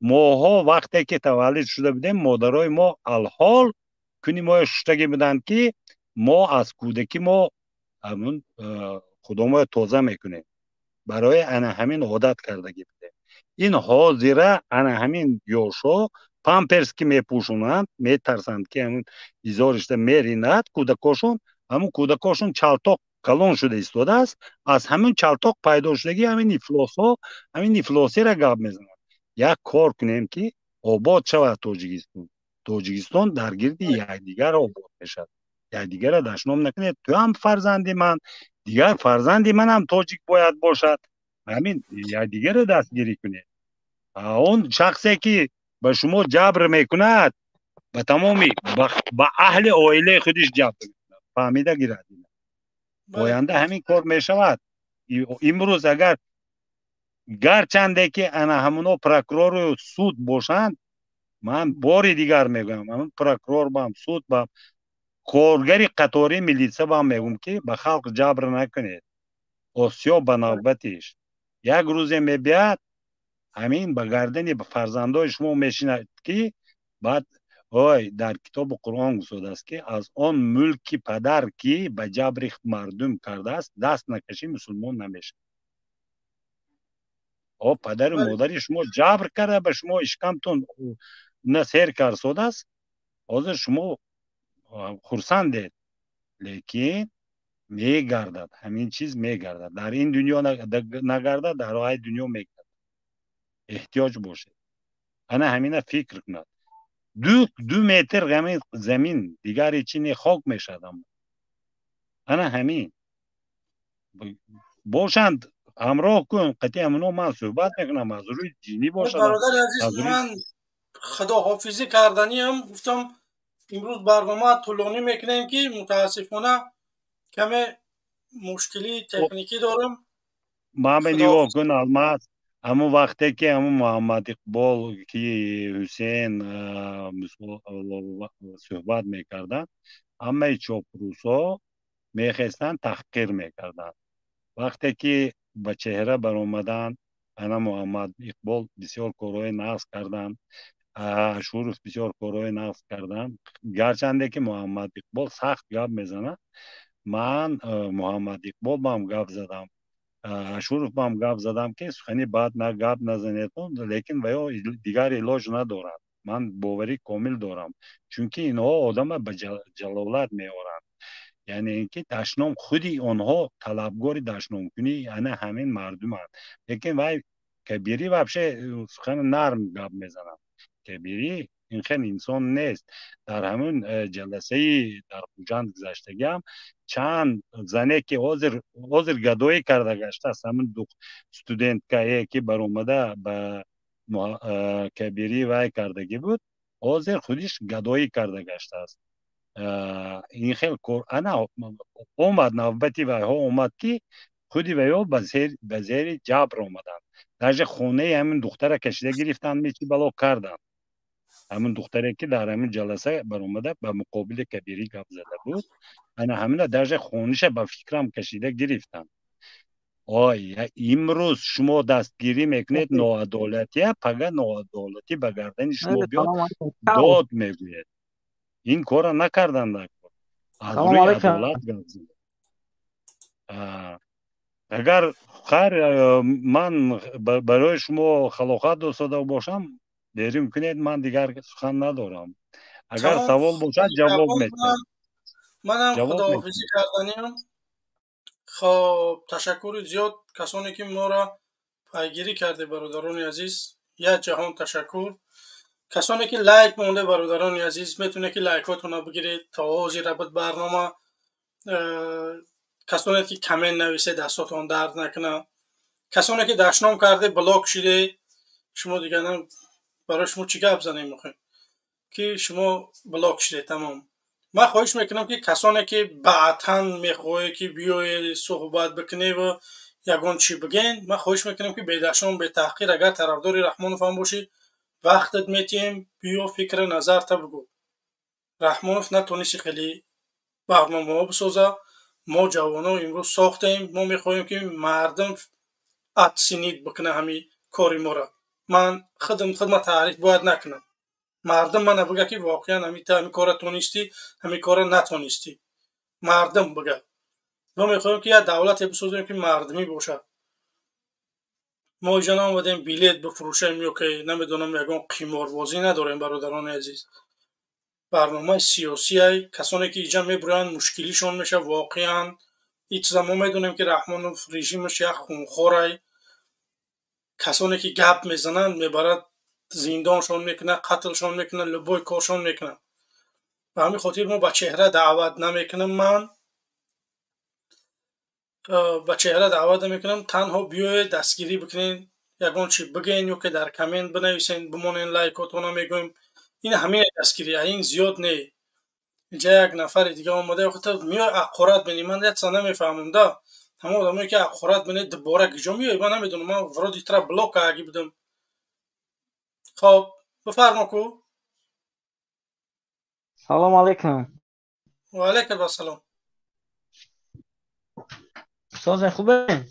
ماها وقتی که تولد شده بودیم مادرای ما الحال کنی ما ششتگی بودند که ما از کودکی ما همون خودمو تازه میکنیم. برای انا همین عادت کردگی بودیم. این حاضره انا همین یوشو پامپرس که میپوشونند میترسند که همون ایزارشته میریند کودکاشون همون کودکاشون چالتاق کلون شده ایستاده است. از همون چالتاق پیدا شدگی همین افلاس ها همین افلاسی را گپ میزنند. یک کار کنیم که آباد شود تاجیکستان در گرد یکدیگر آباد میشد. یکدیگر را دشنام نکنید. تو هم فرزندی من دیگر فرزندی من هم تاجیک باید باشد. همین یکدیگر را دستگیری کنید. اون شخصی که به شما جبر میکند به تمامی به اهل عائله خودش جبر میکند. فهمیده گیرد. آینده همین کار میشود. امروز اگر گرچنده که انا همونو پروکرور و سود باشند من باری دیگر میگم همون پروکرور بام سود بام کارگری قطاری میلیسه بام میگم که به خلق جبر نکنید. آسیا به نوبتش یک روز میبیاد همین به گردن فرزندای شما میشیند که بعد در کتاب قرآن گفته است که از آن ملک پدر که به جبر مردم کرده است دست نکشی مسلمان نمیشه. پدر و مادر شما جبر کرده به شما اشکمتون نسیر کرد شده است. حاضر شما خرسندید لیکن میگردد همین چیز میگردد. در این دنیا نگردد در آی دنیا میگردد. احتیاج باشه. انا همینه فکر کند. 2 متر زمین دیگر چینی خاک میشدم. انا همین باشند همراه کن قطعی همونو من صحبت میکنم از روی دینی باشد. برادر عزیز من خداحافظی کردنی هم گفتم امروز برنامه طولانی میکنیم که متاسفانه کمی مشکلی تکنیکی دارم. من به نیوه کن الماس همون وقتی که همون محمد اقبال که حسین صحبت میکردن همه چاپروسا میخستن تحقیر میکردن. وقتی که به چهره بر اومدن انا محمد اقبال بسیار کارهای نقص کردن. شروف بسیار کارهای نقص کردن. گرچنده که محمد اقبال سخت گپ میزنه من محمد اقبال با هم گپ زدم. ашуров бам гап задам ки сухани бад на гап назанед лекин ва ё дигар илоҷ надорад. ман боварӣ комил дорам, чунки инҳо одама ба ҷалолат меоранд. яъне ин ки дашном худи онҳо талабгори дашномкунӣ ана ҳамин мардуманд. лекин вай кабирӣ вообще сухани нарм гап мезанад. кабирӣ ин хел инсон нест. дар ҳамин ҷаласаи дар хуҷанд гузаштагиам чанд зане ки ҳозир гадоӣ карда гаштааст, ҳамин студенткае ки баромада ба кабирӣ вай кардагӣ буд, ҳозир худиш гадоӣ карда гаштааст. ин хел кор ана омад, навбати вайҳо омад ки худи вайҳо ба зери ҷабр омаданд. даже хонаи ҳамин духтара кашида гирифтанд, мечи бало карданд. ҳамин духтаре ки дар ҳамин ҷаласа баромада ба муқобили кабирӣ гап зада буд, ана ҳамина даже хониша ба фикрам кашида гирифтанд. имрӯз шумо дастгирӣ мекунед ноадолатия, пага ноадолатӣ ба гардани шумо биёд, дод мегӯед. ин кора накарданд. аз рӯи адолат гап зада. агар хайр ман барои шумо халоқат достода бошам, берим кунед, ман дигар сухан надорам. агар савол бошад ҷавоб медиҳам. манам худоҳофизӣ карданиам. хоб ташаккури зиёд касоне ки моро пайгирӣ карде, бародарони азиз, як ҷаҳон ташаккур. касоне ки лайк монде, бародарони азиз, метавонед ки лайкотона бигиред то оғози рабат барнома. касоне ки комент нависед, дастотон дард накунад. касоне ки дашном карде, блок шиде, шумо дигар барои шумо чӣ гап занем мехоҳем ки шумо блок шиде. тамом. ман хоҳиш мекунам ки касоне ки баъдан мехоҳед ки биёед суҳбат бикуневу ягон чӣ бигӯед, ман хоҳиш мекунам ки бедашном бетаҳқир, агар тарафдори Раҳмоновам бошӣ, вақтат метиҳем биё фикра назарта бигӯ. Раҳмонов натонисти хеле барномаҳо бисоза. мо ҷавоно имрӯз сохтем. мо мехоҳем ки мардум атсинид бикуна ҳамин кори моро. ман худма таъриф бояд накунам. мардум мана бига ки воқеан ҳамин кора тонистӣ, ҳамин кора натонистӣ. мардум бига. мо мехоҳем ки як давлате бисозем ки мардумӣ бошад. мо иҷа наомадем билет бифурӯшем ё ки намедонам ягон қиморбозӣ надорем. бародарони азиз, барномаи сиёсие, касоне ки иҷа мебуранд мушкилишон меша. воқеан ин чиза мо медонем ки Раҳмонов режимаш як хунхорай. касоне ки гап мезананд мебарад, зиндоншон мекунад, қатлшон мекунад, любой коршон мекунад. ба ҳамин хотир мо ба чеҳра даъват намекунам. ман ба чеҳра даъват намекунам. танҳо биёед дастгирӣ бикунед, ягон чӣ бигӯед ё ки дар комент бинависед, бимонед лайкотона мегӯем. ин ҳамин дастгирӣ, ин зиёд не. инҷа як нафари дига омада меои ақорат бинӣ. ман як чиза намефаҳмам да. ҳамон одамое ки ақорат бинед дубора киҷо меои, ман намедонам. ман вроди тра блок кардаги будам. хоб бифармо ку. салом алейкум. ва алейкум ассалом. Soze خوبه؟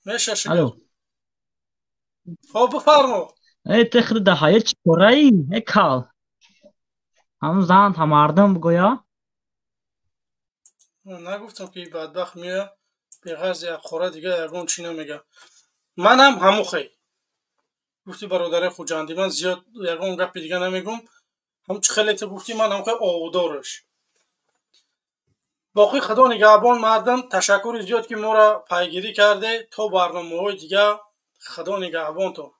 میشه شکر. خب بفرما. ای تخت دهایی چی کاری؟ ای کال. هم زن هم مردم بگویا؟ نگفتم که بدبخت میاد به غرض یک خوره دیگه یگون چی نمیگه. منم همو خی. گفتی برادر خوجندی من زیاد یگون گپ دیگه نمیگم. هم چه خیلی تو گفتی من هم خی آودارش. باقی خدا نگهبان مردم. تشکر زیاد که ما را پیگیری کرده. تا برنامه‌های دیگه خدا نگهبان تو.